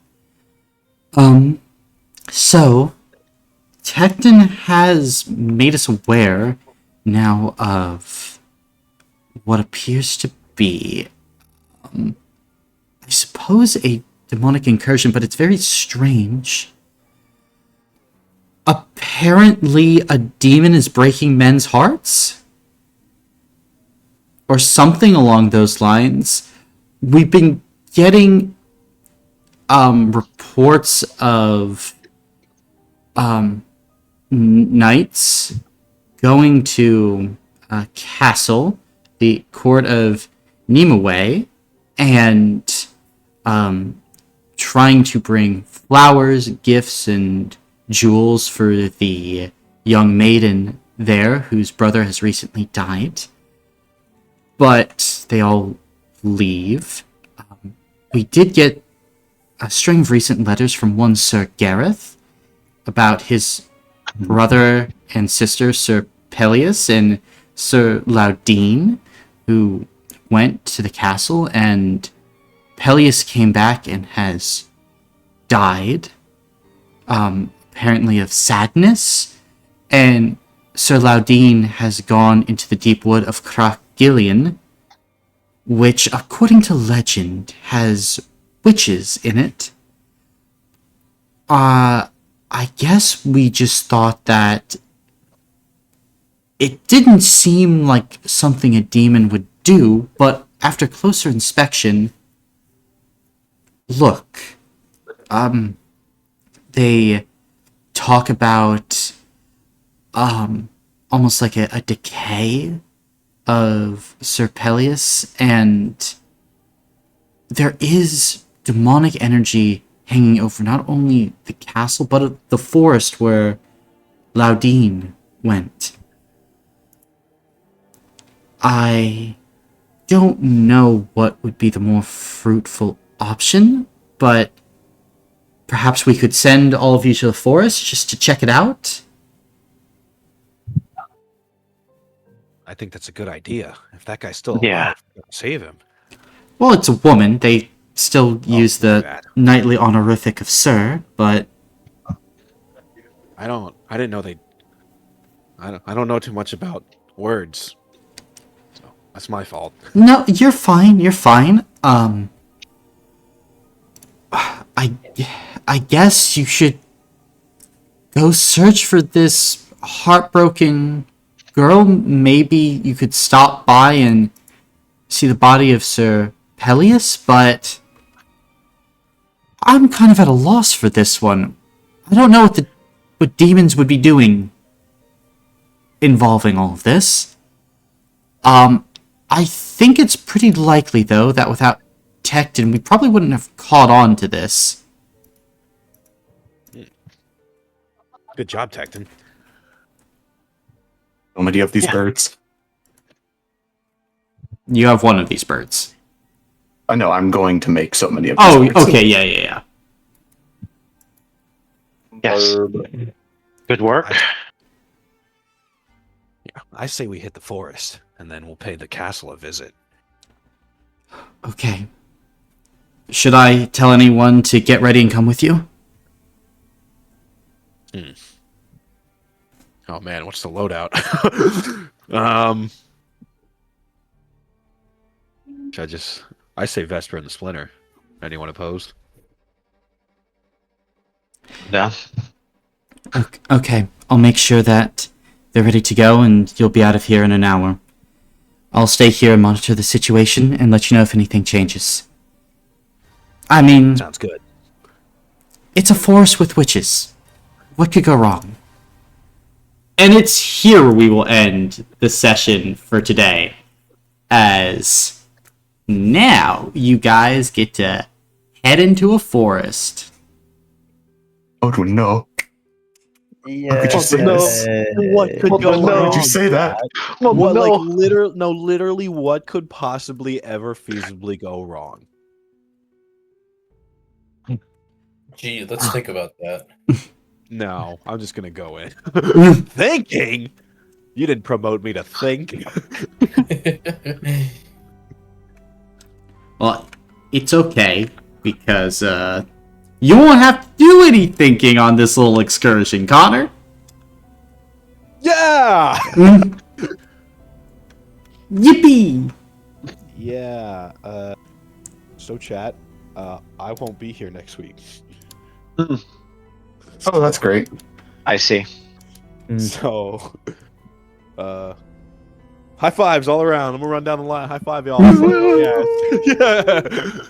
So, Tecton has made us aware now of what appears to be, I suppose, a demonic incursion, but it's very strange. Apparently, a demon is breaking men's hearts? Or something along those lines. We've been getting reports of knights going to a castle, the court of Nimue, and trying to bring flowers, gifts, and jewels for the young maiden there whose brother has recently died. But they all leave. We did get a string of recent letters from one Sir Gareth about his brother and sister, Sir Peleus and Sir Laudine, who went to the castle, and Peleus came back and has died, apparently of sadness, and Sir Laudine has gone into the deep wood of Crachgillion, which, according to legend, has witches in it. I guess we just thought that it didn't seem like something a demon would do, but after closer inspection, look, they talk about, almost like a decay of Sir Peleus, and there is demonic energy hanging over not only the castle, but the forest where Laudine went. I don't know what would be the more fruitful option, but perhaps we could send all of you to the forest just to check it out? I think that's a good idea. If that guy's still alive, Yeah. we gotta save him. Well, it's a woman. They still use the bad. knightly honorific of Sir, but I didn't know they. I don't know too much about words, so that's my fault. no, you're fine. You're fine. I guess you should go search for this heartbroken girl. Maybe you could stop by and see the body of Sir Peleus, but I'm kind of at a loss for this one. I don't know what demons would be doing involving all of this. I think it's pretty likely, though, that without Tecton, we probably wouldn't have caught on to this. Good job, Tecton. How many of these birds? You have one of these birds. I know, I'm going to make so many of these Oh, birds. okay, yeah. Yes. Good work. Yeah, I say we hit the forest, and then we'll pay the castle a visit. Okay. Should I tell anyone to get ready and come with you? Oh man, what's the loadout? I say Vesper and the Splinter. Anyone opposed? Yeah. Okay, I'll make sure that they're ready to go and you'll be out of here in an hour. I'll stay here and monitor the situation and let you know if anything changes. I mean, Sounds good. It's a forest with witches. What could go wrong? And it's here we will end the session for today, as now you guys get to head into a forest. Oh no! Yeah. could you say this? What could go no. wrong? Would you say that? Well, What, no. literally, what could possibly ever feasibly go wrong? Gee, let's think about that. No, I'm just gonna go in. Thinking? You didn't promote me to think. Well, it's okay, because you won't have to do any thinking on this little excursion, Connor. Yeah! Yippee! Yeah. So chat, I won't be here next week. Oh, that's great. I see. So, high fives all around. I'm gonna run down the line. High five, y'all. Yeah. Yeah.